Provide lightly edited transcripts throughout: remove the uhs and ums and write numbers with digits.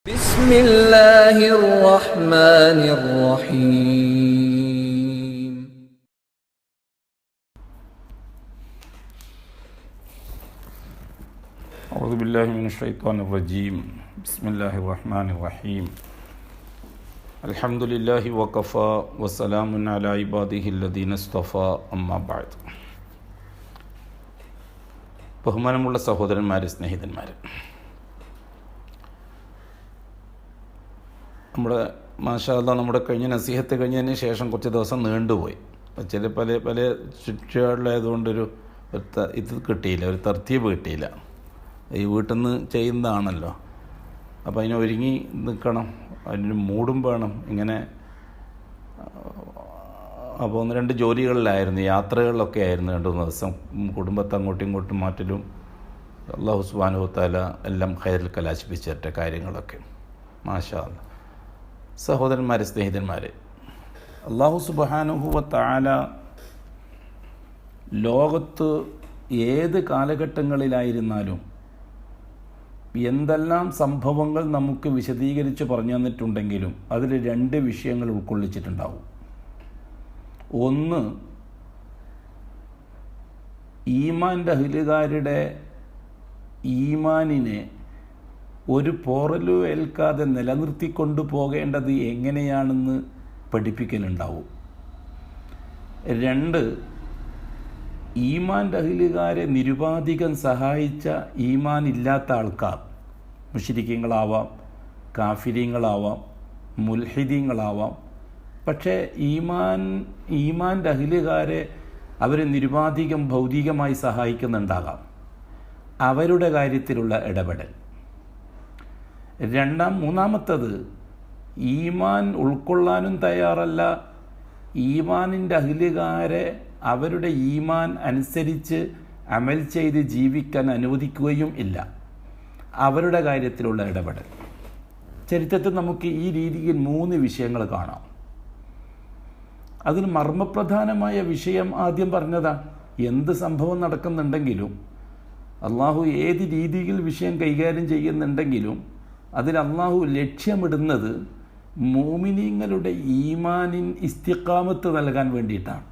بسم الله الرحمن الرحيم أعوذ بالله من الشيطان الرجيم بسم الله الرحمن الرحيم الحمد لله وكفى وسلام على عباده الذين اصطفى أما بعد ബഹുമാനമുള്ള സഹോദരന്മാരെ, സ്നേഹിതന്മാരെ, നമ്മുടെ മാഷാ അല്ലാഹ് നമ്മുടെ കഴിഞ്ഞ നസീഹത്ത് കഴിഞ്ഞതിന് ശേഷം കുറച്ച് ദിവസം നീണ്ടുപോയി. ചില പല ചുറ്റുപാടിലായതുകൊണ്ടൊരു ഇത് കിട്ടിയില്ല, ഒരു തർത്തീബ് കിട്ടിയില്ല. ഈ വീട്ടിൽ നിന്ന് ചെയ്യുന്നതാണല്ലോ, അപ്പോൾ അതിന് ഒരുങ്ങി നിൽക്കണം, അതിനൊരു മൂടും വേണം. ഇങ്ങനെ അപ്പോൾ ഒന്ന് രണ്ട് ജോലികളിലായിരുന്നു, യാത്രകളിലൊക്കെ ആയിരുന്നു. 2-3 ദിവസം കുടുംബത്തെ അങ്ങോട്ടും ഇങ്ങോട്ടും മാറ്റലും അല്ലാഹു സുബ്ഹാനഹു വ തആല എല്ലാം ഖൈറിൽ കലാശിപ്പിച്ചിട്ട് കാര്യങ്ങളൊക്കെ മാഷാ അല്ലാഹ്. സഹോദരന്മാരെ, സ്നേഹിതന്മാരെ, അല്ലാഹു സുബ്ഹാനഹു വ തആല ലോകത്ത് ഏത് കാലഘട്ടങ്ങളിലായിരുന്നാലും എന്തെല്ലാം സംഭവങ്ങൾ നമുക്ക് വിശദീകരിച്ച് പറഞ്ഞു തന്നിട്ടുണ്ടെങ്കിലും അതിൽ 2 വിഷയങ്ങൾ ഉൾക്കൊള്ളിച്ചിട്ടുണ്ടാവും. ഒന്ന്, ഈമാൻ്റെ അഹ്ലുകാരുടെ ഈമാനിനെ ഒരു പോറലും ഏൽക്കാതെ നിലനിർത്തിക്കൊണ്ടു പോകേണ്ടത് എങ്ങനെയാണെന്ന് പഠിപ്പിക്കലുണ്ടാവും. 2, ഈമാൻ്റെ അഹ്ലുകാരെ നിരുപാധികം സഹായിച്ച ഈമാൻ ഇല്ലാത്ത ആൾക്കാർ, മുശ്രിക്കീങ്ങളാവാം, കാഫിരീങ്ങളാവാം, മുൽഹിദീങ്ങളാവാം. പക്ഷേ ഈമാൻ്റെ അഹ്ലുകാരെ അവർ നിരുപാധികം ഭൗതികമായി സഹായിക്കുന്നുണ്ടാകാം. അവരുടെ കാര്യത്തിലുള്ള ഇടപെടൽ. മൂന്നാമത്തത്, ഈമാൻ ഉൾക്കൊള്ളാനും തയ്യാറല്ല, ഈമാനിൻ്റെ അഹ്ലുകാരെ അവരുടെ ഈമാൻ അനുസരിച്ച് അമൽ ചെയ്ത് ജീവിക്കാൻ അനുവദിക്കുകയും ഇല്ല. അവരുടെ കാര്യത്തിലുള്ള ഇടപെടൽ. ചരിത്രത്തിൽ നമുക്ക് ഈ രീതിയിൽ 3 വിഷയങ്ങൾ കാണാം. അതിൽ മർമ്മപ്രധാനമായ വിഷയം ആദ്യം പറഞ്ഞതാണ്. എന്ത് സംഭവം നടക്കുന്നുണ്ടെങ്കിലും, അള്ളാഹു ഏത് രീതിയിൽ വിഷയം കൈകാര്യം ചെയ്യുന്നുണ്ടെങ്കിലും അതിൽ അള്ളാഹു ലക്ഷ്യമിടുന്നത് മുഅ്മിനീങ്ങളുടെ ഈമാനിൻ ഇസ്തിഖാമത്ത് നൽകാൻ വേണ്ടിയിട്ടാണ്.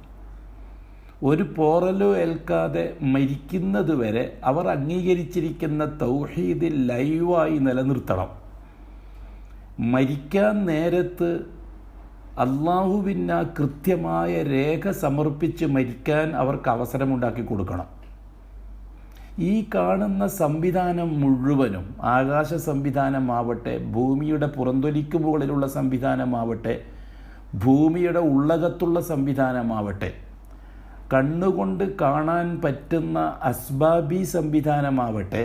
ഒരു പോറലോ ഏൽക്കാതെ മരിക്കുന്നത് വരെ അവർ അംഗീകരിച്ചിരിക്കുന്ന തൗഹീദ് ലൈവായി നിലനിർത്തണം. മരിക്കാൻ നേരത്ത് അള്ളാഹുവിന് കൃത്യമായ രേഖ സമർപ്പിച്ച് മരിക്കാൻ അവർക്ക് അവസരമുണ്ടാക്കി കൊടുക്കണം. ഈ കാണുന്ന സംവിധാനം മുഴുവനും, ആകാശ സംവിധാനമാവട്ടെ, ഭൂമിയുടെ പുറന്തൊലിക്ക് മുകളിലുള്ള സംവിധാനമാവട്ടെ, ഭൂമിയുടെ ഉള്ളകത്തുള്ള സംവിധാനമാവട്ടെ, കണ്ണുകൊണ്ട് കാണാൻ പറ്റുന്ന അസ്ബാബി സംവിധാനമാവട്ടെ,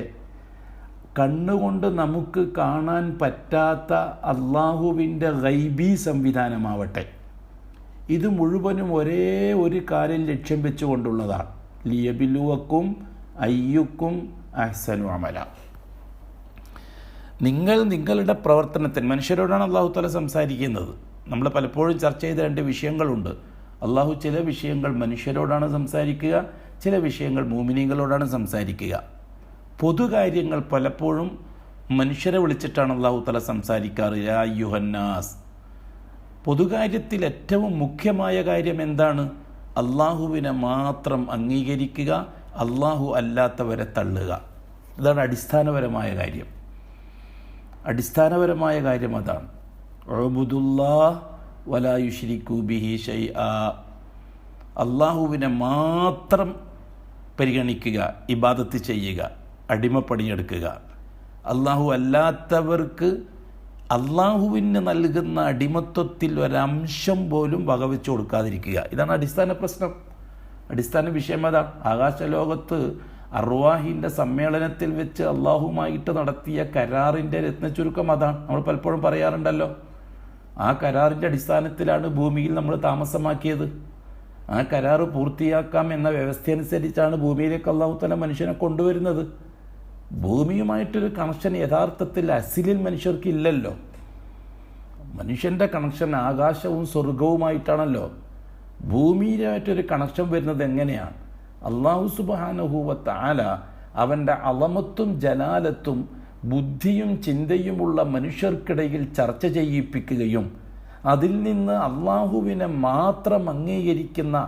കണ്ണുകൊണ്ട് നമുക്ക് കാണാൻ പറ്റാത്ത അള്ളാഹുവിൻ്റെ ഗൈബി സംവിധാനമാവട്ടെ, ഇത് മുഴുവനും ഒരേ ഒരു കാര്യം ലക്ഷ്യം വെച്ചുകൊണ്ടുള്ളതാണ്. ലിയബിലുവക്കും അയ്യുക്കും അഹ്സനു അമല. നിങ്ങളുടെ പ്രവർത്തനത്തിന്, മനുഷ്യരോടാണ് അള്ളാഹു തആല സംസാരിക്കുന്നത്. നമ്മൾ പലപ്പോഴും ചർച്ച ചെയ്ത 2 വിഷയങ്ങളുണ്ട്. അള്ളാഹു ചില വിഷയങ്ങൾ മനുഷ്യരോടാണ് സംസാരിക്കുക, ചില വിഷയങ്ങൾ മുഅ്മിനീങ്ങളോടാണ് സംസാരിക്കുക. പൊതുകാര്യങ്ങൾ പലപ്പോഴും മനുഷ്യരെ വിളിച്ചിട്ടാണ് അള്ളാഹു തആല സംസാരിക്കാറ്. യാ അയ്യുഹന്നാസ്. പൊതുകാര്യത്തിൽ ഏറ്റവും മുഖ്യമായ കാര്യം എന്താണ്? അള്ളാഹുവിനെ മാത്രം അംഗീകരിക്കുക, അള്ളാഹു അല്ലാത്തവരെ തള്ളുക. ഇതാണ് അടിസ്ഥാനപരമായ കാര്യം. അടിസ്ഥാനപരമായ കാര്യം അതാണ്. ഉഅ്ബുദുല്ലാഹ് വലാ യുശ്രികൂ ബിഹി ശൈആ. അള്ളാഹുവിനെ മാത്രം പരിഗണിക്കുക, ഇബാദത്ത് ചെയ്യുക, അടിമപ്പണിയെടുക്കുക. അള്ളാഹു അല്ലാത്തവർക്ക് അള്ളാഹുവിന് നൽകുന്ന അടിമത്വത്തിൽ ഒരംശം പോലും വകവെച്ച് കൊടുക്കാതിരിക്കുക. ഇതാണ് അടിസ്ഥാന പ്രശ്നം, അടിസ്ഥാന വിഷയം. അതാണ് ആകാശലോകത്ത് അർവാഹിൻ്റെ സമ്മേളനത്തിൽ വെച്ച് അള്ളാഹുമായിട്ട് നടത്തിയ കരാറിൻ്റെ രത്നചുരുക്കം അതാണ്. നമ്മൾ പലപ്പോഴും പറയാറുണ്ടല്ലോ, ആ കരാറിൻ്റെ അടിസ്ഥാനത്തിലാണ് ഭൂമിയിൽ നമ്മൾ താമസമാക്കിയത്. ആ കരാറ് പൂർത്തിയാക്കാം എന്ന വ്യവസ്ഥയനുസരിച്ചാണ് ഭൂമിയിലേക്ക് അള്ളാഹു തആല മനുഷ്യനെ കൊണ്ടുവരുന്നത്. ഭൂമിയുമായിട്ടൊരു കണക്ഷൻ യഥാർത്ഥത്തിൽ അസിലിൽ മനുഷ്യർക്ക് ഇല്ലല്ലോ. മനുഷ്യൻ്റെ കണക്ഷൻ ആകാശവും സ്വർഗവുമായിട്ടാണല്ലോ. ഭൂമിയിലായിട്ടൊരു കണക്ഷൻ വരുന്നത് എങ്ങനെയാണ്? അല്ലാഹു സുബ്ഹാനഹു വ തആല അവൻ്റെ അളമത്തും ജലാലത്തും ബുദ്ധിയും ചിന്തയുമുള്ള മനുഷ്യർക്കിടയിൽ ചർച്ച ചെയ്യിപ്പിക്കുകയും അതിൽ നിന്ന് അള്ളാഹുവിനെ മാത്രം അംഗീകരിക്കുന്ന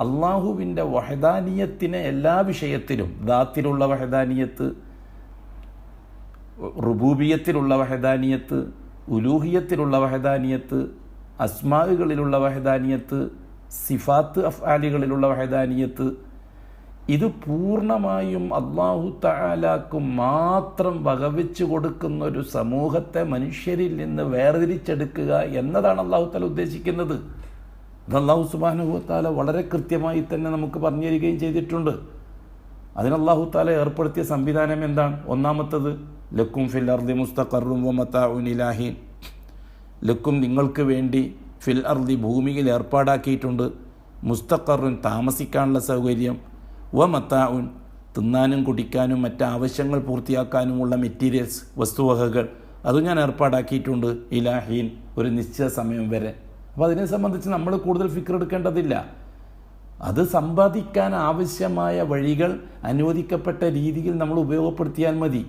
അള്ളാഹുവിൻ്റെ വഹദാനിയത്തിനെ എല്ലാ വിഷയത്തിലും, ദാത്തിലുള്ള വഹദാനിയത്ത്, റുബൂബിയത്തിലുള്ള വഹദാനിയത്ത്, ഉലൂഹിയത്തിലുള്ള വഹദാനിയത്ത്, അസ്മാകളിലുള്ള വഹദാനിയത്ത്, സിഫാത്ത് അഫ്ആലുകളിലുള്ള വഹദാനിയത്ത്, ഇത് പൂർണ്ണമായും അല്ലാഹു തആലാക്ക് മാത്രം വകവെച്ച് കൊടുക്കുന്ന ഒരു സമൂഹത്തെ മനുഷ്യരിൽ നിന്ന് വേർതിരിച്ചെടുക്കുക എന്നതാണ് അല്ലാഹു തആല ഉദ്ദേശിക്കുന്നത്. അത് അല്ലാഹു സുബ്ഹാനഹു വ തആല വളരെ കൃത്യമായി തന്നെ നമുക്ക് പറഞ്ഞു തരികയും ചെയ്തിട്ടുണ്ട്. അതിന് അല്ലാഹു തആല ഏർപ്പെടുത്തിയ സംവിധാനം എന്താണ്? ഒന്നാമത്തത്, ലക്കും ഫിൽ അർദി മുസ്തഖറും വ മതാഉൻ ഇലാ ഹീൻ. ലക്കും നിങ്ങൾക്ക് വേണ്ടി, ഫിൽ അർദി ഭൂമിയിൽ ഏർപ്പാടാക്കിയിട്ടുണ്ട്, മുസ്തഖറുൻ താമസിക്കാനുള്ള സൗകര്യം, വ മതാഉൻ തിന്നാനും കുടിക്കാനും മറ്റ് ആവശ്യങ്ങൾ പൂർത്തിയാക്കാനുമുള്ള മെറ്റീരിയൽസ്, വസ്തുവകകൾ, അതും ഞാൻ ഏർപ്പാടാക്കിയിട്ടുണ്ട്, ഇലാ ഹീൻ, ഒരു നിശ്ചിത സമയം വരെ. അപ്പോൾ അതിനെ സംബന്ധിച്ച് നമ്മൾ കൂടുതൽ ഫിക്ർ എടുക്കേണ്ടതില്ല. അത് സമ്പാദിക്കാൻ ആവശ്യമായ വഴികൾ അനുവദിക്കപ്പെട്ട രീതിയിൽ നമ്മൾ ഉപയോഗപ്പെടുത്തിയാൽ മതി.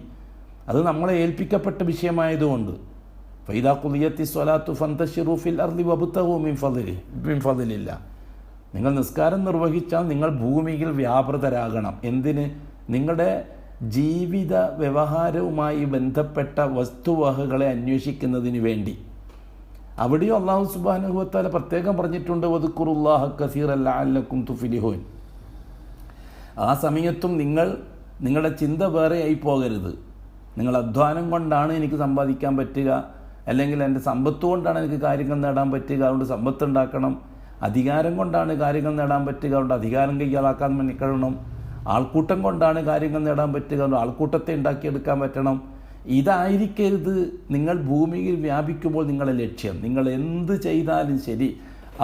അത് നമ്മളെ ഏൽപ്പിക്കപ്പെട്ട വിഷയമായതുകൊണ്ട് ഫൈദാ ഖുദിയത്തി സ്വലാത്തു ഫന്തശിറു ഫിൽ അർളി വബ്തഗൂ മിൻ ഫളില്ല. നിങ്ങൾ നിസ്കാരം നിർവഹിച്ചാൽ നിങ്ങൾ ഭൂമിയിൽ വ്യാപൃതരാകണം. എന്തിന്? നിങ്ങളുടെ ജീവിത വ്യവഹാരവുമായി ബന്ധപ്പെട്ട വസ്തുവകകളെ അന്വേഷിക്കുന്നതിന് വേണ്ടി. അവിടെയും അല്ലാഹു സുബ്ഹാനഹു വ തആല പ്രത്യേകം പറഞ്ഞിട്ടുണ്ട്, വദ്കുറുല്ലാഹ കസീറൻ ലഅല്ലക്കും തുഫ്ലിഹൂൻ. ആ സമയത്തും നിങ്ങളുടെ ചിന്ത വേറെ ആയി പോകരുത്. നിങ്ങൾ അധ്വാനം കൊണ്ടാണ് എനിക്ക് സമ്പാദിക്കാൻ പറ്റുക, അല്ലെങ്കിൽ എൻ്റെ സമ്പത്ത് കൊണ്ടാണ് എനിക്ക് കാര്യങ്ങൾ നേടാൻ പറ്റുക, അതുകൊണ്ട് സമ്പത്ത് ഉണ്ടാക്കണം. അധികാരം കൊണ്ടാണ് കാര്യങ്ങൾ നേടാൻ പറ്റുക, അതുകൊണ്ട് അധികാരം കൈകാലാക്കാൻ കഴിയണം. ആൾക്കൂട്ടം കൊണ്ടാണ് കാര്യങ്ങൾ നേടാൻ പറ്റുക, അതുകൊണ്ട് ആൾക്കൂട്ടത്തെ ഉണ്ടാക്കിയെടുക്കാൻ പറ്റണം. ഇതായിരിക്കരുത് നിങ്ങൾ ഭൂമിയിൽ വ്യാപിക്കുമ്പോൾ നിങ്ങളുടെ ലക്ഷ്യം. നിങ്ങൾ എന്ത് ചെയ്താലും ശരി,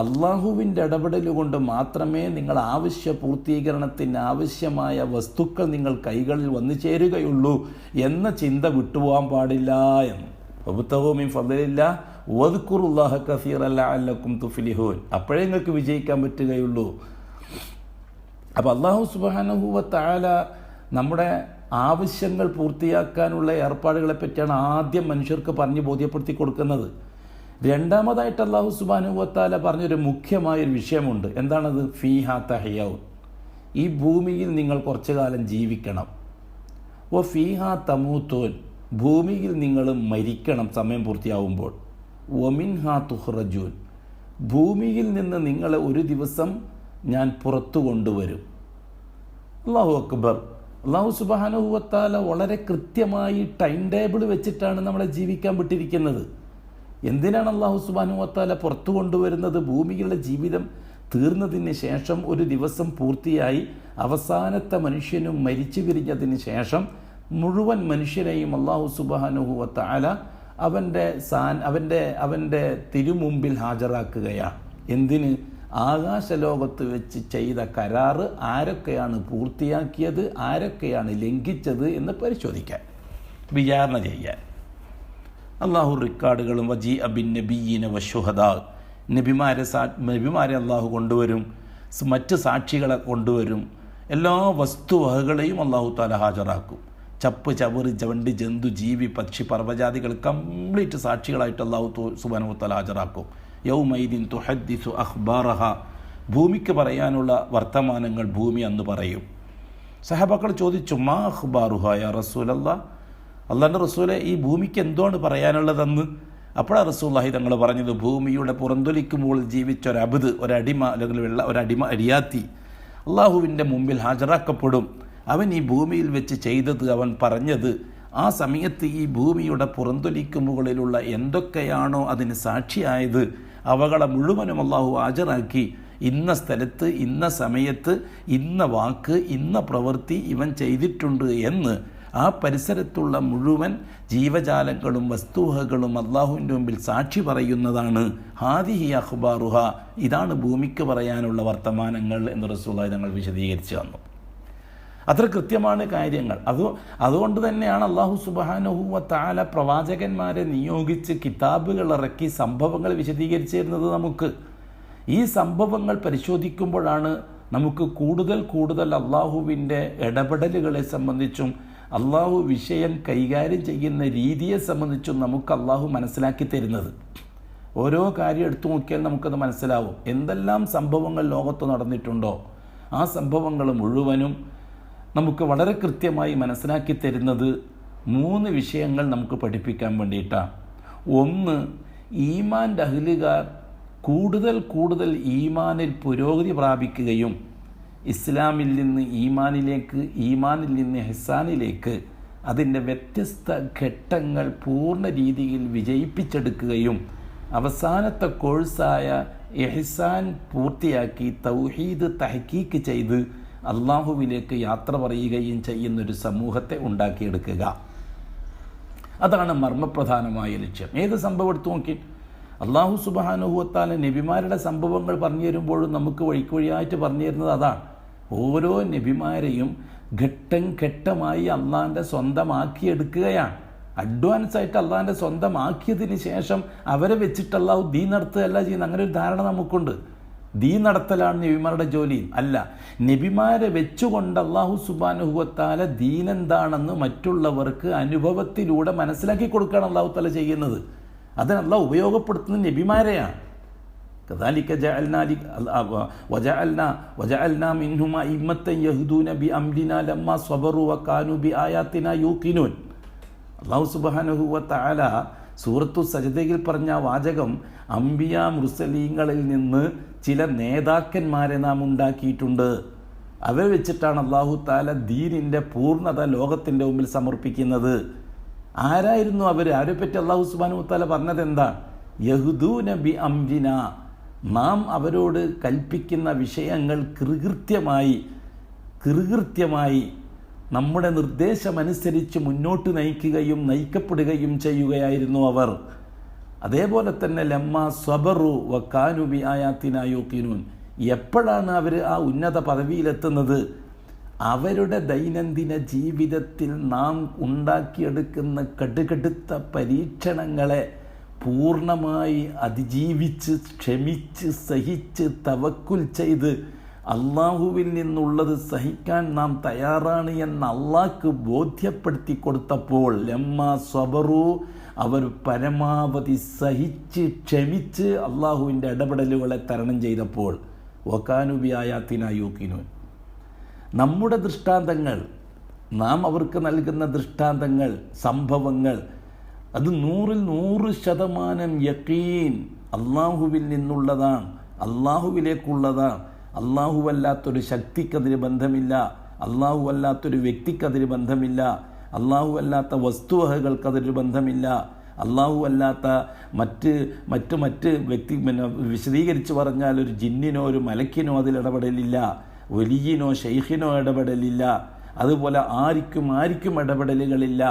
അള്ളാഹുവിൻ്റെ ഇടപെടൽ കൊണ്ട് മാത്രമേ നിങ്ങൾ ആവശ്യ പൂർത്തീകരണത്തിന് ആവശ്യമായ വസ്തുക്കൾ നിങ്ങൾ കൈകളിൽ വന്നു ചേരുകയുള്ളൂ എന്ന ചിന്ത വിട്ടുപോകാൻ പാടില്ല എന്ന്. വബ്തഗൂ മിൻ ഫളില്ലാ വദ്കുറുല്ലാഹ കസീറൻ ലഅല്ലക്കും തുഫ്ലിഹൂൻ. അപ്പോഴേ നിങ്ങൾക്ക് വിജയിക്കാൻ പറ്റുകയുള്ളൂ. അപ്പോൾ അല്ലാഹു സുബ്ഹാനഹു വ തആല നമ്മുടെ ആവശ്യങ്ങൾ പൂർത്തിയാക്കാനുള്ള ഏർപ്പാടുകളെ പറ്റിയാണ് ആദ്യം മനുഷ്യർക്ക് പറഞ്ഞ് ബോധ്യപ്പെടുത്തി കൊടുക്കുന്നത്. രണ്ടാമതായിട്ട് അല്ലാഹു സുബ്ഹാനഹു വ തആല പറഞ്ഞൊരു മുഖ്യമായൊരു വിഷയമുണ്ട്. എന്താണത്? ഫീഹാ തഹ്യൗൻ. ഈ ഭൂമിയിൽ നിങ്ങൾ കുറച്ചു കാലം ജീവിക്കണം. വ ഫീഹാ തമൂത്തൂൻ. ഭൂമിയിൽ നിങ്ങൾ മരിക്കണം സമയം പൂർത്തിയാവുമ്പോൾ. വമിൻഹാ തുഖ്റജൂൻ. ഭൂമിയിൽ നിന്ന് നിങ്ങളെ ഒരു ദിവസം ഞാൻ പുറത്തു കൊണ്ടുവരും. അല്ലാഹു അക്ബർ. അല്ലാഹു സുബ്ഹാനഹു വ തആല വളരെ കൃത്യമായി ടൈം ടേബിൾ വെച്ചിട്ടാണ് നമ്മളെ ജീവിക്കാൻ വിട്ടിരിക്കുന്നത്. എന്തിനാണ് അല്ലാഹു സുബ്ഹാനഹു വ തആല പുറത്തു കൊണ്ടുവരുന്നത്? ഭൂമിയിലുള്ള ജീവിതം തീർന്നതിന് ശേഷം ഒരു ദിവസം പൂർത്തിയായി അവസാനത്തെ മനുഷ്യനും മരിച്ചു പിരിഞ്ഞതിന് ശേഷം മുഴുവൻ മനുഷ്യരെയും അല്ലാഹു സുബ്ഹാനഹു വ തആല അവൻ്റെ തിരുമുമ്പിൽ ഹാജരാക്കുകയാണ്. എന്തിന്? ആകാശലോകത്ത് വെച്ച് ചെയ്ത കരാറ് ആരൊക്കെയാണ് പൂർത്തിയാക്കിയത്, ആരൊക്കെയാണ് ലംഘിച്ചത് എന്ന് പരിശോധിക്കാൻ, വിചാരണ ചെയ്യാൻ. അള്ളാഹു റിക്കാർഡുകളും വജീ അബിൻ നബിയ്യീന വശുഹദാ. നബിമാരെ അള്ളാഹു കൊണ്ടുവരും, മറ്റ് സാക്ഷികളെ കൊണ്ടുവരും, എല്ലാ വസ്തുവകകളെയും അള്ളാഹു തആല ഹാജരാക്കും. ചപ്പ് ചവറ് ചവണ്ടി ജന്തു ജീവി പക്ഷി പർവ്വജാതികൾ കംപ്ലീറ്റ് സാക്ഷികളായിട്ട് അള്ളാഹു സുബ്ഹാനഹു വ തആല ഹാജരാക്കും. യൗമൈദിൻ തുഹദ്ദിസു അഖ്ബാറഹ. ഭൂമിക്ക് പറയാനുള്ള വർത്തമാനങ്ങൾ ഭൂമി അന്ന് പറയും. സഹാബാക്കൾ ചോദിച്ചു, മാ അഖ്ബാറുഹ യാ റസൂലല്ലാഹ്. അള്ളാഹുവിൻ്റെ റസൂലെ, ഈ ഭൂമിക്ക് എന്താണ് പറയാനുള്ളതെന്ന്. അപ്പോഴാണ് റസൂലുള്ളാഹി തങ്ങൾ പറഞ്ഞത്, ഭൂമിയുടെ പുറന്തൊലിക്കുമ്പോൾ ജീവിച്ച ഒരബദ്, ഒരടിമ, അല്ലെങ്കിൽ അടിയാത്തി അള്ളാഹുവിൻ്റെ മുമ്പിൽ ഹാജരാക്കപ്പെടും. അവൻ ഈ ഭൂമിയിൽ വെച്ച് ചെയ്തത്, അവൻ പറഞ്ഞത്, ആ സമയത്ത് ഈ ഭൂമിയുടെ പുറന്തൊലിക്ക് മുകളിലുള്ള എന്തൊക്കെയാണോ അതിന് സാക്ഷിയായത് അവകളെ മുഴുവനും അള്ളാഹു ഹാജരാക്കി. ഇന്ന സ്ഥലത്ത്, ഇന്ന സമയത്ത്, ഇന്ന വാക്ക്, ഇന്ന പ്രവൃത്തി ഇവൻ ചെയ്തിട്ടുണ്ട് എന്ന് ആ പരിസരത്തുള്ള മുഴുവൻ ജീവജാലങ്ങളും വസ്തുവകകളും അള്ളാഹുവിൻ്റെ മുമ്പിൽ സാക്ഷി പറയുന്നതാണ്. ഹാദിഹി അഖ്ബാറുഹ. ഇതാണ് ഭൂമിക്ക് പറയാനുള്ള വർത്തമാനങ്ങൾ എന്ന് റസൂലുള്ളാഹി തങ്ങൾ വിശദീകരിച്ചു തന്നു. അത്ര കൃത്യമാണ് കാര്യങ്ങൾ. അതുകൊണ്ട് തന്നെയാണ് അല്ലാഹു സുബ്ഹാനഹു വ തആല പ്രവാചകന്മാരെ നിയോഗിച്ച് കിതാബുകൾ ഇറക്കി സംഭവങ്ങൾ വിശദീകരിച്ചു തരുന്നത് നമുക്ക്. ഈ സംഭവങ്ങൾ പരിശോധിക്കുമ്പോഴാണ് നമുക്ക് കൂടുതൽ അള്ളാഹുവിൻ്റെ ഇടപെടലുകളെ സംബന്ധിച്ചും അള്ളാഹു വിഷയം കൈകാര്യം ചെയ്യുന്ന രീതിയെ സംബന്ധിച്ചും നമുക്ക് അള്ളാഹു മനസ്സിലാക്കി തരുന്നത്. ഓരോ കാര്യം എടുത്തു നോക്കിയാൽ നമുക്കത് മനസ്സിലാവും. എന്തെല്ലാം സംഭവങ്ങൾ ലോകത്ത് നടന്നിട്ടുണ്ടോ ആ സംഭവങ്ങൾ മുഴുവനും നമുക്ക് വളരെ കൃത്യമായി മനസ്സിലാക്കി തരുന്നത് 3 വിഷയങ്ങൾ നമുക്ക് പഠിപ്പിക്കാൻ വേണ്ടിയിട്ടാണ്. ഒന്ന്, ഈമാൻ്റെ അഹ്ലുകാർ കൂടുതൽ ഈമാനിൽ പുരോഗതി പ്രാപിക്കുകയും ഇസ്ലാമിൽ നിന്ന് ഈമാനിലേക്ക്, ഈമാനിൽ നിന്ന് ഇഹ്സാനിലേക്ക് അതിൻ്റെ വ്യത്യസ്ത ഘട്ടങ്ങൾ പൂർണ്ണ രീതിയിൽ വിജയിപ്പിച്ചെടുക്കുകയും അവസാനത്തെ കോഴ്സായ ഇഹ്സാൻ പൂർത്തിയാക്കി തൗഹീദ് തഹ്കീക്ക് ചെയ്ത് അള്ളാഹുവിലേക്ക് യാത്ര പറയുകയും ചെയ്യുന്നൊരു സമൂഹത്തെ ഉണ്ടാക്കിയെടുക്കുക. അതാണ് മർമ്മപ്രധാനമായ ലക്ഷ്യം. ഏത് സംഭവം എടുത്തു നോക്കി അള്ളാഹു സുബ്ഹാനഹു വ തആല നബിമാരുടെ സംഭവങ്ങൾ പറഞ്ഞു തരുമ്പോഴും നമുക്ക് വഴിയായിട്ട് പറഞ്ഞു തരുന്നത് അതാണ്. ഓരോ നബിമാരെയും ഘട്ടം ഘട്ടമായി അള്ളാഹിൻ്റെ സ്വന്തമാക്കിയെടുക്കുകയാണ്. അഡ്വാൻസായിട്ട് അള്ളാഹിൻ്റെ സ്വന്തമാക്കിയതിന് ശേഷം അവരെ വെച്ചിട്ട് അള്ളാഹു ദീൻ നടത്തുകയല്ല ചെയ്യുന്നത്. അങ്ങനെ ഒരു ധാരണ നമുക്കുണ്ട്. ദീൻ നടത്തലാണ് നബിമാരുടെ ജോലി. അല്ല, നബിമാരെ വെച്ചുകൊണ്ട് അള്ളാഹു സുബ്ഹാനഹു വ തആല ദീൻ എന്താണെന്ന് മറ്റുള്ളവർക്ക് അനുഭവത്തിലൂടെ മനസ്സിലാക്കി കൊടുക്കുകയാണ് അള്ളാഹു തആല ചെയ്യുന്നത്. അതിന് അള്ളാഹു ഉപയോഗപ്പെടുത്തുന്നത് നബിമാരെയാണ്. കദാലിക വജഅൽനാ മിൻഹും അഇമ്മത്തൻ യഹ്ദൂന ബിഅംരിനാ ലമ്മാ സ്വബറു വകാനൂ ബിആയാതിനാ യൂഖിനൂൻ. അള്ളാഹു സുബ്ഹാനഹു വ തആല സൂറത്തു സജ്ദയിൽ പറഞ്ഞ വാചകം അംബിയ മുർസലീങ്ങളിൽ നിന്ന് ചില നേതാക്കന്മാരെ നാം ഉണ്ടാക്കിയിട്ടുണ്ട്. അവരെ വെച്ചിട്ടാണ് അള്ളാഹു തആല ദീനിൻ്റെ പൂർണ്ണത ലോകത്തിൻ്റെ മുമ്പിൽ സമർപ്പിക്കുന്നത്. ആരായിരുന്നു അവർ? അവരെപ്പറ്റി അള്ളാഹു സുബ്ഹാനഹു വ തആല പറഞ്ഞത് എന്താ? യഹ്ദൂന ബി അംരിന, നാം അവരോട് കൽപ്പിക്കുന്ന വിഷയങ്ങൾ കൃകൃത്യമായി നമ്മുടെ നിർദ്ദേശമനുസരിച്ച് മുന്നോട്ട് നയിക്കുകയും നയിക്കപ്പെടുകയും ചെയ്യുകയായിരുന്നു അവർ. അതേപോലെ തന്നെ ലമ്മാ സ്വബറു വകാനൂ ബി ആയാതിനാ യൂഖിനൂൻ. എപ്പോഴാണ് അവർ ആ ഉന്നത പദവിയിലെത്തുന്നത്? അവരുടെ ദൈനംദിന ജീവിതത്തിൽ നാം ഉണ്ടാക്കിയെടുക്കുന്ന കടുകടുത്ത പരീക്ഷണങ്ങളെ പൂർണ്ണമായി അതിജീവിച്ച് ക്ഷമിച്ച് സഹിച്ച് തവക്കുൽ ചെയ്ത് അള്ളാഹുവിൽ നിന്നുള്ളത് സഹിക്കാൻ നാം തയ്യാറാണ് എന്ന് അള്ളാഹ്ക്ക് ബോധ്യപ്പെടുത്തി കൊടുത്തപ്പോൾ ലമ്മാ സ്വബറു, അവർ പരമാവധി സഹിച്ച് ക്ഷമിച്ച് അള്ളാഹുവിൻ്റെ ഇടപെടലുകളെ തരണം ചെയ്തപ്പോൾ വകാനൂ ബി ആയാതിനാ യൂഖിനൂൻ. നമ്മുടെ ദൃഷ്ടാന്തങ്ങൾ, നാം അവർക്ക് നൽകുന്ന ദൃഷ്ടാന്തങ്ങൾ, സംഭവങ്ങൾ, അത് 100% യഖീൻ അള്ളാഹുവിൽ നിന്നുള്ളതാണ്, അള്ളാഹുവിലേക്കുള്ളതാണ്. അല്ലാത്തൊരു ശക്തിക്കതിന് ബന്ധമില്ല, അല്ലാത്തൊരു വ്യക്തിക്കതിന് ബന്ധമില്ല, അല്ലാത്ത വസ്തുവകകൾക്കതിന് ബന്ധമില്ല, അല്ലാത്ത മറ്റ് വ്യക്തി വിശദീകരിച്ച് പറഞ്ഞാൽ ഒരു ജിന്നിനോ ഒരു മലക്കിനോ അതിലിടപെടലില്ല, വലിയനോ ഷെയ്ഖിനോ ഇടപെടലില്ല, അതുപോലെ ആർക്കും ഇടപെടലുകളില്ല.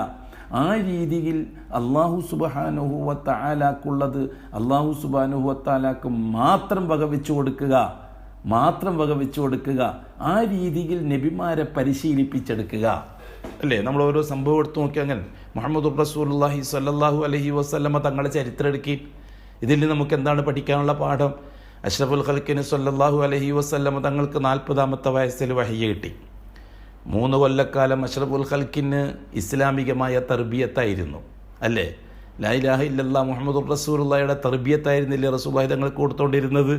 ആ രീതിയിൽ അല്ലാഹു സുബ്ഹാനഹു വ തആലാക്കുള്ളത് അല്ലാഹു സുബ്ഹാനഹു വ തആലാക്ക് മാത്രം വകവെച്ചു കൊടുക്കുക. ആ രീതിയിൽ നബിമാരെ പരിശീലിപ്പിച്ചെടുക്കുക. അല്ലേ? നമ്മൾ ഓരോ സംഭവം എടുത്തു നോക്കി. അങ്ങനെ മുഹമ്മദ് റസൂലുള്ളാഹി സ്വല്ലല്ലാഹു അലൈഹി വസല്ലമ തങ്ങളുടെ ചരിത്രം എടുക്കി. ഇതിൽ നമുക്ക് എന്താണ് പഠിക്കാനുള്ള പാഠം? അഷ്റഫുൽ ഖൽക്കിന് സ്വല്ലല്ലാഹു അലൈഹി വസല്ലമ തങ്ങൾക്ക് 40-ാമത്തെ വയസ്സിൽ വഹ്യ് കിട്ടി. 3 കൊല്ലക്കാലം അഷ്റഫുൽ ഖൽക്കിന് ഇസ്ലാമികമായ തർബിയത്തായിരുന്നു. അല്ലേ? ലാ ഇലാഹ ഇല്ലല്ലാഹ് മുഹമ്മദുർ റസൂലുള്ളാഹിയുടെ തർബിയത്തായിരുന്നില്ലേ റസൂലുള്ളാഹി തങ്ങൾക്ക് കൊടുത്തുകൊണ്ടിരുന്നത്?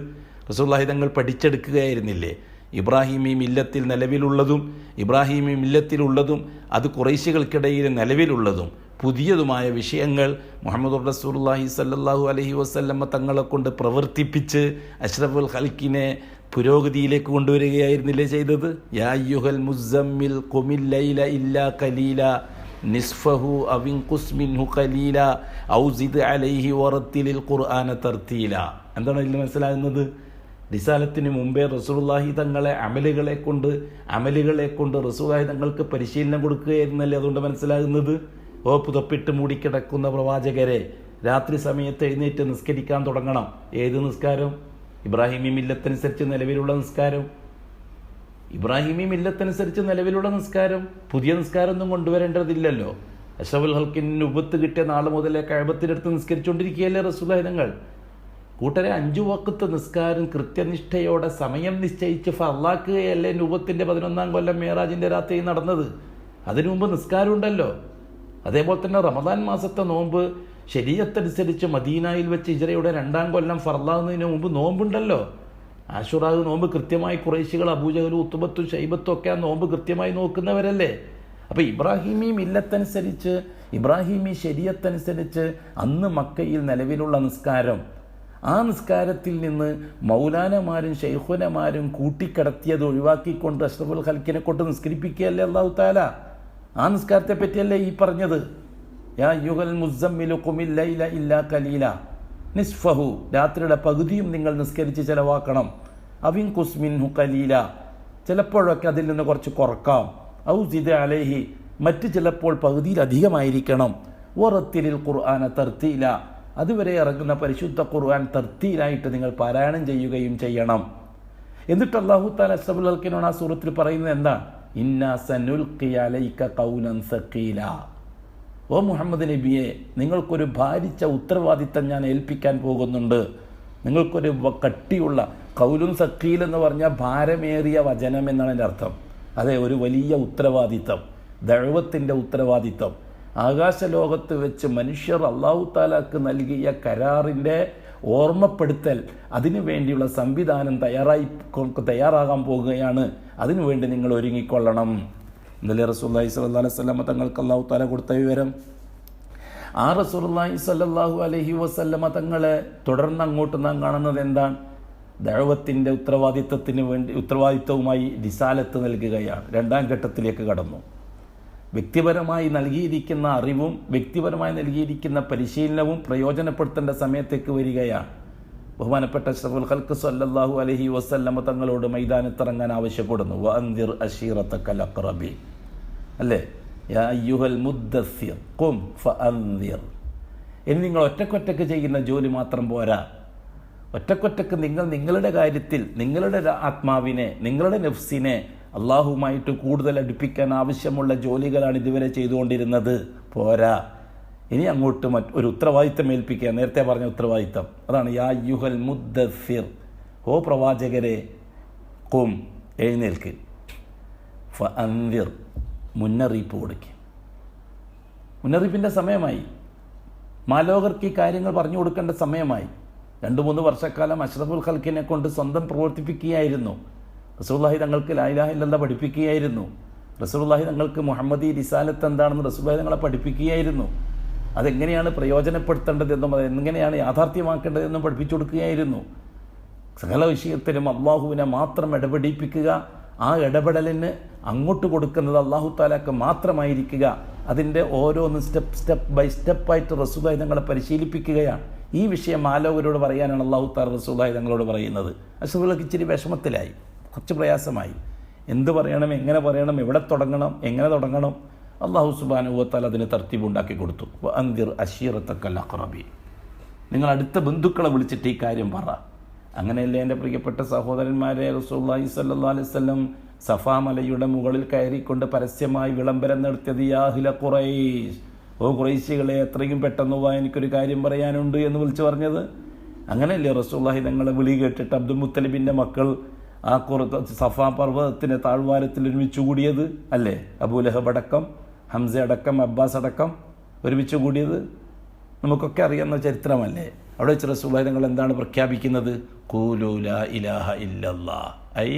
റസൂലുള്ളാഹി തങ്ങൾ പഠിച്ചെടുക്കുകയായിരുന്നില്ലേ? ഇബ്രാഹിമി മില്ലത്തിൽ നിലവിലുള്ളതും ഇബ്രാഹിമി മില്ലത്തിലുള്ളതും അത് ഖുറൈശികൾക്കിടയിൽ നിലവിലുള്ളതും പുതിയതുമായ വിഷയങ്ങൾ മുഹമ്മദുർ റസൂലുള്ളാഹി സ്വല്ലല്ലാഹു അലൈഹി വസല്ലമ തങ്ങളെ കൊണ്ട് പ്രവർത്തിപ്പിച്ച് അഷ്റഫുൽ ഖൽക്കിനെ പുരോഗതിയിലേക്ക് കൊണ്ടുവരികയായിരുന്നില്ലേ ചെയ്തത്? യാ അയ്യുഹൽ മുസമ്മിൽ ഖുമിൽ ലൈല ഇല്ലാ ഖലീല നിസ്ഫഹു അവിൻഖുസ് മിൻഹു ഖലീല ഔ സിദ് അലൈഹി വറത്തിലിൽ ഖുർആന തർത്തീല. എന്താണ് ഇതിൽ മനസ്സിലാകുന്നത്? റിസാലത്തിന് മുമ്പേ റസൂലുള്ളാഹി തങ്ങളെ അമലുകളെ കൊണ്ട് റസൂലുള്ളാഹി തങ്ങൾക്ക് പരിശീലനം കൊടുക്കുകയായിരുന്നല്ലേ? അതുകൊണ്ട് മനസ്സിലാകുന്നത് പുതപ്പിട്ട് മൂടിക്കിടക്കുന്ന പ്രവാചകരെ രാത്രി സമയത്ത് എഴുന്നേറ്റ് നിസ്കരിക്കാൻ തുടങ്ങണം. ഏത് നിസ്കാരം? ഇബ്രാഹിമി മില്ലത്തനുസരിച്ച് നിലവിലുള്ള നിസ്കാരം. പുതിയ നിസ്കാരമൊന്നും കൊണ്ടുവരേണ്ടതില്ലല്ലോ. അഷ്റഫുൽ ഖൽക്കിന് ഉബത്ത് കിട്ടിയ നാളെ മുതലേ കഅബത്തിനടുത്ത് നിസ്കരിച്ചുകൊണ്ടിരിക്കുകയല്ലേ റസൂലുള്ളാഹി തങ്ങൾ. കൂട്ടരെ 5 വഖത്ത് നിസ്കാരം കൃത്യനിഷ്ഠയോടെ സമയം നിശ്ചയിച്ച് ഫർളാക്കുകയല്ലേ നുബുവത്തിന്റെ 11-ാം കൊല്ലം മേറാജിന്റെ രാത്രി നടന്നത്. അതിനു മുമ്പ് നിസ്കാരം ഉണ്ടല്ലോ. അതേപോലെ തന്നെ റമദാൻ മാസത്തെ നോമ്പ് ശരീഅത്തനുസരിച്ച് മദീനയിൽ വെച്ച് ഹിജ്റയുടെ 2-ാം കൊല്ലം ഫർളാകുന്നതിന് മുമ്പ് നോമ്പുണ്ടല്ലോ. ആശുറാ നോമ്പ് കൃത്യമായി ഖുറൈശികൾ അബൂജഹലും ഉത്തുബത്തും ഷൈബത്തും ഒക്കെ ആ നോമ്പ് കൃത്യമായി നോക്കുന്നവരല്ലേ. അപ്പോൾ ഇബ്രാഹിമി മില്ലത്തനുസരിച്ച്, ഇബ്രാഹിമി ശരീഅത്തനുസരിച്ച് അന്ന് മക്കയിൽ നിലവിലുള്ള നിസ്കാരം, ആ നിസ്കാരത്തിൽ നിന്ന് മൗലാനമാരും ശൈഖുനമാരും കൂട്ടിക്കടത്തിയത് ഒഴിവാക്കിക്കൊണ്ട് അഷ്റഫുൽ ഖൽക്കിനെ കൊണ്ട് നിസ്കരിപ്പിക്കുകയല്ലേ അല്ലാഹു തആല. ആ നിസ്കാരത്തെ പറ്റിയല്ലേ ഈ പറഞ്ഞത്, യാ അയ്യുഹൽ മുസ്സമ്മിലു ഖുമിൽ ലൈല ഇല്ലാ ഖലീല നിസ്ഫഹു, രാത്രിയുടെ പകുതിയും നിങ്ങൾ നിസ്കരിച്ച് ചിലവാക്കണം. അവിൻ കുസ്മിൻഹു ഖലീല, ചിലപ്പോഴൊക്കെ അതിൽ നിന്ന് കുറച്ച് കുറക്കാം. ഔ സിദ് അലൈഹി, മറ്റ് ചിലപ്പോൾ പകുതിയിലധികമായിരിക്കണം. വറത്തിലിൽ ഖുർആന തർത്തീല, അതുവരെ ഇറങ്ങുന്ന പരിശുദ്ധ ഖുർആൻ തർത്തീലായിട്ട് നിങ്ങൾ പാരായണം ചെയ്യുകയും ചെയ്യണം. എന്നിട്ട് അല്ലാഹു തആല അഷ്റഫുൽ ഖൽക്കിനോട് ആ സൂറത്തിൽ പറയുന്നത് എന്താണ്? ഇന്നാ സനുൽഖി അലൈക ഖൗലൻ സഖീല, ഓ മുഹമ്മദ് നബിയെ, നിങ്ങൾക്കൊരു ഭാരിച്ച ഉത്തരവാദിത്തം ഞാൻ ഏൽപ്പിക്കാൻ പോകുന്നുണ്ട്. നിങ്ങൾക്കൊരു കട്ടിയുള്ള, ഖൗലുൻ സഖീൽ എന്ന് പറഞ്ഞാൽ ഭാരമേറിയ വചനം എന്നാണ് എൻ്റെ അർത്ഥം. അതെ, ഒരു വലിയ ഉത്തരവാദിത്തം, ദഅവത്തിൻ്റെ ഉത്തരവാദിത്തം. ആകാശലോകത്ത് വെച്ച് മനുഷ്യർ അല്ലാഹു തആലക്ക് നൽകിയ കരാറിൻ്റെ ഓർമ്മപ്പെടുത്തൽ, അതിനു വേണ്ടിയുള്ള സംവിധാനം തയ്യാറാകാൻ പോകുകയാണ്. അതിനുവേണ്ടി നിങ്ങൾ ഒരുങ്ങിക്കൊള്ളണം. ഇന്നലെ റസൂലുള്ളാഹി സ്വല്ലല്ലാഹു അലൈഹി വസല്ലമ തങ്ങൾക്ക് അല്ലാഹു തആല കൊടുത്ത വിവരം, ആ റസൂലുള്ളാഹി സ്വല്ലല്ലാഹു അലൈഹി വസല്ലമ തങ്ങളെ തുടർന്ന് അങ്ങോട്ട് നാം കാണുന്നത് എന്താണ്? ദഅവത്തിൻ്റെ ഉത്തരവാദിത്തവുമായി റിസാലത്ത് നൽകുകയാണ്. 2-ാം ഘട്ടത്തിലേക്ക് കടന്നു. വ്യക്തിപരമായി നൽകിയിരിക്കുന്ന അറിവും വ്യക്തിപരമായി നൽകിയിരിക്കുന്ന പരിശീലനവും പ്രയോജനപ്പെടുത്തേണ്ട സമയത്തേക്ക് വരികയാണ്. ബഹുമാനപ്പെട്ട അഷ്റഫുൽ ഖൽഖ് സ്വല്ലല്ലാഹു അലൈഹി വസല്ലമ തങ്ങളോട് മൈതാനത്തിറങ്ങാൻ ആവശ്യപ്പെടുന്നു. വഅൻദിർ അശീറതകൽ അഖ്റബീൻ, അല്ലേ? യാ അയ്യുഹൽ മുദ്ദസ്സിർ ഖും ഫഅൻദിർ. ഇനി നിങ്ങൾ ഒറ്റക്കൊറ്റക്ക് ചെയ്യുന്ന ജോലി മാത്രം പോരാ. ഒറ്റക്കൊറ്റക്ക് നിങ്ങൾ നിങ്ങളുടെ കാര്യത്തിൽ നിങ്ങളുടെ ആത്മാവിനെ, നിങ്ങളുടെ നഫ്സിനെ അള്ളാഹുമായിട്ട് കൂടുതൽ അടുപ്പിക്കാൻ ആവശ്യമുള്ള ജോലികളാണ് ഇതുവരെ ചെയ്തുകൊണ്ടിരുന്നത്, പോരാ. ഇനി അങ്ങോട്ട് ഒരു ഉത്തരവാദിത്തം ഏൽപ്പിക്കുക. നേരത്തെ പറഞ്ഞ ഉത്തരവാദിത്തം അതാണ്. യാ അയ്യുഹൽ മുദ്ദസ്സിർ, ഓ പ്രവാചകരെ, ഖും, എഴുന്നേൽക്ക്, ഫഅൻദിർ, മുന്നറിയിപ്പ് കൊടുക്കുക. മുന്നറിയിപ്പിൻ്റെ സമയമായി. മാലോകർക്ക് ഈ കാര്യങ്ങൾ പറഞ്ഞു കൊടുക്കേണ്ട സമയമായി. 2-3 വർഷക്കാലം അഷ്റഫുൽ ഖൽക്കിനെ കൊണ്ട് സ്വന്തം പ്രവർത്തിപ്പിക്കുകയായിരുന്നു. റസൂലുള്ളാഹി തങ്ങൾക്ക് ലാ ഇലാഹ ഇല്ലല്ലാഹ് പഠിപ്പിക്കുകയായിരുന്നു. റസൂലുള്ളാഹി തങ്ങൾക്ക് മുഹമ്മദി റിസാലത്ത് എന്താണെന്ന് റസൂലുള്ളാഹി തങ്ങളെ പഠിപ്പിക്കുകയായിരുന്നു. അതെങ്ങനെയാണ് പ്രയോജനപ്പെടുത്തേണ്ടതെന്നും അതെങ്ങനെയാണ് യാഥാർത്ഥ്യമാക്കേണ്ടതെന്നും പഠിപ്പിച്ചു കൊടുക്കുകയായിരുന്നു. സകല വിഷയത്തിലും അള്ളാഹുവിനെ മാത്രം ഇടപെടിപ്പിക്കുക, ആ ഇടപെടലിന് അങ്ങോട്ട് കൊടുക്കുന്നത് അല്ലാഹു തആലക്ക് മാത്രമായിരിക്കുക. അതിൻ്റെ ഓരോന്ന് സ്റ്റെപ്പ് ബൈ സ്റ്റെപ്പായിട്ട് റസൂലുള്ളാഹി തങ്ങളെ പരിശീലിപ്പിക്കുകയാണ്. ഈ വിഷയം ആലോകരോട് പറയാനാണ് അല്ലാഹു തആല റസൂലുള്ളാഹി തങ്ങളോട് പറയുന്നത്. അഷ്റഫുൽ ഇച്ചിരി വിഷമത്തിലായി, കുറച്ച് പ്രയാസമായി. എന്ത് പറയണം, എങ്ങനെ പറയണം, എവിടെ തുടങ്ങണം, എങ്ങനെ തുടങ്ങണം? അല്ലാഹു സുബ്ഹാനഹു വ തആല അതിന് തർത്തീബ് ഉണ്ടാക്കി കൊടുത്തു. വഅൻദിർ അശീറതകൽ അഖ്റബീൻ, നിങ്ങൾ അടുത്ത ബന്ധുക്കളെ വിളിച്ചിട്ട് ഈ കാര്യം പറ. അങ്ങനെയല്ലേ എൻ്റെ പ്രിയപ്പെട്ട സഹോദരന്മാരെ, റസൂലുള്ളാഹി സ്വല്ലല്ലാഹു അലൈഹി വസല്ലം സഫാ മലയുടെ മുകളിൽ കയറിക്കൊണ്ട് പരസ്യമായി വിളംബരം നടത്തിയത്, യാ അഹ്ല ഖുറൈശ്, ഓ ഖുറൈശികളെ, എത്രയും പെട്ടെന്ന് വാ, എനിക്കൊരു കാര്യം പറയാനുണ്ട് എന്ന് വിളിച്ചു പറഞ്ഞത്. അങ്ങനെയല്ലേ റസൂലുള്ളാഹി തങ്ങളെ വിളി കേട്ടിട്ട് അബ്ദുൽ മുത്തലിബിൻ്റെ മക്കൾ ആ സഫാ പർവ്വതത്തിൻ്റെ താഴ്വാരത്തിൽ ഒരുമിച്ച് കൂടിയത്, അല്ലേ? അബൂലഹബ് അടക്കം, ഹംസ അടക്കം, അബ്ബാസ് അടക്കം ഒരുമിച്ച് കൂടിയത് നമുക്കൊക്കെ അറിയാവുന്ന ചരിത്രമല്ലേ. അവിടെ വെച്ച് റസൂലുള്ളാഹി തങ്ങൾ എന്താണ് പ്രഖ്യാപിക്കുന്നത്? ഖൂലൂ ലാ ഇലാഹ ഇല്ലല്ലാഹ്, ഐ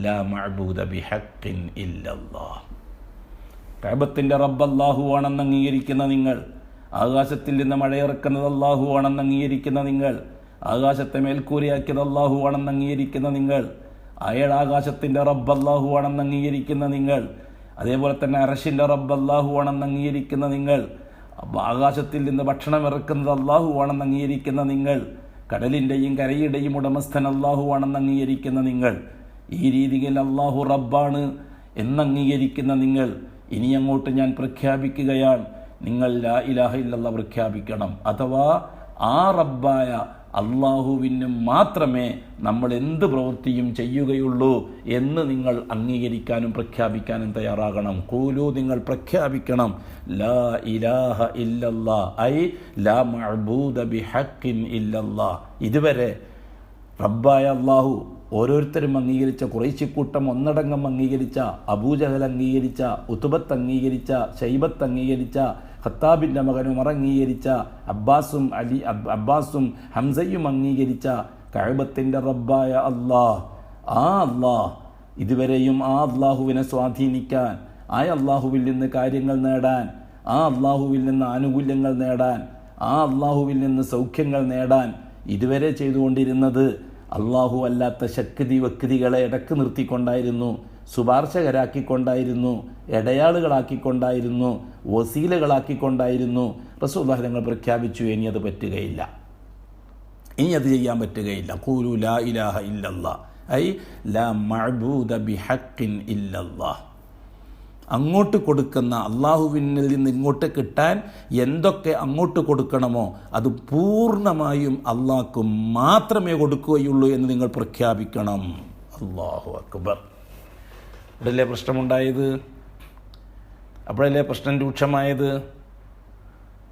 ലാ മഅബൂദ ബിഹഖിൻ ഇല്ലല്ലാഹ്. കഅബത്തിൻ്റെ റബ്ബ് അല്ലാഹു ആണെന്ന് അംഗീകരിക്കുന്ന നിങ്ങൾ, ആകാശത്തിൽ നിന്ന് മഴയിറക്കുന്നത് അല്ലാഹു ആണെന്ന് അംഗീകരിക്കുന്ന നിങ്ങൾ, ആകാശത്തെ മേൽക്കൂരയാക്കിയത് അല്ലാഹു ആണെന്ന് അംഗീകരിക്കുന്ന നിങ്ങൾ, ആകാശത്തിൻ്റെ റബ്ബ് അല്ലാഹു ആണെന്ന് അംഗീകരിക്കുന്ന നിങ്ങൾ, അതേപോലെ തന്നെ അർശിൻ്റെ റബ്ബ് അല്ലാഹു ആണെന്ന് അംഗീകരിക്കുന്ന നിങ്ങൾ, ആകാശത്തിൽ നിന്ന് ഭക്ഷണം ഇറക്കുന്നത് അല്ലാഹു ആണെന്ന് അംഗീകരിക്കുന്ന നിങ്ങൾ, കടലിൻ്റെയും കരയുടെയും ഉടമസ്ഥൻ അല്ലാഹു ആണെന്ന് അംഗീകരിക്കുന്ന നിങ്ങൾ, ഈ രീതിയിൽ അല്ലാഹു റബ്ബാണ് എന്നംഗീകരിക്കുന്ന നിങ്ങൾ, ഇനി അങ്ങോട്ട് ഞാൻ പ്രഖ്യാപിക്കുകയാണ്, നിങ്ങൾ ലാ ഇലാഹ ഇല്ലല്ലാഹ് പ്രഖ്യാപിക്കണം. അഥവാ ആ റബ്ബായ അള്ളാഹുവിന് മാത്രമേ നമ്മൾ എന്ത് പ്രവൃത്തിയും ചെയ്യുകയുള്ളൂ എന്ന് നിങ്ങൾ അംഗീകരിക്കാനും പ്രഖ്യാപിക്കാനും തയ്യാറാകണം. ഖൂലൂ, നിങ്ങൾ പ്രഖ്യാപിക്കണം, ലാ ഇലാഹ ഇല്ലല്ലാഹ്, ഐ ലാ മഅബൂദ ബിഹഖിൻ ഇല്ലല്ലാഹ്. ഇതുവരെ റബ്ബായ അള്ളാഹു, ഓരോരുത്തരും അംഗീകരിച്ച ഖുറൈശിക്കൂട്ടം ഒന്നടങ്കം അംഗീകരിച്ച, അബൂജഹൽ അംഗീകരിച്ച, ഉത്ബത്ത് അംഗീകരിച്ച, ശൈബത്ത് അംഗീകരിച്ച, ഖത്താബിൻ്റെ മകൻ ഉമർ അംഗീകരിച്ച, അബ്ബാസും ഹംസയും അംഗീകരിച്ച കഅബത്തിൻ്റെ റബ്ബായ അല്ലാഹ്, ആ അല്ലാഹ് ഇതുവരെയും ആ അള്ളാഹുവിനെ സ്വാധീനിക്കാൻ, ആ അള്ളാഹുവിൽ നിന്ന് കാര്യങ്ങൾ നേടാൻ, ആ അള്ളാഹുവിൽ നിന്ന് ആനുകൂല്യങ്ങൾ നേടാൻ, ആ അള്ളാഹുവിൽ നിന്ന് സൗഖ്യങ്ങൾ നേടാൻ ഇതുവരെ ചെയ്തുകൊണ്ടിരുന്നത് അള്ളാഹു അല്ലാത്ത വ്യക്തികളെ ഇടക്ക് നിർത്തിക്കൊണ്ടായിരുന്നു, ശുപാർശകരാക്കിക്കൊണ്ടായിരുന്നു, ഇടയാളുകളാക്കിക്കൊണ്ടായിരുന്നു, വസീലകളാക്കിക്കൊണ്ടായിരുന്നു. റസൂലുള്ളാഹി തങ്ങൾ പ്രഖ്യാപിച്ചു, ഇനി അത് പറ്റുകയില്ല, ഇനി അത് ചെയ്യാൻ പറ്റുകയില്ല. ഖൂലു ലാ ഇലാഹ ഇല്ലല്ലാഹ് ഐ ലാ മഅബൂദ ബിഹഖിൻ ഇല്ലല്ലാഹ്. അങ്ങോട്ട് കൊടുക്കുന്ന അള്ളാഹുവിനിൽ നിന്ന് ഇങ്ങോട്ട് കിട്ടാൻ എന്തൊക്കെ അങ്ങോട്ട് കൊടുക്കണമോ അത് പൂർണ്ണമായും അള്ളാഹ്ക്ക് മാത്രമേ കൊടുക്കുകയുള്ളൂ എന്ന് നിങ്ങൾ പ്രഖ്യാപിക്കണം. അല്ലാഹു അക്ബർ. അവിടെയല്ലേ പ്രശ്നമുണ്ടായത്? അപ്പോഴല്ലേ പ്രശ്നം രൂക്ഷമായത്?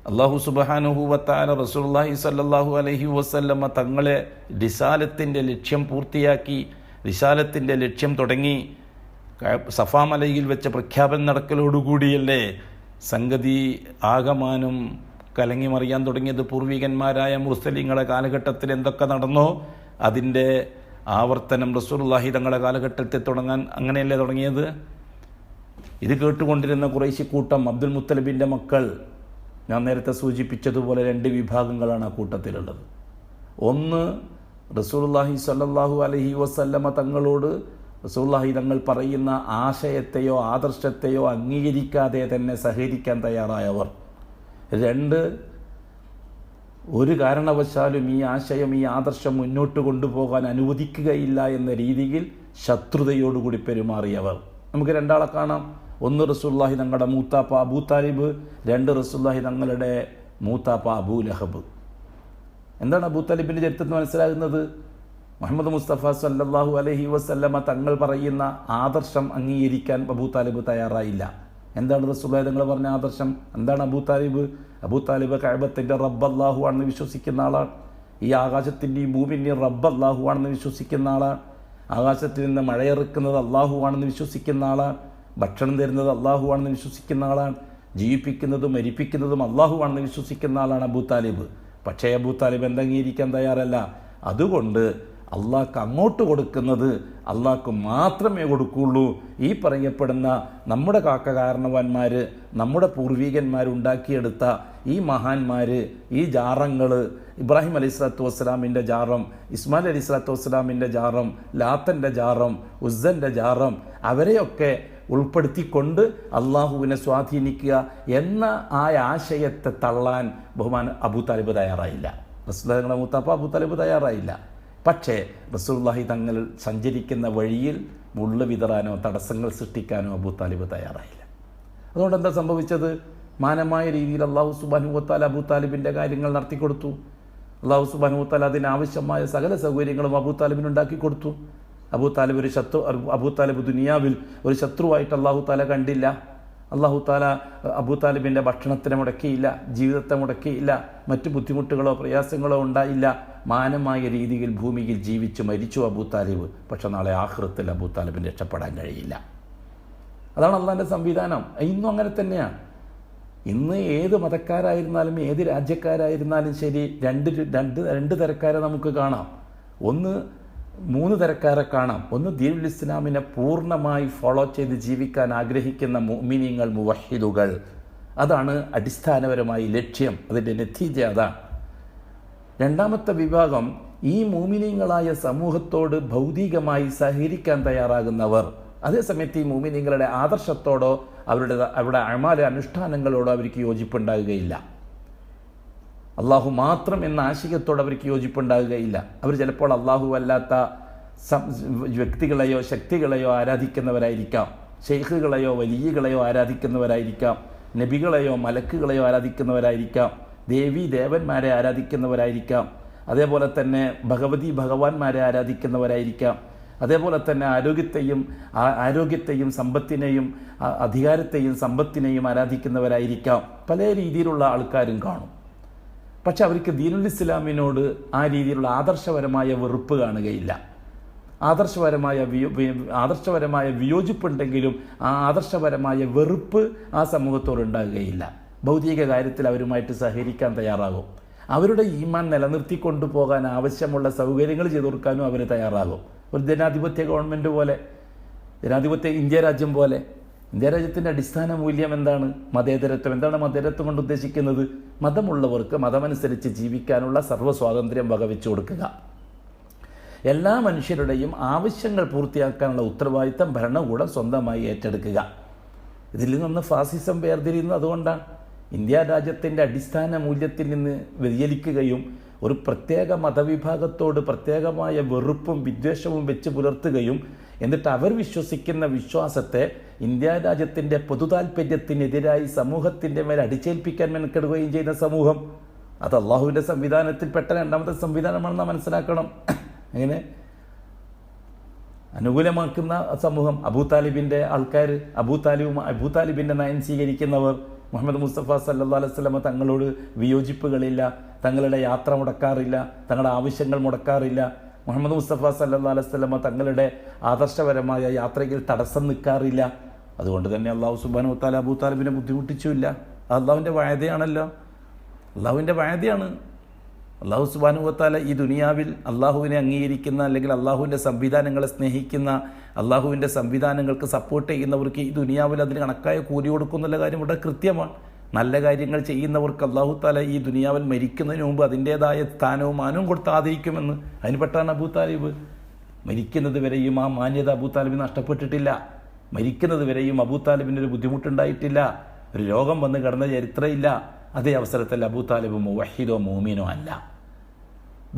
അല്ലാഹു സുബ്ഹാനഹു വ തആല റസൂലുള്ളാഹി സ്വല്ലല്ലാഹു അലൈഹി വസല്ലമ തങ്ങളെ റിസാലത്തിൻ്റെ ലക്ഷ്യം പൂർത്തിയാക്കി, റിസാലത്തിൻ്റെ ലക്ഷ്യം തുടങ്ങി. സഫാ മലയിൽ വെച്ച പ്രഖ്യാപനം നടക്കലോടുകൂടിയല്ലേ സംഗതി ആകമാനം കലങ്ങി മറിയാൻ തുടങ്ങിയത്. പൂർവികന്മാരായ മുർസലീങ്ങളെ കാലഘട്ടത്തിൽ എന്തൊക്കെ നടന്നോ അതിൻ്റെ ആവർത്തനം റസൂലുള്ളാഹി തങ്ങളുടെ കാലഘട്ടത്തിൽ തുടങ്ങാൻ അങ്ങനെയല്ലേ തുടങ്ങിയത്. ഇത് കേട്ടുകൊണ്ടിരുന്ന ഖുറൈശി കൂട്ടം, അബ്ദുൽ മുത്തലിബിൻ്റെ മക്കൾ, ഞാൻ നേരത്തെ സൂചിപ്പിച്ചതുപോലെ 2 വിഭാഗങ്ങളാണ് ആ കൂട്ടത്തിലുള്ളത്. ഒന്ന്, റസൂലുള്ളാഹി സ്വല്ലല്ലാഹു അലൈഹി വസല്ലമ തങ്ങളോട് റസൂലുള്ളാഹി തങ്ങൾ പറയുന്ന ആശയത്തെയോ ആദർശത്തെയോ അംഗീകരിക്കാതെ തന്നെ സഹകരിക്കാൻ തയ്യാറായവർ. 2, ഒരു കാരണവശാലും ഈ ആശയം, ഈ ആദർശം മുന്നോട്ട് കൊണ്ടുപോകാൻ അനുവദിക്കുകയില്ല എന്ന രീതിയിൽ ശത്രുതയോടുകൂടി പെരുമാറിയവർ. നമുക്ക് 2 ആളെ കാണാം. ഒന്ന് റസൂലുള്ളാഹി തങ്ങളുടെ മൂത്താപ്പ അബൂ താലിബ്, 2 റസൂലുള്ളാഹി തങ്ങളുടെ മൂത്താപ്പ അബൂ ലഹബ്. എന്താണ് അബൂ താലിബിൻ്റെ ചരിത്രത്തിൽ മനസ്സിലാകുന്നത്? മുഹമ്മദ് മുസ്തഫ സല്ലല്ലാഹു അലൈഹി വസല്ലമ തങ്ങൾ പറയുന്ന ആദർശം അംഗീകരിക്കാൻ അബൂ താലിബ് തയ്യാറായില്ല. എന്താണ് റസൂലുള്ളാഹി തങ്ങൾ പറഞ്ഞ ആദർശം? എന്താണ് അബൂ താലിബ്? അബൂ താലിബ് കഅബത്തിൻ്റെ റബ്ബ് അല്ലാഹു ആണെന്ന് വിശ്വസിക്കുന്ന ആളാണ്. ഈ ആകാശത്തിൻ്റെയും ഭൂമിൻ്റെയും റബ്ബ് അല്ലാഹു ആണെന്ന് വിശ്വസിക്കുന്ന ആളാണ്. ആകാശത്തിൽ നിന്ന് മഴയിറക്കുന്നത് അല്ലാഹു ആണെന്ന് വിശ്വസിക്കുന്ന ആളാണ്. ഭക്ഷണം തരുന്നത് അല്ലാഹു ആണെന്ന് വിശ്വസിക്കുന്ന ആളാണ്. ജീവിപ്പിക്കുന്നതും മരിപ്പിക്കുന്നതും അല്ലാഹു ആണെന്ന് വിശ്വസിക്കുന്ന ആളാണ് അബൂ താലിബ്. പക്ഷേ അബൂ താലിബ് അംഗീകരിക്കാൻ തയ്യാറല്ല. അതുകൊണ്ട് അള്ളാഹ്ക്ക് അങ്ങോട്ട് കൊടുക്കുന്നത് അള്ളാഹ്ക്ക് മാത്രമേ കൊടുക്കുകയുള്ളൂ. ഈ പറയപ്പെടുന്ന നമ്മുടെ കാരണവന്മാർ, നമ്മുടെ പൂർവികന്മാരുണ്ടാക്കിയെടുത്ത ഈ മഹാന്മാർ, ഈ ജാറങ്ങൾ, ഇബ്രാഹിം അലൈഹി സ്വലാത്തു വസ്സലാമിൻ്റെ ജാറം, ഇസ്മായിൽ അലൈഹി സ്വലാത്തു വസ്സലാമിൻ്റെ ജാറം, ലാത്തൻ്റെ ജാറം, ഉസ്സൻ്റെ ജാറം, അവരെയൊക്കെ ഉൾപ്പെടുത്തിക്കൊണ്ട് അള്ളാഹുവിനെ സ്വാധീനിക്കുക എന്ന ആ ആശയത്തെ തള്ളാൻ അബൂ താലിബ് തയ്യാറായില്ല. റസൂലുള്ളാഹിയുടെ മൂത്താപ്പ അബൂ താലിബ് തയ്യാറായില്ല. പക്ഷേ റസൂലുള്ളാഹി തങ്ങൾ സഞ്ചരിക്കുന്ന വഴിയിൽ മുള്ളു വിതറാനോ തടസ്സങ്ങൾ സൃഷ്ടിക്കാനോ അബൂ താലിബ് തയ്യാറായില്ല. അതുകൊണ്ട് എന്താ സംഭവിച്ചത്? മാനമായ രീതിയിൽ അല്ലാഹു സുബ്ഹാനഹു വ തആല അബൂ താലിബിൻ്റെ കാര്യങ്ങൾ നടത്തിക്കൊടുത്തു. അല്ലാഹു സുബ്ഹാനഹു വ തആല അതിനാവശ്യമായ സകല സൗകര്യങ്ങളും അബൂ താലിബിന് ഉണ്ടാക്കി കൊടുത്തു. അബൂ താലിബ് ദുനിയാവിൽ ഒരു ശത്രുവായിട്ട് അല്ലാഹു തആല കണ്ടില്ല. അല്ലാഹു തആല അബൂ താലിബിൻ്റെ ഭക്ഷണത്തിനെ മുടക്കിയില്ല, ജീവിതത്തെ മുടക്കിയില്ല, മറ്റു ബുദ്ധിമുട്ടുകളോ പ്രയാസങ്ങളോ ഉണ്ടായില്ല. മാനമായ രീതിയിൽ ഭൂമിയിൽ ജീവിച്ചു മരിച്ചു അബൂ താലിബ്. പക്ഷെ നാളെ ആഖിറത്തിൽ അബൂ താലിബിന് രക്ഷപ്പെടാൻ കഴിയില്ല. അതാണ് അള്ളാഹിൻ്റെ സംവിധാനം. ഇന്നും അങ്ങനെ തന്നെയാണ്. ഇന്ന് ഏത് മതക്കാരായിരുന്നാലും ഏത് രാജ്യക്കാരായിരുന്നാലും ശരി, രണ്ട് തരക്കാരെ നമുക്ക് കാണാം. 3 തരക്കാരെ കാണാം. ഒന്ന് ദീനുൽ ഇസ്ലാമിനെ പൂർണ്ണമായി ഫോളോ ചെയ്ത് ജീവിക്കാൻ ആഗ്രഹിക്കുന്ന മുഅ്മിനീങ്ങൾ, മുവഹിദുകൾ. അതാണ് അടിസ്ഥാനപരമായി ലക്ഷ്യം, അതിൻ്റെ നതീജ അതാണ്. രണ്ടാമത്തെ വിഭാഗം ഈ മുഅ്മിനീങ്ങളായ സമൂഹത്തോട് ഭൗതികമായി സഹകരിക്കാൻ തയ്യാറാകുന്നവർ. അതേസമയത്ത് ഈ മുഅ്മിനീങ്ങളുടെ ആദർശത്തോടോ അവരുടെ അമാല അനുഷ്ഠാനങ്ങളോടോ അവർക്ക് യോജിപ്പുണ്ടാകുകയില്ല. അള്ളാഹു മാത്രം എന്ന ആശയത്തോട് അവർക്ക് യോജിപ്പുണ്ടാകുകയില്ല. അവർ ചിലപ്പോൾ അള്ളാഹു അല്ലാത്ത വ്യക്തികളെയോ ശക്തികളെയോ ആരാധിക്കുന്നവരായിരിക്കാം, ഷെയ്ഖുകളെയോ വലിയകളെയോ ആരാധിക്കുന്നവരായിരിക്കാം, നബികളെയോ മലക്കുകളെയോ ആരാധിക്കുന്നവരായിരിക്കാം, ദേവന്മാരെ ആരാധിക്കുന്നവരായിരിക്കാം, അതേപോലെ തന്നെ ഭഗവാന്മാരെ ആരാധിക്കുന്നവരായിരിക്കാം, അതേപോലെ തന്നെ ആരോഗ്യത്തെയും സമ്പത്തിനെയും അധികാരത്തെയും സമ്പത്തിനെയും ആരാധിക്കുന്നവരായിരിക്കാം. പല രീതിയിലുള്ള ആൾക്കാരും കാണും. പക്ഷെ അവർക്ക് ദീനുൽ ഇസ്ലാമിനോട് ആ രീതിയിലുള്ള ആദർശപരമായ വെറുപ്പ് കാണുകയില്ല. ആദർശപരമായ വിയോജിപ്പുണ്ടെങ്കിലും ആ ആദർശപരമായ വെറുപ്പ് ആ സമൂഹത്തോട് ഉണ്ടാകുകയില്ല. ഭൗതിക കാര്യത്തിൽ അവരുമായിട്ട് സഹകരിക്കാൻ തയ്യാറാകും. അവരുടെ ഈമാൻ നിലനിർത്തിക്കൊണ്ടു പോകാൻ ആവശ്യമുള്ള സൗകര്യങ്ങൾ ചെയ്തു കൊടുക്കാനും അവർ തയ്യാറാകും. ഒരു ജനാധിപത്യ ഗവൺമെൻറ് പോലെ, ഇന്ത്യ രാജ്യം പോലെ. ഇന്ത്യ രാജ്യത്തിൻ്റെ അടിസ്ഥാന മൂല്യം എന്താണ്? മതേതരത്വം. എന്താണ് മതേതരത്വം കൊണ്ട് ഉദ്ദേശിക്കുന്നത്? മതമുള്ളവർക്ക് മതമനുസരിച്ച് ജീവിക്കാനുള്ള സർവ്വ സ്വാതന്ത്ര്യം വകവെച്ചു കൊടുക്കുക. എല്ലാ മനുഷ്യരുടെയും ആവശ്യങ്ങൾ പൂർത്തിയാക്കാനുള്ള ഉത്തരവാദിത്തം ഭരണകൂടം സ്വന്തമായി ഏറ്റെടുക്കുക. ഇതിൽ നിന്ന് ഫാസിസം വേർതിരിയുന്നത് അതുകൊണ്ടാണ്. ഇന്ത്യ രാജ്യത്തിൻ്റെ അടിസ്ഥാന മൂല്യത്തിൽ നിന്ന് വ്യതിചലിക്കുകയും ഒരു പ്രത്യേക മതവിഭാഗത്തോട് പ്രത്യേകമായ വെറുപ്പും വിദ്വേഷവും വെച്ച് പുലർത്തുകയും എന്നിട്ട് അവർ വിശ്വസിക്കുന്ന വിശ്വാസത്തെ ഇന്ത്യ രാജ്യത്തിൻ്റെ പൊതു താൽപ്പര്യത്തിനെതിരായി സമൂഹത്തിൻ്റെ മേൽ അടിച്ചേൽപ്പിക്കാൻ മെനക്കെടുകയും ചെയ്യുന്ന സമൂഹം, അത് അള്ളാഹുവിൻ്റെ സംവിധാനത്തിൽപ്പെട്ട രണ്ടാമത്തെ സംവിധാനമാണെന്ന് മനസ്സിലാക്കണം. അങ്ങനെ അനുകൂലമാക്കുന്ന സമൂഹം, അബൂതാലിബിൻ്റെ ആൾക്കാർ, അബൂതാലിബിൻ്റെ നയം സ്വീകരിക്കുന്നവർ, മുഹമ്മദ് മുസ്തഫ സല്ലല്ലാഹു അലൈഹി വസല്ലം തങ്ങളോട് വിയോജിപ്പുകളില്ല, തങ്ങളുടെ യാത്ര മുടക്കാറില്ല, തങ്ങളുടെ ആവശ്യങ്ങൾ മുടക്കാറില്ല. മുഹമ്മദ് മുസ്തഫ സല്ലല്ലാഹു അലൈഹി വസല്ലം തങ്ങളുടെ ആദർശപരമായ യാത്രയിൽ തടസ്സം നിൽക്കാറില്ല. അതുകൊണ്ട് തന്നെ അള്ളാഹു സുബ്ഹാനഹു വ തആല അബൂതാലിബിനെ ബുദ്ധിമുട്ടിച്ചില്ല. അള്ളാഹുവിൻ്റെ വായതയാണല്ലോ, അള്ളാഹുവിൻ്റെ വായതയാണ്. അള്ളാഹു സുബ്ഹാനഹു വ തആല ഈ ദുനിയാവിൽ അള്ളാഹുവിനെ അംഗീകരിക്കുന്ന, അല്ലെങ്കിൽ അള്ളാഹുവിൻ്റെ സംവിധാനങ്ങളെ സ്നേഹിക്കുന്ന, അള്ളാഹുവിൻ്റെ സംവിധാനങ്ങൾക്ക് സപ്പോർട്ട് ചെയ്യുന്നവർക്ക് ഈ ദുനിയാവിൽ അതിന് കണക്കായ കൂലി കൊടുക്കുന്നുള്ള കാര്യം ഇവിടെ കൃത്യമാണ്. നല്ല കാര്യങ്ങൾ ചെയ്യുന്നവർക്ക് അള്ളാഹു തആല ഈ ദുനിയാവിൽ മരിക്കുന്നതിന് മുമ്പ് അതിൻ്റേതായ സ്ഥാനവും മാനവും കൊടുത്ത് ആദരിക്കുമെന്ന്. അതിനെപ്പെട്ടാണ് അബൂതാലിബ്. മരിക്കുന്നത് വരെയും ആ മാന്യത അബൂതാലിബിന് നഷ്ടപ്പെട്ടിട്ടില്ല. മരിക്കുന്നത് വരെയും അബൂതാലിബിന് ഒരു ബുദ്ധിമുട്ടുണ്ടായിട്ടില്ല. ഒരു രോഗം വന്ന് കിടന്ന ചരിത്രമില്ല. അതേ അവസരത്തിൽ അബൂതാലിബ് മുവഹിദോ മൂമിനോ അല്ല.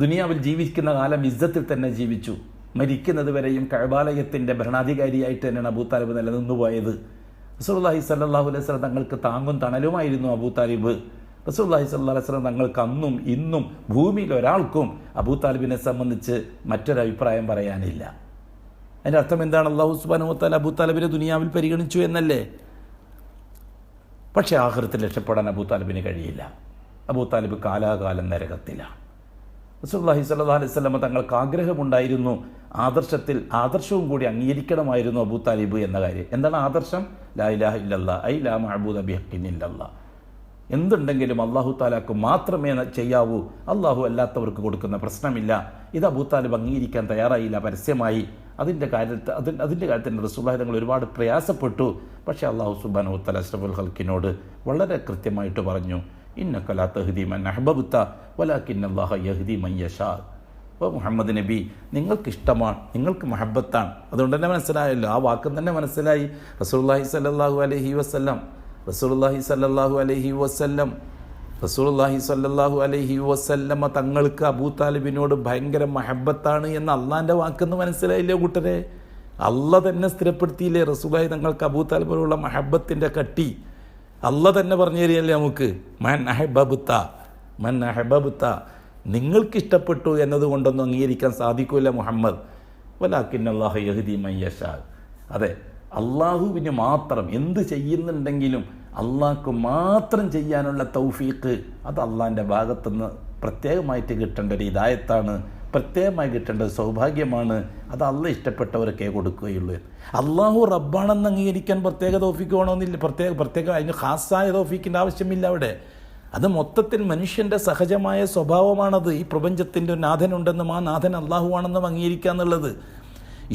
ദുനിയാവിൽ ജീവിക്കുന്ന കാലം ഇസ്സത്തിൽ തന്നെ ജീവിച്ചു. മരിക്കുന്നത് വരെയും കഅബാലയത്തിൻ്റെ ഭരണാധികാരിയായിട്ട് തന്നെയാണ് അബൂതാലിബ് നിലനിന്നു പോയത്. റസൂലുള്ളാഹി സ്വല്ലല്ലാഹു അലൈഹി വസല്ലം തങ്ങൾക്ക് താങ്ങും തണലുമായിരുന്നു അബൂതാലിബ്. റസൂലുള്ളാഹി സ്വല്ലല്ലാഹു അലൈഹി വസല്ലം തങ്ങൾക്ക് അന്നും ഇന്നും ഭൂമിയിൽ ഒരാൾക്കും അബൂതാലിബിനെ സംബന്ധിച്ച് മറ്റൊരഭിപ്രായം പറയാനില്ല. അതിൻ്റെ അർത്ഥം എന്താണ്? അല്ലാഹു സുബ്ഹാനഹു വ തആല അബൂതാലിബിനെ ദുനിയാവിൽ പരിഗണിച്ചു എന്നല്ലേ. പക്ഷേ ആഖിറത്തിൽ രക്ഷപ്പെടാൻ അബൂതാലിബിന് കഴിയില്ല. അബൂതാലിബ് കാലാകാലം നരകത്തിലാണ്. റസൂലുള്ളാഹി സ്വല്ലല്ലാഹു അലൈഹി വസല്ലം തങ്ങൾക്ക് ആഗ്രഹമുണ്ടായിരുന്നു ആദർശവും കൂടി അംഗീകരിക്കണമായിരുന്നു അബൂതാലിബ് എന്ന കാര്യം. എന്താണ് ആദർശം? ലാ ഇലാഹ ഇല്ലല്ലാഹ് ഐ ലാ മഅബൂദ ബിഹഖ്ഖിൻ ഇല്ലല്ലാഹ്. എന്തുണ്ടെങ്കിലും അല്ലാഹു തആലക്ക് മാത്രമേ ചെയ്യാവൂ, അല്ലാഹു അല്ലാത്തവർക്ക് കൊടുക്കുന്ന പ്രശ്നമില്ല. ഇത് അബൂതാലിബ് അംഗീകരിക്കാൻ തയ്യാറായില്ല പരസ്യമായി. അതിൻ്റെ കാര്യത്തിൽ റസൂലുള്ളാഹി തങ്ങൾ ഒരുപാട് പ്രയാസപ്പെട്ടു. പക്ഷേ അല്ലാഹു സുബ്ഹാനഹു വ തആല അഷ്റഫുൽ ഖൽഖിനോട് വളരെ കൃത്യമായിട്ട് പറഞ്ഞു, ഇന്നക ലാ തഹ്ദി മൻ അഹ്ബബ്ത വലാകിന്നല്ലാഹ യഹ്ദി മൻ യശാ. അപ്പോൾ മുഹമ്മദ് നബി നിങ്ങൾക്കിഷ്ടമാണ്, നിങ്ങൾക്ക് മഹബത്താണ്. അതുകൊണ്ട് തന്നെ മനസ്സിലായല്ലോ, ആ വാക്കും തന്നെ മനസ്സിലായി. റസൂലുള്ളാഹി സ്വല്ലല്ലാഹു അലൈഹി വസല്ലം തങ്ങൾക്ക് അബൂതാലിബിനോട് ഭയങ്കര മഹബത്താണ് എന്ന് അള്ളാൻ്റെ വാക്കെന്ന് മനസ്സിലായില്ലേ കൂട്ടരെ? അള്ള തന്നെ സ്ഥിരപ്പെടുത്തിയില്ലേ റസൂലുള്ളാഹി തങ്ങൾക്ക് അബൂതാലിബിനോടുള്ള മഹബത്തിൻ്റെ കട്ടി? അള്ള തന്നെ പറഞ്ഞു തരികയല്ലേ നമുക്ക്. മൻ അഹബബ്ത, നിങ്ങൾക്കിഷ്ടപ്പെട്ടു എന്നതുകൊണ്ടൊന്നും അംഗീകരിക്കാൻ സാധിക്കില്ല മുഹമ്മദ്. വലാകിന്നല്ലാഹ യഹ്ദി മൻ യശാ. അതെ, അള്ളാഹുവിന് മാത്രം എന്ത് ചെയ്യുന്നുണ്ടെങ്കിലും അള്ളാഹ്ക്ക് മാത്രം ചെയ്യാനുള്ള തൗഫീഖ് അത് അള്ളാഹിൻ്റെ ഭാഗത്തുനിന്ന് പ്രത്യേകമായിട്ട് കിട്ടേണ്ട ഒരു ഹിദായത്താണ്, പ്രത്യേകമായി കിട്ടേണ്ട സൗഭാഗ്യമാണ്. അത് അള്ളാഹ് ഇഷ്ടപ്പെട്ടവർക്കേ കൊടുക്കുകയുള്ളൂ. അള്ളാഹു റബ്ബാണെന്ന് അംഗീകരിക്കാൻ പ്രത്യേക തൗഫീഖ് വേണമെന്നില്ല, പ്രത്യേക അതിന് ഖാസായ തൗഫീഖിൻ്റെ ആവശ്യമില്ല അവിടെ. അത് മൊത്തത്തിൽ മനുഷ്യൻ്റെ സഹജമായ സ്വഭാവമാണത്. ഈ പ്രപഞ്ചത്തിൻ്റെ നാഥനുണ്ടെന്നും ആ നാഥൻ അള്ളാഹുവാണെന്നും അംഗീകരിക്കുക എന്നുള്ളത്.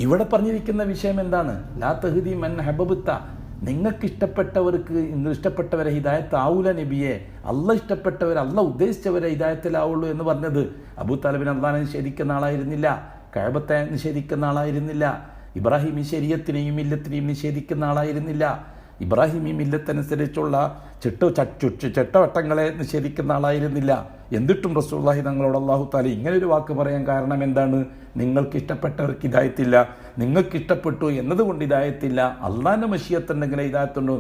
ഇവിടെ പറഞ്ഞിരിക്കുന്ന വിഷയം എന്താണ്? ലാ തഹ്ദി മൻ അഹ്ബബ്ത, നിങ്ങൾക്കിഷ്ടപ്പെട്ടവർക്ക് ഇഷ്ടപ്പെട്ടവരെ ഹിദായത്ത് ആവൂല നബിയെ. അള്ളാഹ് ഇഷ്ടപ്പെട്ടവർ, അള്ളാഹ് ഉദ്ദേശിച്ചവരെ ഹിദായത്തിലാവുള്ളൂ എന്ന് പറഞ്ഞത് അബൂതാലിബിന് അള്ളാഹിനെ നിഷേധിക്കുന്ന ആളായിരുന്നില്ല, കഅബത്തെ നിഷേധിക്കുന്ന ആളായിരുന്നില്ല, ഇബ്രാഹിമി ശരീഅത്തിനെയും മില്ലത്തിനെയും നിഷേധിക്കുന്ന ആളായിരുന്നില്ല, ഇബ്രാഹിമി മില്ലത്തനുസരിച്ചുള്ള ചട്ടവട്ടങ്ങളെ നിഷേധിക്കുന്ന ആളായിരുന്നില്ല. എന്നിട്ടും റസൂലുള്ളാഹി തങ്ങളോട് അല്ലാഹു തആല ഇങ്ങനൊരു വാക്ക് പറയാൻ കാരണം എന്താണ്? നിങ്ങൾക്ക് ഇഷ്ടപ്പെട്ടവർക്ക് ഹിദായത്തില്ല, നിങ്ങൾക്ക് ഇഷ്ടപ്പെട്ടു എന്നതുകൊണ്ട് ഹിദായത്തില്ല. അള്ളാഹിൻ്റെ മശിയത്തുണ്ടെങ്കിൽ ഹിദായത്തുണ്ടോ?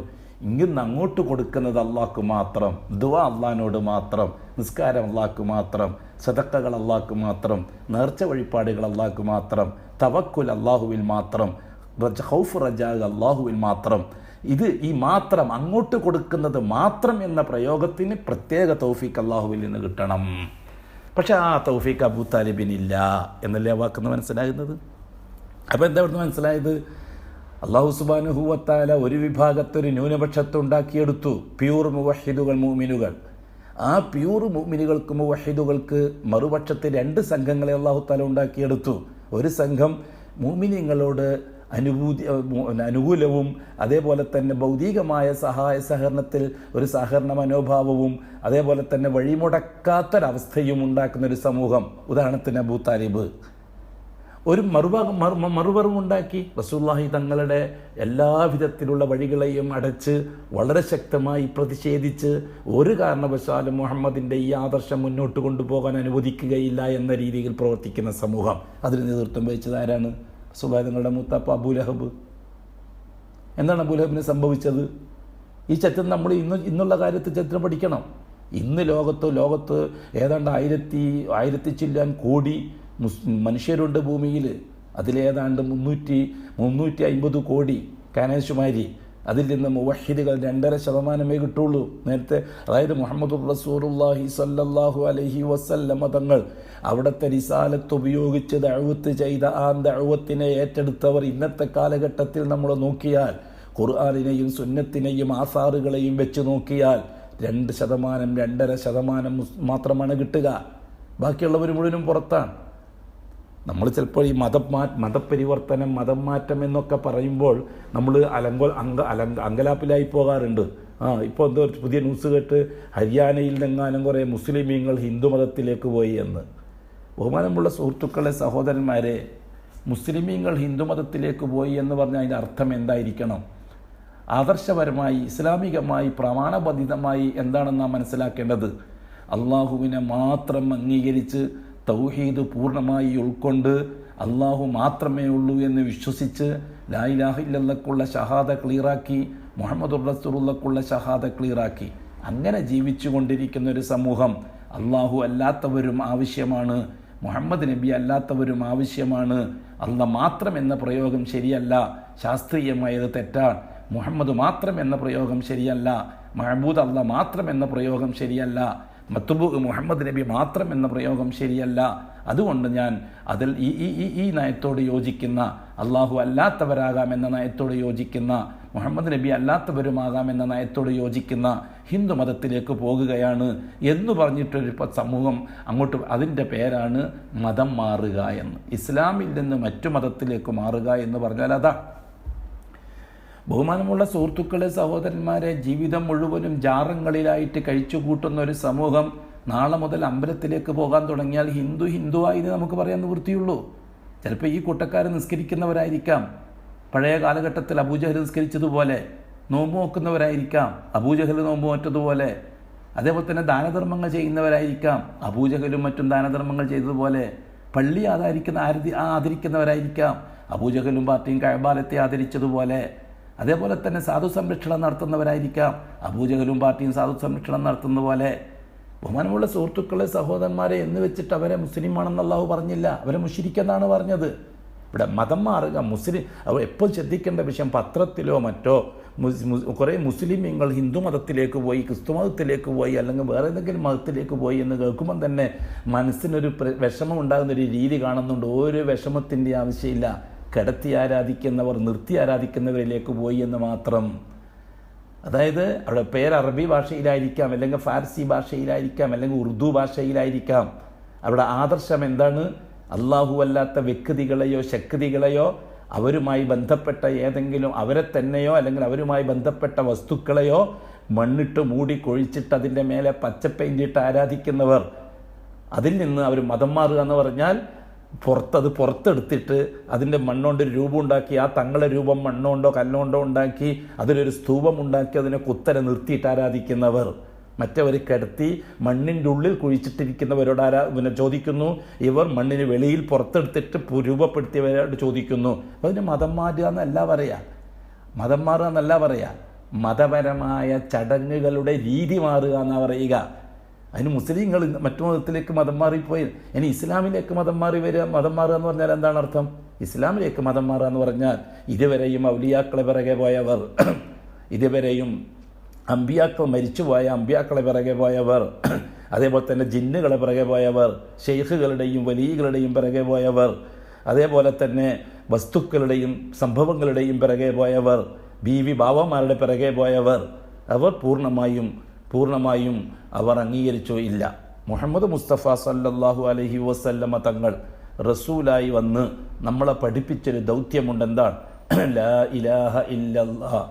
ഇങ്ങിന്ന് അങ്ങോട്ട് കൊടുക്കുന്നത് അള്ളാഹ്ക്ക് മാത്രം, ദുആ അള്ളാഹിനോട് മാത്രം, നിസ്കാരം അള്ളാഹ്ക്ക് മാത്രം, സദഖകൾ അള്ളാഹ്ക്ക് മാത്രം, നേർച്ച വഴിപാടുകൾ അള്ളാഹ്ക്ക് മാത്രം, തവക്കുൽ അള്ളാഹുവിൽ മാത്രം, ഖൗഫ് റജാ അള്ളാഹുവിൽ മാത്രം. ഇത് ഈ മാത്രം അങ്ങോട്ട് കൊടുക്കുന്നത് മാത്രം എന്ന പ്രയോഗത്തിന് പ്രത്യേക തൗഫീഖ് അള്ളാഹുവിൽ നിന്ന് കിട്ടണം. പക്ഷെ ആ തൗഫീഖ് അബൂതാലിബിനില്ല എന്നല്ലേ വാക്കെന്ന് മനസ്സിലാകുന്നത്. അപ്പോൾ എന്താ ഇവിടുന്ന് മനസ്സിലായത്? അല്ലാഹു സുബ്ഹാനഹു വ തആല ഒരു വിഭാഗത്തൊരു ന്യൂനപക്ഷത്തെ ഉണ്ടാക്കിയെടുത്തു, പ്യൂർ മുവഹിദുകൾ, മുഅ്മിനുകൾ. ആ പ്യൂർ മുഅ്മിനുകൾക്ക്, മുവഹിദുകൾക്ക് മറുപക്ഷത്തെ രണ്ട് സംഘങ്ങളെ അല്ലാഹു തആല ഉണ്ടാക്കിയെടുത്തു. ഒരു സംഘം മുഅ്മിനീങ്ങളോട് അനുകൂലവും അതേപോലെ തന്നെ ഭൗതികമായ സഹായ സഹകരണത്തിൽ ഒരു സഹകരണ മനോഭാവവും അതേപോലെ തന്നെ വഴിമുടക്കാത്തൊരവസ്ഥയും ഉണ്ടാക്കുന്ന ഒരു സമൂഹം. ഉദാഹരണത്തിന് അബൂ താലിബ് ഒരു മറുപറുമുണ്ടാക്കി. റസൂലുള്ളാഹി തങ്ങളുടെ എല്ലാവിധത്തിലുള്ള വഴികളെയും അടച്ച് വളരെ ശക്തമായി പ്രതിഷേധിച്ച് ഒരു കാരണവശാലും മുഹമ്മദിൻ്റെ ഈ ആദർശം മുന്നോട്ട് കൊണ്ടുപോകാൻ അനുവദിക്കുകയില്ല എന്ന രീതിയിൽ പ്രവർത്തിക്കുന്ന സമൂഹം. അതിന് നേതൃത്വം വഹിച്ചത് ആരാണ്? റസൂലുള്ളാഹി തങ്ങളുടെ മൂത്താപ്പ അബൂലഹബ്. എന്താണ് അബൂലഹബിന് സംഭവിച്ചത്? ഈ ചരിത്രം നമ്മൾ ഇന്നുള്ള കാര്യത്തിൽ ചരിത്രം പഠിക്കണം. ഇന്ന് ലോകത്ത് ഏതാണ്ട് 1000 ചില്ലാൻ കോടി മനുഷ്യരുണ്ട് ഭൂമിയിൽ. അതിലേതാണ്ട് 350 കോടി കാനേശുമാരി. അതിൽ നിന്ന് മുവഹിദുകൾ 2.5% കിട്ടുള്ളൂ. നേരത്തെ അതായത് മുഹമ്മദുർ റസൂലുള്ളാഹി സ്വല്ലല്ലാഹു അലൈഹി വസല്ലമ തങ്ങൾ അവിടുത്തെ റിസാലത്ത് ഉപയോഗിച്ച് ദഅവത്ത് ചെയ്ത ആ ദഅവത്തിനെ ഏറ്റെടുത്തവർ ഇന്നത്തെ കാലഘട്ടത്തിൽ നമ്മൾ നോക്കിയാൽ, ഖുർആനിനെയും സുന്നത്തിനെയും ആസാറുകളെയും വെച്ച് നോക്കിയാൽ 2%, 2.5% മാത്രമാണ് കിട്ടുക. ബാക്കിയുള്ളവർ മുഴുവനും പുറത്താണ്. നമ്മൾ ചിലപ്പോൾ ഈ മതപരിവർത്തനം, മതം മാറ്റം എന്നൊക്കെ പറയുമ്പോൾ നമ്മൾ അങ്കലാപ്പിലായി പോകാറുണ്ട്. ഇപ്പോൾ എന്തോ പുതിയ ന്യൂസ് കേട്ട് ഹരിയാനയിൽ നിന്നെങ്ങാനും കുറേ മുസ്ലിമീങ്ങൾ ഹിന്ദു മതത്തിലേക്ക് പോയി എന്ന്. ബഹുമാനമുള്ള സുഹൃത്തുക്കളെ, സഹോദരന്മാരെ, മുസ്ലിമീങ്ങൾ ഹിന്ദു മതത്തിലേക്ക് പോയി എന്ന് പറഞ്ഞാൽ അതിൻ്റെ അർത്ഥം എന്തായിരിക്കണം? ആദർശപരമായി, ഇസ്ലാമികമായി, പ്രമാണബദ്ധിതമായി എന്താണെന്ന് നാം മനസ്സിലാക്കേണ്ടത്? അള്ളാഹുവിനെ മാത്രം അംഗീകരിച്ച് തൗഹീദ് പൂർണ്ണമായി ഉൾക്കൊണ്ട് അള്ളാഹു മാത്രമേ ഉള്ളൂ എന്ന് വിശ്വസിച്ച് ലാ ഇലാഹ ഇല്ലല്ലാഹുള്ള ഷഹാദ ക്ലിയറാക്കി, മുഹമ്മദുർ റസൂലുള്ളാഹിക്കുള്ള ഷഹാദ ക്ലിയറാക്കി അങ്ങനെ ജീവിച്ചു കൊണ്ടിരിക്കുന്ന ഒരു സമൂഹം. അള്ളാഹു അല്ലാത്തവരും ആവശ്യമാണ്, മുഹമ്മദ് നബി അല്ലാത്തവരും ആവശ്യമാണ്. അല്ലാഹ് മാത്രം എന്ന പ്രയോഗം ശരിയല്ല, ശാസ്ത്രീയമായത് തെറ്റാണ്. മുഹമ്മദ് മാത്രം എന്ന പ്രയോഗം ശരിയല്ല, മഅബൂദ് അല്ലാഹ് മാത്രം എന്ന പ്രയോഗം ശരിയല്ല, മത്ബൂ മുഹമ്മദ് നബി മാത്രം എന്ന പ്രയോഗം ശരിയല്ല. അതുകൊണ്ട് ഞാൻ അതിൽ ഈ നയത്തോട് യോജിക്കുന്ന, അള്ളാഹു അല്ലാത്തവരാകാം എന്ന നയത്തോട് യോജിക്കുന്ന, മുഹമ്മദ് നബി അല്ലാത്തവരുമാകാം എന്ന നയത്തോട് യോജിക്കുന്ന ഹിന്ദു മതത്തിലേക്ക് പോകുകയാണ് എന്ന് പറഞ്ഞിട്ടൊരു സമൂഹം അങ്ങോട്ട്, അതിൻ്റെ പേരാണ് മതം മാറുക എന്ന്. ഇസ്ലാമിൽ നിന്ന് മറ്റു മതത്തിലേക്ക് മാറുക എന്ന് പറഞ്ഞാൽ അതാ. ബഹുമാനമുള്ള സുഹൃത്തുക്കളെ, സഹോദരന്മാരെ, ജീവിതം മുഴുവനും ജാറങ്ങളിലായിട്ട് കഴിച്ചു കൂട്ടുന്ന ഒരു സമൂഹം നാളെ മുതൽ അമ്പലത്തിലേക്ക് പോകാൻ തുടങ്ങിയാൽ ഹിന്ദുവായി നമുക്ക് പറയാൻ നിവൃത്തിയുള്ളൂ. ചിലപ്പോൾ ഈ കൂട്ടക്കാർ നിസ്കരിക്കുന്നവരായിരിക്കാം, പഴയ കാലഘട്ടത്തിൽ അബൂജഹൽ നിസ്കരിച്ചതുപോലെ നോമ്പ് നോക്കുന്നവരായിരിക്കാം, അബൂജഹൽ നോമ്പ് നോറ്റതുപോലെ. അതേപോലെ തന്നെ ദാനധർമ്മങ്ങൾ ചെയ്യുന്നവരായിരിക്കാം, അബൂജഹലും മറ്റും ദാനധർമ്മങ്ങൾ ചെയ്തതുപോലെ. പള്ളി ആദരിക്കുന്നവരായിരിക്കാം, അബൂജഹലും പാർട്ടിയും കഅബാലത്തെ ആദരിച്ചതുപോലെ. അതേപോലെ തന്നെ സാധു സംരക്ഷണം നടത്തുന്നവരായിരിക്കാം, അബൂജഹലും പാർട്ടിയും സാധു സംരക്ഷണം നടത്തുന്ന പോലെ. ബഹുമാനമുള്ള സുഹൃത്തുക്കളെ, സഹോദരന്മാരെ, എന്ന് വെച്ചിട്ട് അവരെ മുസ്ലിമാണെന്ന് അല്ലാഹു പറഞ്ഞില്ല, അവരെ മുശ്രിക്കെന്നാണ് പറഞ്ഞത്. ഇവിടെ മതം മാറുക, അവർ എപ്പോൾ ശ്രദ്ധിക്കേണ്ട വിഷയം, പത്രത്തിലോ മറ്റോ കുറേ മുസ്ലിമീങ്ങൾ ഹിന്ദു മതത്തിലേക്ക് പോയി, ക്രിസ്തു മതത്തിലേക്ക് പോയി, അല്ലെങ്കിൽ വേറെ ഏതെങ്കിലും മതത്തിലേക്ക് പോയി എന്ന് കേൾക്കുമ്പം തന്നെ മനസ്സിനൊരു വിഷമം ഉണ്ടാകുന്നൊരു രീതി കാണുന്നുണ്ട്. ഒരു വിഷമത്തിൻ്റെ ആവശ്യമില്ല. കിടത്തി ആരാധിക്കുന്നവർ നിർത്തി ആരാധിക്കുന്നവരിലേക്ക് പോയി എന്ന് മാത്രം. അതായത് അവിടെ പേര് അറബി ഭാഷയിലായിരിക്കാം, അല്ലെങ്കിൽ ഫാർസി ഭാഷയിലായിരിക്കാം, അല്ലെങ്കിൽ ഉറുദു ഭാഷയിലായിരിക്കാം. അവിടെ ആദർശം എന്താണ്? അള്ളാഹു അല്ലാത്ത വ്യക്തികളെയോ ശക്തികളെയോ അവരുമായി ബന്ധപ്പെട്ട ഏതെങ്കിലും അവരെ തന്നെയോ അല്ലെങ്കിൽ അവരുമായി ബന്ധപ്പെട്ട വസ്തുക്കളെയോ മണ്ണിട്ട് മൂടി കൊഴിച്ചിട്ട് അതിൻ്റെ മേലെ പച്ച പെയിൻറ്റിട്ട് ആരാധിക്കുന്നവർ, അതിൽ നിന്ന് അവർ മതം മാറുക എന്ന് പറഞ്ഞാൽ പുറത്തെടുത്തിട്ട് അതിൻ്റെ മണ്ണുകൊണ്ടൊരു രൂപം ഉണ്ടാക്കി, ആ തങ്ങളെ രൂപം മണ്ണുകൊണ്ടോ കല്ലുകൊണ്ടോ ഉണ്ടാക്കി അതിലൊരു സ്തൂപം ഉണ്ടാക്കി അതിനെ കുത്തനെ നിർത്തിയിട്ട് ആരാധിക്കുന്നവർ. മറ്റവർ കിടത്തി മണ്ണിൻ്റെ ഉള്ളിൽ കുഴിച്ചിട്ടിരിക്കുന്നവരോട് ചോദിക്കുന്നു, ഇവർ മണ്ണിന് വെളിയിൽ പുറത്തെടുത്തിട്ട് രൂപപ്പെടുത്തിയവരോട് ചോദിക്കുന്നു. അപ്പോൾ അതിന് മതം മാറുക എന്നല്ല പറയാ, മതം മാറുക എന്നല്ല പറയാ, മതപരമായ ചടങ്ങുകളുടെ രീതി മാറുക എന്നാണ് പറയുക. അതിന് മുസ്ലിങ്ങൾ മറ്റു മതത്തിലേക്ക് മതം മാറിപ്പോയി. ഇനി ഇസ്ലാമിലേക്ക് മതം മാറുക എന്ന് പറഞ്ഞാൽ എന്താണ് അർത്ഥം? ഇസ്ലാമിലേക്ക് മതം മാറുക എന്ന് പറഞ്ഞാൽ ഇതുവരെയും ഔലിയാക്കളെ പിറകെ പോയവർ, ഇതുവരെയും മരിച്ചുപോയ അമ്പിയാക്കളെ പിറകെ പോയവർ, അതേപോലെ തന്നെ ജിന്നുകളെ പിറകെ പോയവർ, ഷെയ്ഖുകളുടെയും വലിയകളുടെയും പിറകെ പോയവർ, അതേപോലെ തന്നെ വസ്തുക്കളുടെയും സംഭവങ്ങളുടെയും പിറകെ പോയവർ, ബീവി ബാവമാരുടെ പിറകെ പോയവർ, അവർ പൂർണ്ണമായും അവർ അംഗീകരിച്ചോ ഇല്ല. മുഹമ്മദ് മുസ്തഫ സല്ലല്ലാഹു അലൈഹി വസല്ലമ തങ്ങൾ റസൂലായി വന്ന് നമ്മളെ പഠിപ്പിച്ചൊരു ദൗത്യമുണ്ട്. എന്താണ്? ലാ ഇലാഹ ഇല്ലല്ലാഹ്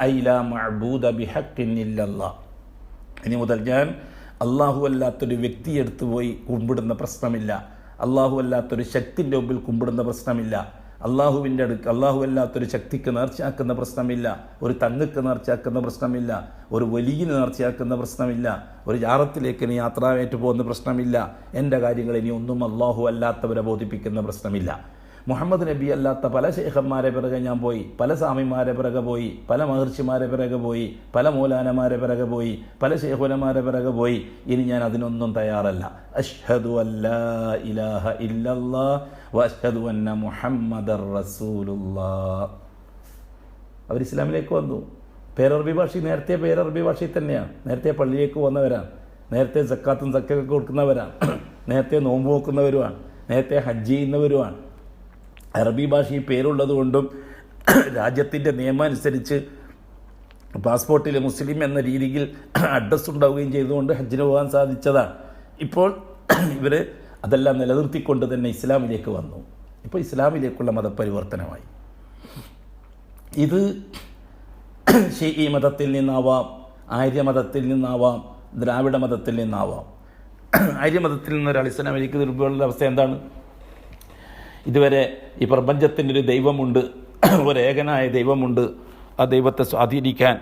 ഐ ലാ മഅബൂദ ബിഹഖിൻ ഇല്ലല്ലാഹ്. ഇനി മുതൽ ഞാൻ അള്ളാഹു അല്ലാത്തൊരു വ്യക്തിയെടുത്ത് പോയി കുമ്പിടുന്ന പ്രശ്നമില്ല, അള്ളാഹു അല്ലാത്തൊരു ശക്തിൻ്റെ മുമ്പിൽ കുമ്പിടുന്ന പ്രശ്നമില്ല, അള്ളാഹുവിൻ്റെ അടുക്ക് അള്ളാഹു അല്ലാത്തൊരു ശക്തിക്ക് നേർച്ചയാക്കുന്ന പ്രശ്നമില്ല, ഒരു തങ്ങക്ക് നേർച്ചയാക്കുന്ന പ്രശ്നമില്ല, ഒരു വലിയന് നേർച്ചയാക്കുന്ന പ്രശ്നമില്ല, ഒരു ജാറത്തിലേക്ക് ഇനി യാത്രാവേറ്റ് പോകുന്ന പ്രശ്നമില്ല, എൻ്റെ കാര്യങ്ങൾ ഇനി ഒന്നും അള്ളാഹു അല്ലാത്തവരെ ബോധിപ്പിക്കുന്ന പ്രശ്നമില്ല. മുഹമ്മദ് നബി അല്ലാത്ത പല ശേഖന്മാരെ പിറകെ ഞാൻ പോയി, പല സ്വാമിമാരെ പിറകെ പോയി, പല മഹർഷിമാരെ പിറകെ പോയി, പല മൗലാനമാരെ പിറകെ പോയി, പല ശേഖുലമാരെ പിറകെ പോയി. ഇനി ഞാൻ അതിനൊന്നും തയ്യാറല്ല. അഷ്ഹദു അല്ലാ ഇലാഹ ഇല്ലല്ലാഹ് വ അഷ്ഹദു അന്ന മുഹമ്മദർ റസൂലുള്ളാഹ്. അവർ ഇസ്ലാമിലേക്ക് വന്നു. പേരറബി ഭാഷ നേരത്തെ പേരറബി ഭാഷയിൽ തന്നെയാണ്. നേരത്തെ പള്ളിയിലേക്ക് വന്നവരാണ്, നേരത്തെ സക്കാത്തും സക്കയൊക്കെ കൊടുക്കുന്നവരാണ്, നേരത്തെ നോമ്പ് നോക്കുന്നവരുമാണ്, നേരത്തെ ഹജ്ജ് ചെയ്യുന്നവരുമാണ്. അറബി ഭാഷയിൽ പേരുള്ളത് കൊണ്ടും രാജ്യത്തിൻ്റെ നിയമം അനുസരിച്ച് പാസ്പോർട്ടിൽ മുസ്ലിം എന്ന രീതിയിൽ അഡ്രസ്സ് ഉണ്ടാവുകയും ചെയ്തുകൊണ്ട് ഹജ്ജിന് പോകാൻ സാധിച്ചതാണ്. ഇപ്പോൾ ഇവർ അതെല്ലാം നിലനിർത്തിക്കൊണ്ട് തന്നെ ഇസ്ലാമിലേക്ക് വന്നു. ഇപ്പോൾ ഇസ്ലാമിലേക്കുള്ള മതപരിവർത്തനമായി. ഇത് ഷീഈ മതത്തിൽ നിന്നാവാം, ആര്യമതത്തിൽ നിന്നാവാം, ദ്രാവിഡ മതത്തിൽ നിന്നാവാം. ആര്യമതത്തിൽ നിന്നൊരാൾ ഇസ്ലാമിലേക്ക് തിരുമ്പുള്ള അവസ്ഥ എന്താണ്? ഇതുവരെ ഈ പ്രപഞ്ചത്തിൻ്റെ ഒരു ദൈവമുണ്ട്, ഒരേകനായ ദൈവമുണ്ട്. ആ ദൈവത്തെ സ്വാധീനിക്കാൻ,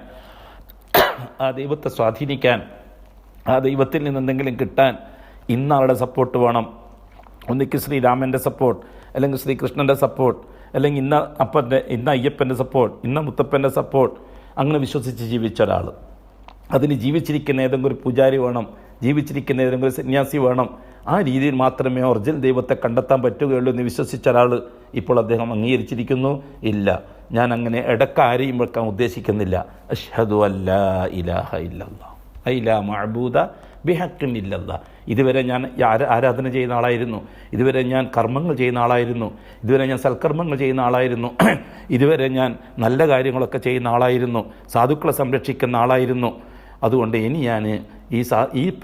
ആ ദൈവത്തിൽ നിന്ന് എന്തെങ്കിലും കിട്ടാൻ ഇന്നാളുടെ സപ്പോർട്ട് വേണം. ഒന്നിക്ക് ശ്രീരാമൻ്റെ സപ്പോർട്ട്, അല്ലെങ്കിൽ ശ്രീകൃഷ്ണൻ്റെ സപ്പോർട്ട്, അല്ലെങ്കിൽ ഇന്ന അയ്യപ്പൻ്റെ സപ്പോർട്ട്, ഇന്ന മുത്തപ്പൻ്റെ സപ്പോർട്ട്, അങ്ങനെ വിശ്വസിച്ച് ജീവിച്ച ഒരാൾ. അതിന് ജീവിച്ചിരിക്കുന്ന ഏതെങ്കിലും ഒരു പൂജാരി വേണം, ജീവിച്ചിരിക്കുന്ന ഏതെങ്കിലും ഒരു സന്യാസി വേണം. ആ രീതിയിൽ മാത്രമേ ഒറിജിനൽ ദൈവത്തെ കണ്ടെത്താൻ പറ്റുകയുള്ളൂ എന്ന് വിശ്വസിച്ച ഒരാൾ ഇപ്പോൾ അദ്ദേഹം അംഗീകരിച്ചിരിക്കുന്നു. ഇല്ല, ഞാൻ അങ്ങനെ ഇടയ്ക്ക് ആരെയും വെക്കാൻ ഉദ്ദേശിക്കുന്നില്ല. അഷ്ഹദു അല്ലാ ഇലാഹ ഇല്ലല്ലാഹ് ഐ ലാ മഅബൂദ ബിഹഖിൻ ഇല്ലല്ലാഹ്. ഇതുവരെ ഞാൻ ആരാധന ചെയ്യുന്ന ആളായിരുന്നു, ഇതുവരെ ഞാൻ കർമ്മങ്ങൾ ചെയ്യുന്ന ആളായിരുന്നു, ഇതുവരെ ഞാൻ സൽക്കർമ്മങ്ങൾ ചെയ്യുന്ന ആളായിരുന്നു, ഇതുവരെ ഞാൻ നല്ല കാര്യങ്ങളൊക്കെ ചെയ്യുന്ന ആളായിരുന്നു, സാധുക്കളെ സംരക്ഷിക്കുന്ന ആളായിരുന്നു. അതുകൊണ്ട് ഇനി ഞാൻ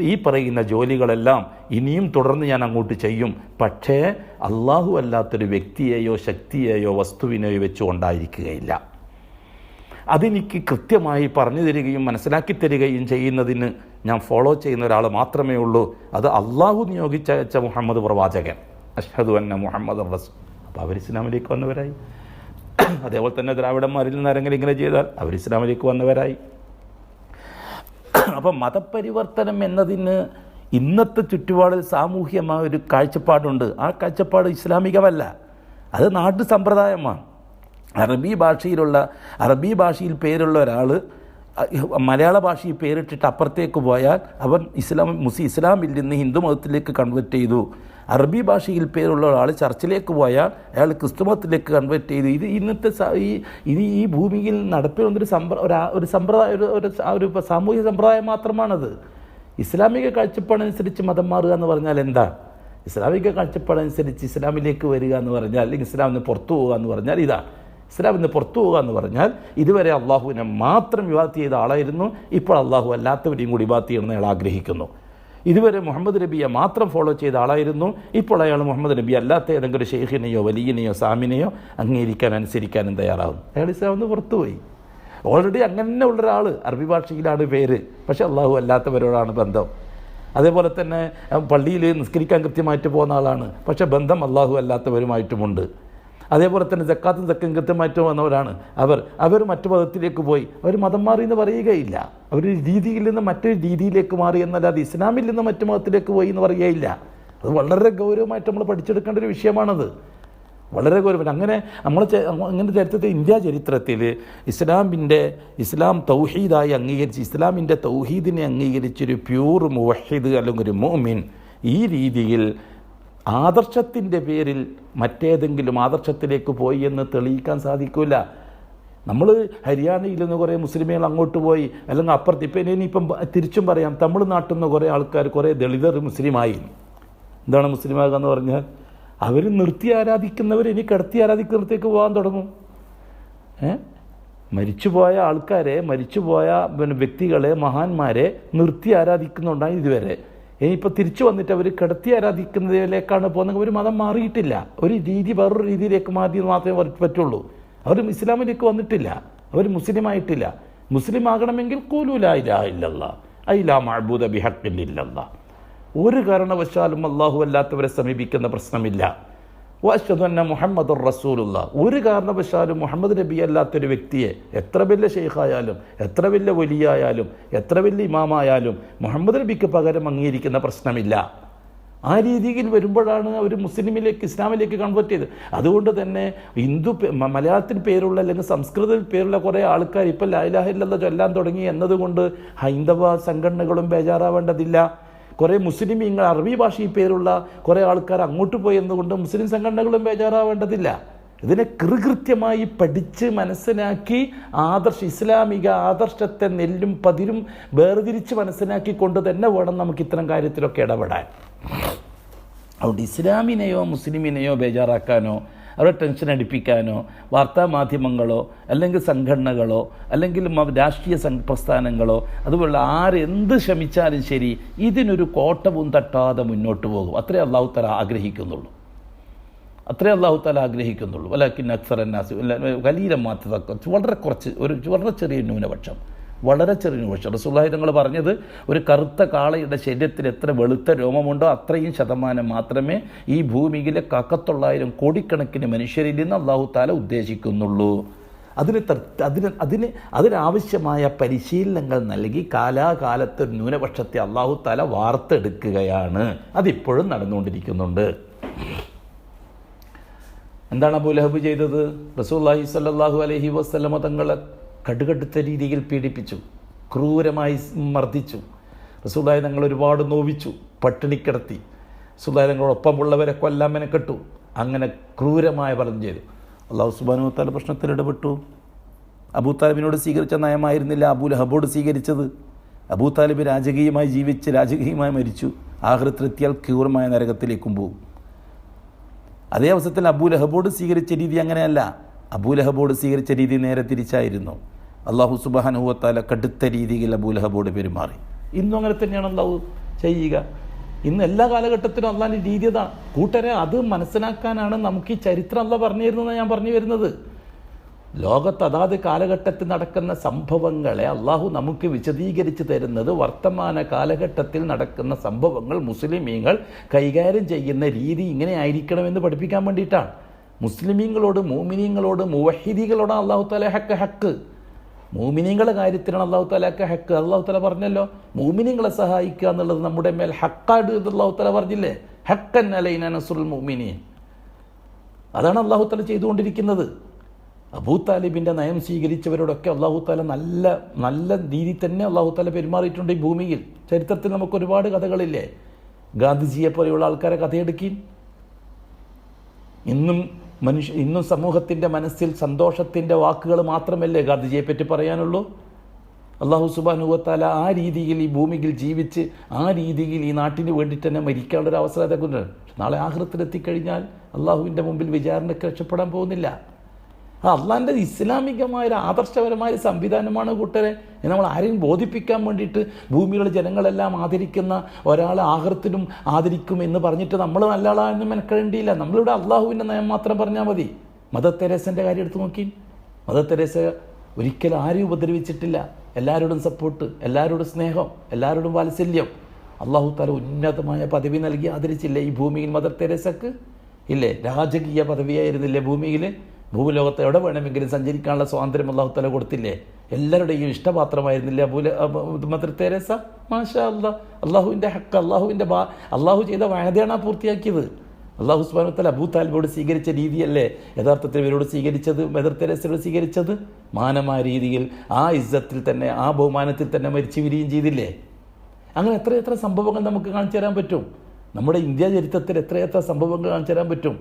ഈ പറയുന്ന ജോലികളെല്ലാം ഇനിയും തുടർന്ന് ഞാൻ അങ്ങോട്ട് ചെയ്യും. പക്ഷേ അള്ളാഹു അല്ലാത്തൊരു വ്യക്തിയെയോ ശക്തിയെയോ വസ്തുവിനെയോ വെച്ചുകൊണ്ടായിരിക്കുകയില്ല. അതെനിക്ക് കൃത്യമായി പറഞ്ഞു തരികയും മനസ്സിലാക്കി തരികയും ചെയ്യുന്നതിന് ഞാൻ ഫോളോ ചെയ്യുന്ന ഒരാൾ മാത്രമേ ഉള്ളൂ. അത് അള്ളാഹു നിയോഗിച്ച മുഹമ്മദ് പ്രവാചകൻ. അഷ്ഹദു അന്ന മുഹമ്മദ് റസൂൽ. അപ്പോൾ അവർ ഇസ്ലാമിലേക്ക് വന്നവരായി. അതേപോലെ തന്നെ ദ്രാവിഡന്മാരിൽ നിന്ന് ആരെങ്കിലും ഇങ്ങനെ ചെയ്താൽ അവർ ഇസ്ലാമിലേക്ക് വന്നവരായി. അപ്പം മതപരിവർത്തനം എന്നതിന് ഇന്നത്തെ ചുറ്റുപാടിൽ സാമൂഹ്യമായ ഒരു കാഴ്ചപ്പാടുണ്ട്. ആ കാഴ്ചപ്പാട് ഇസ്ലാമികമല്ല, അത് നാട്ടു സമ്പ്രദായമാണ്. അറബി ഭാഷയിൽ പേരുള്ള ഒരാൾ മലയാള ഭാഷയിൽ പേരിട്ടിട്ട് അപ്പുറത്തേക്ക് പോയാൽ അവൻ ഇസ്ലാമിൽ നിന്ന് ഹിന്ദു മതത്തിലേക്ക് കൺവെർട്ട് ചെയ്തു. അറബി ഭാഷയിൽ പേരുള്ള ഒരാൾ ചർച്ചിലേക്ക് പോയാൽ അയാൾ ക്രിസ്തു മതത്തിലേക്ക് കൺവെർട്ട് ചെയ്തു. ഇത് ഇന്നത്തെ ഈ ഭൂമിയിൽ നടപ്പിൽ ഒരു സമ്പ്രദായം, ഒരു സാമൂഹിക സമ്പ്രദായം മാത്രമാണത്. ഇസ്ലാമിക കാഴ്ചപ്പാടനുസരിച്ച് മതം മാറുക എന്ന് പറഞ്ഞാൽ എന്താ? ഇസ്ലാമിക കാഴ്ചപ്പാടനുസരിച്ച് ഇസ്ലാമിലേക്ക് വരിക എന്ന് പറഞ്ഞാൽ, അല്ലെങ്കിൽ ഇസ്ലാമിൽ നിന്ന് പുറത്തു പോകുക എന്ന് പറഞ്ഞാൽ ഇതാണ്. ഇസ്ലാമിൽ നിന്ന് പുറത്തു പോകുക എന്ന് പറഞ്ഞാൽ ഇതുവരെ അള്ളാഹുവിനെ മാത്രം വിവാദത്ത് ചെയ്ത ആളായിരുന്നു, ഇപ്പോൾ അള്ളാഹു അല്ലാത്തവരെയും കൂടി വിവാദത്ത് ചെയ്യണമെന്ന് അയാൾ ആഗ്രഹിക്കുന്നു. ഇതുവരെ മുഹമ്മദ് നബിയെ മാത്രം ഫോളോ ചെയ്ത ആളായിരുന്നു, ഇപ്പോൾ അയാൾ മുഹമ്മദ് നബി അല്ലാത്ത ഏതെങ്കിലും ഷെയ്ഖിനെയോ വലിയനെയോ സാമിനെയോ അനുസരിക്കാനും തയ്യാറാകുന്നു. അയാൾ ഇസ്ലാമിൽ നിന്ന് പുറത്തുപോയി. ഓൾറെഡി അങ്ങനെ ഉള്ള ഒരാൾ, അറബി ഭാഷയിലാണ് പേര്, പക്ഷേ അള്ളാഹു അല്ലാത്തവരോടാണ് ബന്ധം. അതേപോലെ തന്നെ പള്ളിയിൽ നിസ്കരിക്കാൻ കൃത്യമായിട്ട് പോകുന്ന ആളാണ്, പക്ഷേ ബന്ധം അള്ളാഹു അല്ലാത്തവരുമായിട്ടുമുണ്ട്. അതേപോലെ തന്നെ സക്കാത്തും സക്കും കൃത്യമായിട്ട് വന്നവരാണ്. അവർ മറ്റു മതത്തിലേക്ക് പോയി. അവർ മതം മാറി എന്ന് പറയുകയില്ല. അവർ രീതിയിൽ നിന്ന് മറ്റൊരു രീതിയിലേക്ക് മാറി എന്നല്ലാതെ ഇസ്ലാമിൽ നിന്ന് മറ്റു മതത്തിലേക്ക് പോയി എന്ന് പറയുകയില്ല. അത് വളരെ ഗൗരവമായിട്ട് നമ്മൾ പഠിച്ചെടുക്കേണ്ട ഒരു വിഷയമാണത്, വളരെ ഗൗരവം. അങ്ങനെ അങ്ങനെ ചരിത്രത്തിൽ, ഇന്ത്യ ചരിത്രത്തിൽ ഇസ്ലാം തൗഹീദായി അംഗീകരിച്ച്, ഇസ്ലാമിൻ്റെ തൗഹീദിനെ അംഗീകരിച്ചൊരു പ്യൂർ മുവഹിദ് അല്ലെങ്കിൽ ഒരു മുഅ്മിൻ ഈ രീതിയിൽ ആദർശത്തിൻ്റെ പേരിൽ മറ്റേതെങ്കിലും ആദർശത്തിലേക്ക് പോയി എന്ന് തെളിയിക്കാൻ സാധിക്കില്ല. നമ്മൾ ഹരിയാനയിൽ നിന്ന് കുറേ മുസ്ലിമുകൾ അങ്ങോട്ട് പോയി, അല്ലെങ്കിൽ അപ്പുറത്ത്, ഇനിയിപ്പം തിരിച്ചും പറയാം, തമിഴ്നാട്ടിൽ നിന്ന് കുറേ ആൾക്കാർ, കുറേ ദളിതർ മുസ്ലിമായി. എന്താണ് മുസ്ലിമാകുക എന്ന് പറഞ്ഞാൽ അവർ നിർത്തി ആരാധിക്കുന്നവർ ഇനി കിടത്തി ആരാധിക്കുന്നിടത്തേക്ക് പോകാൻ തുടങ്ങും. മരിച്ചുപോയ ആൾക്കാരെ, മരിച്ചുപോയ വ്യക്തികളെ, മഹാന്മാരെ നിർത്തി ആരാധിക്കുന്നുണ്ടായി ഇതുവരെ. ഇനിയിപ്പോൾ തിരിച്ചു വന്നിട്ട് അവർ കിടത്തി ആരാധിക്കുന്നതിലേക്കാണ് പോകുന്നത്. ഒരു മതം മാറിയിട്ടില്ല, ഒരു രീതി വേറൊരു രീതിയിലേക്ക് മാറി മാത്രമേ പറ്റുള്ളൂ. അവർ ഇസ്ലാമിലേക്ക് വന്നിട്ടില്ല, അവർ മുസ്ലിമായിട്ടില്ല. മുസ്ലിം ആകണമെങ്കിൽ ഖൂലൂ ലാ ഇലാഹ ഇല്ലല്ലാഹ് ഐ ലാ മഅബൂദ ബിഹഖ്ഖിൻ ഇല്ലല്ലാഹ്. ഒരു കാരണവശാലും അല്ലാഹു അല്ലാത്തവരെ സമീപിക്കുന്ന പ്രശ്നമില്ല. വഅശ്ഹദു അന്ന മുഹമ്മദുർ റസൂലുള്ളാഹ്. ഒരു കാരണവശാലും മുഹമ്മദ് നബി അല്ലാത്തൊരു വ്യക്തിയെ, എത്ര വലിയ ഷെയ്ഖായാലും എത്ര വലിയ വലിയായാലും എത്ര വലിയ ഇമാമായാലും മുഹമ്മദ് നബിക്ക് പകരം അംഗീകരിക്കുന്ന പ്രശ്നമില്ല. ആ രീതിയിൽ വരുമ്പോഴാണ് അവർ മുസ്ലിമിലേക്ക്, ഇസ്ലാമിലേക്ക് കൺവേർട്ട് ചെയ്തത്. അതുകൊണ്ട് തന്നെ മലയാളത്തിൽ പേരുള്ള അല്ലെങ്കിൽ സംസ്കൃതത്തിൽ പേരുള്ള കുറേ ആൾക്കാർ ഇപ്പോൾ ലാ ഇലാഹ ഇല്ലല്ലാഹ് ചൊല്ലാൻ തുടങ്ങി എന്നതുകൊണ്ട് ഹൈന്ദവ സംഘടനകളും ബേജാറാവേണ്ടതില്ല. കുറേ മുസ്ലിമീങ്ങൾ, അറബി ഭാഷയിൽ പേരുള്ള കുറേ ആൾക്കാർ അങ്ങോട്ട് പോയി എന്നതുകൊണ്ട് മുസ്ലിം സംഘടനകളും ബേജാറാവേണ്ടതില്ല. ഇതിനെ കൃത്യമായി പഠിച്ച് മനസ്സിലാക്കി ഇസ്ലാമിക ആദർശത്തെ നെല്ലും പതിരും വേർതിരിച്ച് മനസ്സിലാക്കിക്കൊണ്ട് തന്നെ വേണം നമുക്ക് ഇത്തരം കാര്യത്തിലൊക്കെ ഇടപെടാൻ. അതുകൊണ്ട് ഇസ്ലാമിനെയോ മുസ്ലിമിനെയോ ബേജാറാക്കാനോ അവരെ ടെൻഷൻ അടിപ്പിക്കാനോ വാർത്താമാധ്യമങ്ങളോ അല്ലെങ്കിൽ സംഘടനകളോ അല്ലെങ്കിൽ രാഷ്ട്രീയ പ്രസ്ഥാനങ്ങളോ അതുപോലുള്ള ആരെന്ത് ശ്രമിച്ചാലും ശരി ഇതിനൊരു കോട്ടവും തട്ടാതെ മുന്നോട്ട് പോകും. അത്രേ അല്ലാഹു തആല ആഗ്രഹിക്കുന്നുള്ളൂ. വലാകിൻ അക്സറന്നാസ് ഖലീലൻ മാ തദക്കറൂൻ. വളരെ ചെറിയ ന്യൂനപക്ഷം. റസൂലുള്ളാഹി തങ്ങൾ പറഞ്ഞത് ഒരു കറുത്ത കാളയുടെ ശരീരത്തിൽ എത്ര വെളുത്ത രോമമുണ്ടോ അത്രയും ശതമാനം മാത്രമേ ഈ ഭൂമിയിലെ 100,000 കോടിക്കണക്കിന് മനുഷ്യരിൽ നിന്ന് അല്ലാഹു തആല ഉദ്ദേശിക്കുന്നുള്ളൂ. അതിനാവശ്യമായ പരിശീലനങ്ങൾ നൽകി കാലാകാലത്ത് ന്യൂനപക്ഷത്തെ അല്ലാഹു തആല വാർത്തെടുക്കുകയാണ്. അതിപ്പോഴും നടന്നുകൊണ്ടിരിക്കുന്നുണ്ട്. എന്താണ് അബൂ ലഹബ് ചെയ്തത്? റസൂലുള്ളാഹി സ്വല്ലല്ലാഹു അലൈഹി വസല്ലമ തങ്ങളെ കടുകടുത്ത രീതിയിൽ പീഡിപ്പിച്ചു, ക്രൂരമായി മർദ്ദിച്ചു. റസൂലുള്ളാഹി തങ്ങൾ ഒരുപാട് നോവിച്ചു, പട്ടിണിക്കിടത്തി. റസൂലുള്ളാഹി തങ്ങളോടൊപ്പമുള്ളവരെ കൊല്ലാൻ മെനക്കെട്ടു. അങ്ങനെ ക്രൂരമായ പലതും ചെയ്തു. അല്ലാഹു സുബ്ഹാനഹു വ തആല പ്രശ്നത്തിൽ ഇടപെട്ടു. അബൂ താലിബിനോട് സ്വീകരിച്ച നയമായിരുന്നില്ല അബൂ ലഹബോട് സ്വീകരിച്ചത്. അബൂ താലിബ് രാജകീയമായി ജീവിച്ച് രാജകീയമായി മരിച്ചു. ആഖിറത്തിലെത്തിയാൽ ക്രൂരമായ നരകത്തിലേക്കും പോകും. അതേ അവസരത്തിൽ അബൂ ലഹബോട് സ്വീകരിച്ച രീതി അങ്ങനെയല്ല. അബൂ ലഹബോട് സ്വീകരിച്ച രീതി നേരെ തിരിച്ചായിരുന്നു. അല്ലാഹു സുബ്ഹാനഹു വ തആല കടുത്ത രീതിയിൽ അബൂ ലഹബോട് പെരുമാറി. ഇന്നും അങ്ങനെ തന്നെയാണ് അല്ലാഹു ചെയ്യുക. ഇന്ന് എല്ലാ കാലഘട്ടത്തിലും അള്ളാഹിൻ്റെ രീതി അതാണ്. കൂട്ടരെ, അത് മനസ്സിലാക്കാനാണ് നമുക്ക് ഈ ചരിത്രം അല്ലാഹ് പറഞ്ഞു തരുന്നതെന്ന് ഞാൻ പറഞ്ഞു വരുന്നത്. ലോകത്ത് അതാത് കാലഘട്ടത്തിൽ നടക്കുന്ന സംഭവങ്ങളെ അള്ളാഹു നമുക്ക് വിശദീകരിച്ച് തരുന്നത് വർത്തമാന കാലഘട്ടത്തിൽ നടക്കുന്ന സംഭവങ്ങൾ മുസ്ലിമീങ്ങൾ കൈകാര്യം ചെയ്യുന്ന രീതി ഇങ്ങനെ ആയിരിക്കണമെന്ന് പഠിപ്പിക്കാൻ വേണ്ടിയിട്ടാണ്. മുസ്ലിമീങ്ങളോട്, മോമിനീങ്ങളോട്, മുവഹിദീകളോടാണ് അല്ലാഹു തആല ഹക്ക്. മോമിനീങ്ങളുടെ കാര്യത്തിലാണ് അല്ലാഹു തആലക്ക് ഹക്ക്. അല്ലാഹു തആല പറഞ്ഞല്ലോ, മോമിനീങ്ങളെ സഹായിക്കുക എന്നുള്ളത് നമ്മുടെ മേൽ ഹക്കാട് എന്ന് അല്ലാഹു തആല പറഞ്ഞില്ലേ? ഹക്കൻ അലൈനാ നസ്റുൽ മുഅ്മിനീൻ. അതാണ് അല്ലാഹു തആല ചെയ്തുകൊണ്ടിരിക്കുന്നത്. അബൂ താലിബിൻ്റെ നയം സ്വീകരിച്ചവരോടൊക്കെ അല്ലാഹു തആല നല്ല നല്ല രീതിയിൽ തന്നെ അല്ലാഹു തആല പെരുമാറിയിട്ടുണ്ട് ഈ ഭൂമിയിൽ. ചരിത്രത്തിൽ നമുക്ക് ഒരുപാട് കഥകളില്ലേ? ഗാന്ധിജിയെ പോലെയുള്ള ആൾക്കാരെ കഥയെടുക്കി. ഇന്നും സമൂഹത്തിൻ്റെ മനസ്സിൽ സന്തോഷത്തിൻ്റെ വാക്കുകൾ മാത്രമല്ലേ ഗാന്ധിജിയെ പറ്റി പറയാനുള്ളൂ? അല്ലാഹു സുബ്ഹാനഹു വ തആല ആ രീതിയിൽ ഈ ഭൂമിയിൽ ജീവിച്ച് ആ രീതിയിൽ ഈ നാട്ടിന് വേണ്ടിയിട്ട് തന്നെ മരിക്കാനുള്ളൊരു അവസരം അതൊക്കെ. നാളെ ആഖിറത്തിലെത്തിക്കഴിഞ്ഞാൽ അള്ളാഹുവിൻ്റെ മുമ്പിൽ വിചാരണയ്ക്ക് രക്ഷപ്പെടാൻ പോകുന്നില്ല. അള്ളാഹിൻ്റെ ഇസ്ലാമികമായ ആദർശപരമായ സംവിധാനമാണ് കൂട്ടരെ. നമ്മൾ ആരെയും ബോധിപ്പിക്കാൻ വേണ്ടിയിട്ട് ഭൂമിയിലുള്ള ജനങ്ങളെല്ലാം ആദരിക്കുന്ന ഒരാളെ ആഖിറത്തിലും ആദരിക്കും എന്ന് പറഞ്ഞിട്ട് നമ്മൾ നല്ല ആളാണെന്ന് മെനക്കെടേണ്ടിയില്ല. നമ്മളിവിടെ അള്ളാഹുവിൻ്റെ നയം മാത്രം പറഞ്ഞാൽ മതി. മദർ തെരേസൻ്റെ കാര്യം എടുത്തു നോക്കി. മദർ തെരേസ ഒരിക്കലും ആരെയും ഉപദ്രവിച്ചിട്ടില്ല. എല്ലാവരോടും സപ്പോർട്ട്, എല്ലാവരോടും സ്നേഹം, എല്ലാവരോടും വാത്സല്യം. അല്ലാഹു തആല ഉന്നതമായ പദവി നൽകി ആദരിച്ചില്ലേ ഈ ഭൂമിയിൽ മദർ തെരേസക്ക്? ഇല്ലേ? രാജകീയ പദവിയായിരുന്നില്ലേ ഭൂമിയിൽ? ഭൂലോകത്ത് എവിടെ വേണമെങ്കിലും സഞ്ചരിക്കാനുള്ള സ്വാതന്ത്ര്യം അല്ലാഹു തആല കൊടുത്തില്ലേ? എല്ലാവരുടെയും ഇഷ്ടപാത്രമായിരുന്നില്ലേ മദർ തെരേസ? മാഷാ അല്ലാഹ്. അള്ളാഹുവിൻ്റെ ഹക്ക്, അള്ളാഹു ചെയ്ത വായതയാണ് പൂർത്തിയാക്കിയത്. അല്ലാഹു സുബ്ഹാനഹു വ തആല അബൂ താലിബോട് സ്വീകരിച്ച രീതിയല്ലേ യഥാർത്ഥത്തിൽ ഇവരോട് സ്വീകരിച്ചത്, മദർ തെരേസയോട് സ്വീകരിച്ചത്? മാനമായ രീതിയിൽ ആ ഇസ്സത്തിൽ തന്നെ, ആ ബഹുമാനത്തിൽ തന്നെ മരിച്ചു വിരിയും ചെയ്തില്ലേ? അങ്ങനെ എത്രയെത്ര സംഭവങ്ങൾ നമുക്ക് കാണിച്ചു തരാൻ പറ്റും. നമ്മുടെ ഇന്ത്യ ചരിത്രത്തിൽ എത്രയെത്ര സംഭവങ്ങൾ കാണിച്ചു തരാൻ പറ്റും.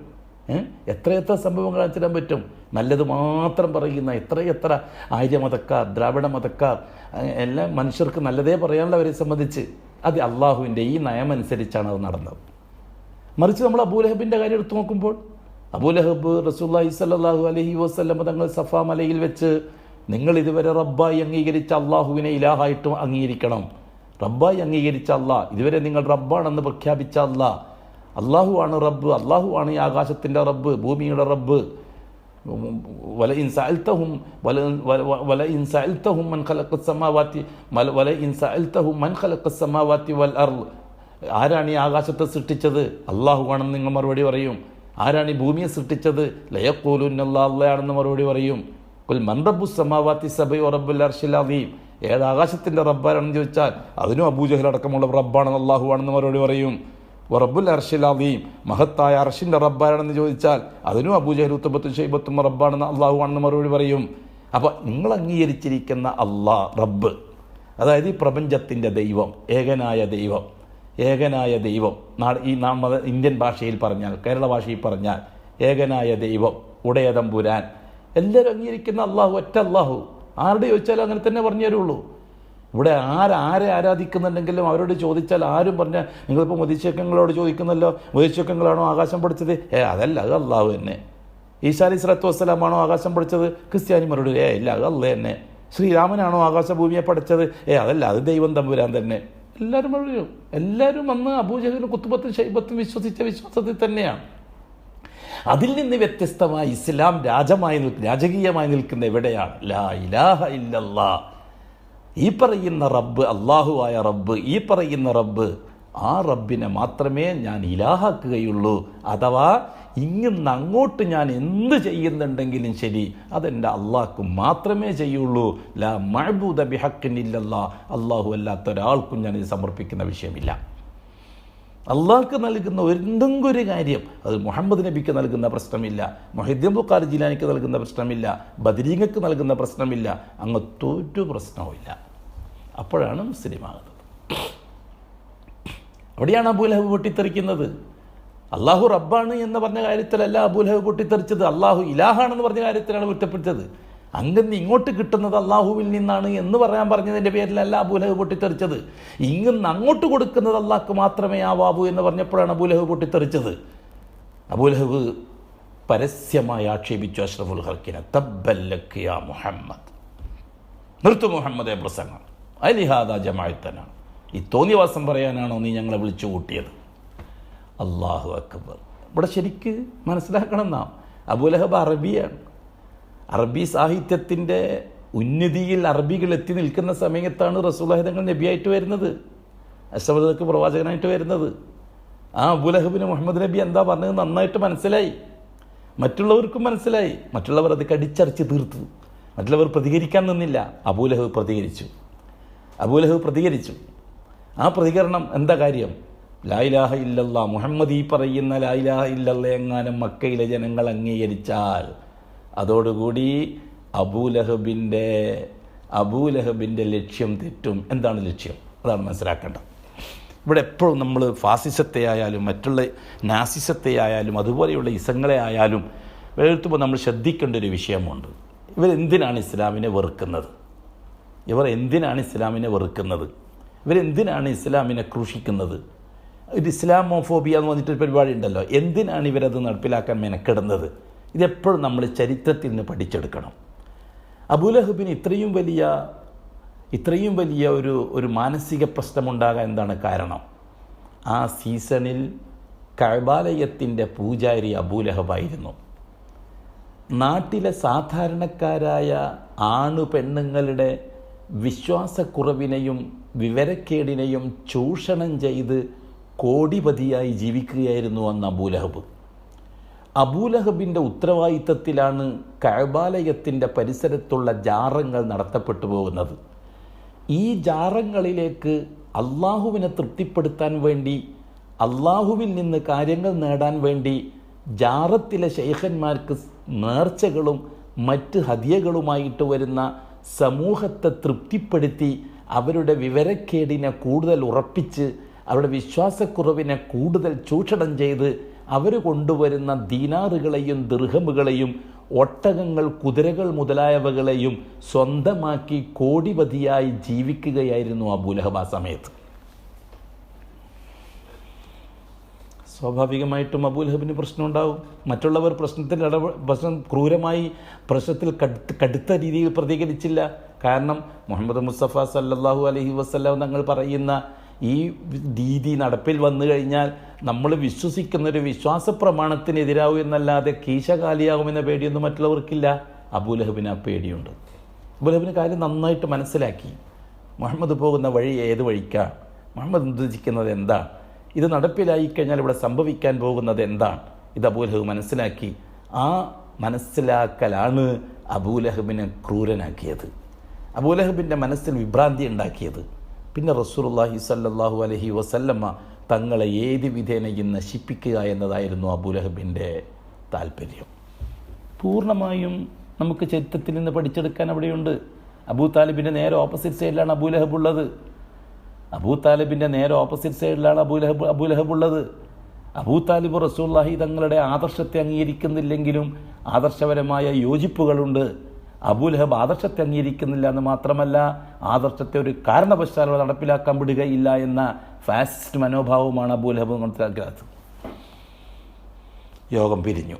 എത്രയെത്ര സംഭവങ്ങൾ കാണിച്ചു തരാൻ പറ്റും. നല്ലത് മാത്രം പറയുന്ന എത്രയെത്ര ആര്യമതക്കാർ, ദ്രാവിഡ മതക്കാർ, എല്ലാ മനുഷ്യർക്ക് നല്ലതേ പറയാനുള്ളവരെ സംബന്ധിച്ച്. അത് അള്ളാഹുവിൻ്റെ ഈ നയമനുസരിച്ചാണ് അത് നടന്നത്. മറിച്ച് നമ്മൾ അബൂലഹബിൻ്റെ കാര്യം എടുത്തു നോക്കുമ്പോൾ അബൂലഹബ് റസൂലുള്ളാഹി സ്വല്ലല്ലാഹു അലൈഹി വസല്ലം തങ്ങൾ സഫാ മലയിൽ വെച്ച് നിങ്ങൾ ഇതുവരെ റബ്ബായി അംഗീകരിച്ച അള്ളാഹുവിനെ ഇലാഹായിട്ടും അംഗീകരിക്കണം. റബ്ബായി അംഗീകരിച്ച അള്ളാഹ്, ഇതുവരെ നിങ്ങൾ റബ്ബാണെന്ന് പ്രഖ്യാപിച്ച അള്ളാഹു ആണ് റബ്ബ്, അള്ളാഹു ആണ് ഈ ആകാശത്തിൻ്റെ റബ്ബ്, ഭൂമിയുടെ റബ്ബ്. വലഇൻ സഅൽതഹും മൻ ഖലഖസ് സമാവാതി വൽ അർള്, ആരാണ് ഈ ആകാശത്തെ സൃഷ്ടിച്ചത്? അള്ളാഹു ആണെന്ന് നിങ്ങൾ മറുപടി പറയും. ആരാണ് ഈ ഭൂമിയെ സൃഷ്ടിച്ചത്? ലയഖൂലുന്ന അല്ലാഹുവാണെന്ന് മറുപടി പറയും. ഖുൽ മൻ റബ്ബുസ് സമാവാതി സബഇ വറബ്ബുൽ അർശിൽ അദീം, ഏത് ആകാശത്തിൻ്റെ റബ്ബാണെന്ന് ചോദിച്ചാൽ അതിനും അബൂജഹൽ അടക്കമുള്ള റബ്ബാണെന്ന് അള്ളാഹു ആണെന്ന് മറുപടി പറയും. റബ്ബുൽ അർശിൽ അദീം, മഹത്തായ അർശിൻ്റെ റബ്ബാണെന്ന് ചോദിച്ചാൽ അതിനും അബൂജഹൽ ഉത്ബത്തും ഷൈബത്തും റബ്ബാണെന്ന് അള്ളാഹു ആണെന്ന് മറുപടി പറയും. അപ്പോൾ നിങ്ങൾ അംഗീകരിച്ചിരിക്കുന്ന അള്ളാഹ് റബ്ബ്, അതായത് ഈ പ്രപഞ്ചത്തിൻ്റെ ദൈവം, ഏകനായ ദൈവം, ഈ നാം ഇന്ത്യൻ ഭാഷയിൽ പറഞ്ഞാൽ, കേരള ഭാഷയിൽ പറഞ്ഞാൽ ഏകനായ ദൈവം, ഉടയതമ്പുരാൻ, എല്ലാവരും അംഗീകരിക്കുന്ന അള്ളാഹു, ഒറ്റ അള്ളാഹു. ആരുടെ ചോദിച്ചാലും അങ്ങനെ തന്നെ പറഞ്ഞു തരുള്ളൂ. ഇവിടെ ആരെ ആരാധിക്കുന്നുണ്ടെങ്കിലും അവരോട് ചോദിച്ചാൽ ആരും പറഞ്ഞാൽ, നിങ്ങളിപ്പോൾ മുതിച്ചക്കങ്ങളോട് ചോദിക്കുന്നല്ലോ, മുതിച്ചക്കങ്ങളാണോ ആകാശം പഠിച്ചത്? അതല്ല, അത് അള്ളാഹു തന്നെ. ഈസാ അലൈഹി സ്വലാത്തു വസ്സലാമാണോ ആകാശം പഠിച്ചത്? ക്രിസ്ത്യാനിമാരോട് ഇല്ല, അത് അള്ളാഹ് തന്നെ. ശ്രീരാമനാണോ ആകാശഭൂമിയെ പഠിച്ചത്? അതല്ല, അത് ദൈവം തമ്പുരാൻ തന്നെ. എല്ലാവരും പറയും. എല്ലാവരും അന്ന് അബൂജഹലും കുത്തുബത്തും ഷൈബത്തും വിശ്വസിച്ച വിശ്വാസത്തിൽ തന്നെയാണ്. അതിൽ നിന്ന് വ്യത്യസ്തമായി ഇസ്ലാം രാജകീയമായി നിൽക്കുന്ന എവിടെയാണ്? ലാ ഇലാഹ ഇല്ലല്ലാഹ്. ഈ പറയുന്ന റബ്ബ്, അള്ളാഹുവായ റബ്ബ്, ഈ പറയുന്ന റബ്ബ്, ആ റബ്ബിനെ മാത്രമേ ഞാൻ ഇലാഹാക്കുകയുള്ളൂ. അഥവാ ഇങ്ങിന്ന് അങ്ങോട്ട് ഞാൻ എന്ത് ചെയ്യുന്നുണ്ടെങ്കിലും ശരി, അതെൻ്റെ അള്ളാഹ്ക്ക് മാത്രമേ ചെയ്യുള്ളൂ. ലാ മഅബൂദ ബിഹഖ്ഖിൻ ഇല്ലല്ലാഹ്, അള്ളാഹു അല്ലാത്ത ഒരാൾക്കും ഞാനിത് സമർപ്പിക്കുന്ന വിഷയമില്ല. അള്ളാഹ്ക്ക് നൽകുന്ന എന്തെങ്കിലും ഒരു കാര്യം, അത് മുഹമ്മദ് നബിക്ക് നൽകുന്ന പ്രശ്നമില്ല, മുഹയ്യിദ്ദീൻ അബ്ദുൽ ഖാദിർ ജീലാനിക്ക് നൽകുന്ന പ്രശ്നമില്ല, ബദരീങ്ങൾക്ക് നൽകുന്ന പ്രശ്നമില്ല, അങ്ങനത്തൊരു പ്രശ്നവുമില്ല. അപ്പോഴാണ് മുസ്ലിമാകുന്നത്. അവിടെയാണ് അബൂലഹബ് പൊട്ടിത്തെറിക്കുന്നത്. അള്ളാഹു റബ്ബാണ് എന്ന് പറഞ്ഞ കാര്യത്തിലല്ല അബൂലഹബ് പൊട്ടിത്തെറിച്ചത്, അള്ളാഹു ഇലാഹാണെന്ന് പറഞ്ഞ കാര്യത്തിലാണ് കുറ്റപ്പെടുത്തത്. അങ്ങനെ ഇങ്ങോട്ട് കിട്ടുന്നത് അള്ളാഹുവിൽ നിന്നാണ് എന്ന് പറഞ്ഞതിൻ്റെ പേരിലല്ല അബൂലഹബ് പൊട്ടിത്തെറിച്ചത്. ഇങ്ങന്ന് അങ്ങോട്ട് കൊടുക്കുന്നത് അള്ളാഹ്ക്ക് മാത്രമേ ആവാവൂ എന്ന് പറഞ്ഞപ്പോഴാണ് അബൂലഹബ് പൊട്ടിത്തെറിച്ചത്. അബൂലഹബ് പരസ്യമായി ആക്ഷേപിച്ചു അഷ്റഫുൽ ഖൽഖിനെ. തബ്ബല്ലക യാ മുഹമ്മദ്, നിർത്തു മുഹമ്മദേ പ്രസംഗം, അലിഹാദ ജമാഅത്തന, ഈ തോന്നിവാസം പറയാനാണോ നീ ഞങ്ങളെ വിളിച്ചു കൂട്ടിയത്? അല്ലാഹു അക്ബർ. ഇവിടെ ശരിക്ക് മനസ്സിലാക്കണം നാം, അബൂലഹബ് അറബിയാണ്. അറബി സാഹിത്യത്തിൻ്റെ ഉന്നതിയിൽ അറബികൾ എത്തി നിൽക്കുന്ന സമയത്താണ് റസൂലുള്ളാഹി തങ്ങൾ നബിയായിട്ട് വരുന്നത്, അഷ്റഫുൽ പ്രവാചകനായിട്ട് വരുന്നത്. ആ അബൂലഹബിന് മുഹമ്മദ് നബി എന്താ പറഞ്ഞത് നന്നായിട്ട് മനസ്സിലായി, മറ്റുള്ളവർക്കും മനസ്സിലായി. മറ്റുള്ളവർ അത് കടിച്ചറിച്ച് തീർത്തു, മറ്റുള്ളവർ പ്രതികരിക്കാൻ നിന്നില്ല. അബൂലഹബ് പ്രതികരിച്ചു. ആ പ്രതികരണം എന്താ കാര്യം? ലാ ഇലാഹ ഇല്ലല്ലാഹ്, മുഹമ്മദ് ഈ പറയുന്ന ലാ ഇലാഹ ഇല്ലല്ലാഹ് എങ്ങാനും മക്കയിലെ ജനങ്ങൾ അംഗീകരിച്ചാൽ അതോടുകൂടി അബൂലഹബിൻ്റെ ലക്ഷ്യം തെറ്റും. എന്താണ് ലക്ഷ്യം? അതാണ് മനസ്സിലാക്കേണ്ടത്. ഇവിടെ എപ്പോഴും നമ്മൾ ഫാസിസത്തെ ആയാലും മറ്റുള്ള നാസിസത്തെ ആയാലും അതുപോലെയുള്ള ഇസങ്ങളെ ആയാലും എഴുത്തുമ്പോൾ നമ്മൾ ശ്രദ്ധിക്കേണ്ട ഒരു വിഷയമുണ്ട്. ഇവരെന്തിനാണ് ഇസ്ലാമിനെ വെറുക്കുന്നത്? ഇവരെന്തിനാണ് ഇസ്ലാമിനെ ക്രൂശിക്കുന്നത്? ഒരു ഇസ്ലാമോഫോബിയ എന്ന് പറഞ്ഞിട്ടൊരു പരിപാടി ഉണ്ടല്ലോ. എന്തിനാണ് ഇവരത് നടപ്പിലാക്കാൻ മെനക്കെടുന്നത്? ഇതെപ്പോഴും നമ്മൾ ചരിത്രത്തിൽ നിന്ന് പഠിച്ചെടുക്കണം. അബൂലഹബിന് ഇത്രയും വലിയ ഒരു മാനസിക പ്രശ്നമുണ്ടാകാൻ എന്താണ് കാരണം? ആ സീസണിൽ കഅബാലയത്തിൻ്റെ പൂജാരി അബൂലഹബായിരുന്നു. നാട്ടിലെ സാധാരണക്കാരായ പെണ്ണുങ്ങളുടെ വിശ്വാസക്കുറവിനെയും വിവരക്കേടിനെയും ചൂഷണം ചെയ്ത് കോടിപതിയായി ജീവിക്കുകയായിരുന്നു അന്ന് അബൂലഹബ്. അബൂലഹബിൻ്റെ ഉത്തരവാദിത്തത്തിലാണ് കഅബാലയത്തിൻ്റെ പരിസരത്തുള്ള ജാറങ്ങൾ നടത്തപ്പെട്ടു പോകുന്നത്. ഈ ജാറങ്ങളിലേക്ക് അള്ളാഹുവിനെ തൃപ്തിപ്പെടുത്താൻ വേണ്ടി, അള്ളാഹുവിൽ നിന്ന് കാര്യങ്ങൾ നേടാൻ വേണ്ടി ജാറത്തിലെ ശൈഖന്മാർക്ക് നേർച്ചകളും മറ്റ് ഹദിയകളുമായിട്ട് വരുന്ന സമൂഹത്തെ തൃപ്തിപ്പെടുത്തി അവരുടെ വിവരക്കേടിനെ കൂടുതൽ ഉറപ്പിച്ച് അവരുടെ വിശ്വാസക്കുറവിനെ കൂടുതൽ ചൂഷണം ചെയ്ത് അവർ കൊണ്ടുവരുന്ന ദീനാറുകളെയും ദിർഹമുകളെയും ഒട്ടകങ്ങൾ, കുതിരകൾ മുതലായവകളെയും സ്വന്തമാക്കി കോടിപതിയായി ജീവിക്കുകയായിരുന്നു അബൂലഹബ് ആ സമയത്ത്. സ്വാഭാവികമായിട്ടും അബൂലഹബിന് പ്രശ്നം ഉണ്ടാവും. മറ്റുള്ളവർ ക്രൂരമായി പ്രശ്നത്തിൽ കടുത്ത രീതിയിൽ പ്രതികരിച്ചില്ല. കാരണം മുഹമ്മദ് മുസ്തഫ സല്ലല്ലാഹു അലൈഹി വസല്ലം തങ്ങൾ പറയുന്ന ഈ രീതി നടപ്പിൽ വന്നു കഴിഞ്ഞാൽ നമ്മൾ വിശ്വസിക്കുന്നൊരു വിശ്വാസ പ്രമാണത്തിനെതിരാവും എന്നല്ലാതെ കീശകാലിയാകുമെന്ന പേടിയൊന്നും മറ്റുള്ളവർക്കില്ല. അബൂലഹബിന് ആ പേടിയുണ്ട്. അബൂലഹബിന് കാര്യം നന്നായിട്ട് മനസ്സിലാക്കി. മുഹമ്മദ് പോകുന്ന വഴി ഏത് വഴിക്കാണ്, മുഹമ്മദ് ഉദ്ദേശിക്കുന്നത് എന്താണ്, ഇത് നടപ്പിലായി കഴിഞ്ഞാൽ ഇവിടെ സംഭവിക്കാൻ പോകുന്നത് എന്താണ്, ഇത് അബൂലഹബ് മനസ്സിലാക്കി. ആ മനസ്സിലാക്കലാണ് അബൂലഹബിനെ ക്രൂരനാക്കിയത്, അബൂലഹബിൻ്റെ മനസ്സിൽ വിഭ്രാന്തി ഉണ്ടാക്കിയത്. പിന്നെ റസൂലുള്ളാഹി സ്വല്ലല്ലാഹു അലൈഹി വസല്ലമ തങ്ങളെ ഏത് വിധേനയും നശിപ്പിക്കുക എന്നതായിരുന്നു അബൂലഹബിൻ്റെ താല്പര്യം. പൂർണ്ണമായും നമുക്ക് ചരിത്രത്തിൽ നിന്ന് പഠിച്ചെടുക്കാൻ അവിടെയുണ്ട്. അബൂ താലിബിൻ്റെ നേരെ ഓപ്പോസിറ്റ് സൈഡിലാണ് അബൂലഹബ് ഉള്ളത്. അബൂ താലിബിൻ്റെ നേരെ ഓപ്പോസിറ്റ് സൈഡിലാണ് അബൂലഹബ് ഉള്ളത്. അബൂ താലിബ് റസൂലുള്ളാഹി തങ്ങളുടെ ആദർശത്തെ അംഗീകരിക്കുന്നില്ലെങ്കിലും ആദർശപരമായ യോജിപ്പുകളുണ്ട്. അബൂലഹബ് ആദർശത്തെ അംഗീകരിക്കുന്നില്ല എന്ന് മാത്രമല്ല, ആദർശത്തെ ഒരു കാരണവശാലും നടപ്പിലാക്കാൻ വിടുകയില്ല എന്ന ഫാസിസ്റ്റ് മനോഭാവമാണ് അബൂലഹബ് മനസ്സിലാക്കിയത്. യോഗം പിരിഞ്ഞു.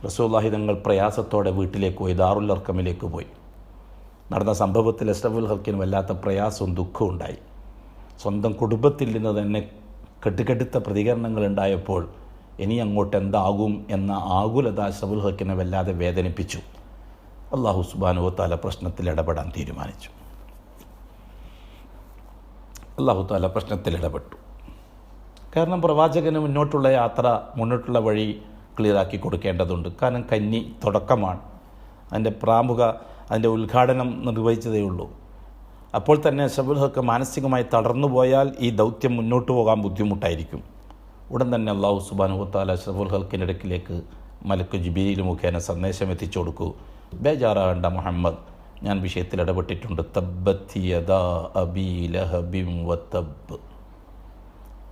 റസൂലുള്ളാഹി തങ്ങൾ പ്രയാസത്തോടെ വീട്ടിലേക്ക് പോയി, ദാറുൽ അർഖമിലേക്ക് പോയി. നടന്ന സംഭവത്തിൽ അഷ്റഫുൽ ഖൽക്കിന് വല്ലാത്ത പ്രയാസവും ദുഃഖവും ഉണ്ടായി. സ്വന്തം കുടുംബത്തിൽ നിന്ന് തന്നെ കെട്ടുകെട്ടുത്ത പ്രതികരണങ്ങൾ ഉണ്ടായപ്പോൾ ഇനി അങ്ങോട്ട് എന്താകും എന്ന ആകുലത അഷ്റഫുൽ ഖൽക്കിനെ വല്ലാതെ വേദനിപ്പിച്ചു. അല്ലാഹു സുബ്ഹാനഹു വ തആല പ്രശ്നത്തിൽ ഇടപെടാൻ തീരുമാനിച്ചു. അല്ലാഹു തആല പ്രശ്നത്തിൽ ഇടപെട്ടു. കാരണം പ്രവാചകന് മുന്നോട്ടുള്ള യാത്ര, മുന്നോട്ടുള്ള വഴി ക്ലിയറാക്കി കൊടുക്കേണ്ടതുണ്ട്. കാരണം കന്നി തുടക്കമാണ്, അതിൻ്റെ ഉദ്ഘാടനം നിർവഹിച്ചതേ ഉള്ളൂ. അപ്പോൾ തന്നെ അഷ്റഫുൽ ഖൽക്ക് മാനസികമായി തളർന്നു പോയാൽ ഈ ദൗത്യം മുന്നോട്ട് പോകാൻ ബുദ്ധിമുട്ടായിരിക്കും. ഉടൻ തന്നെ അല്ലാഹു സുബ്ഹാനഹു വ തആല അഷ്റഫുൽ ഖൽക്കിൻ്റെ അടുക്കിലേക്ക് മലക്ക് ജിബ്രീൽ മുഖേന സന്ദേശം എത്തിച്ചു കൊടുക്കൂ, ബേജാറാകേണ്ട മുഹമ്മദ്, ഞാൻ വിഷയത്തിൽ ഇടപെട്ടിട്ടുണ്ട്. തബ്ബത് യദാ അബീ ലഹബിൻ വതബ്,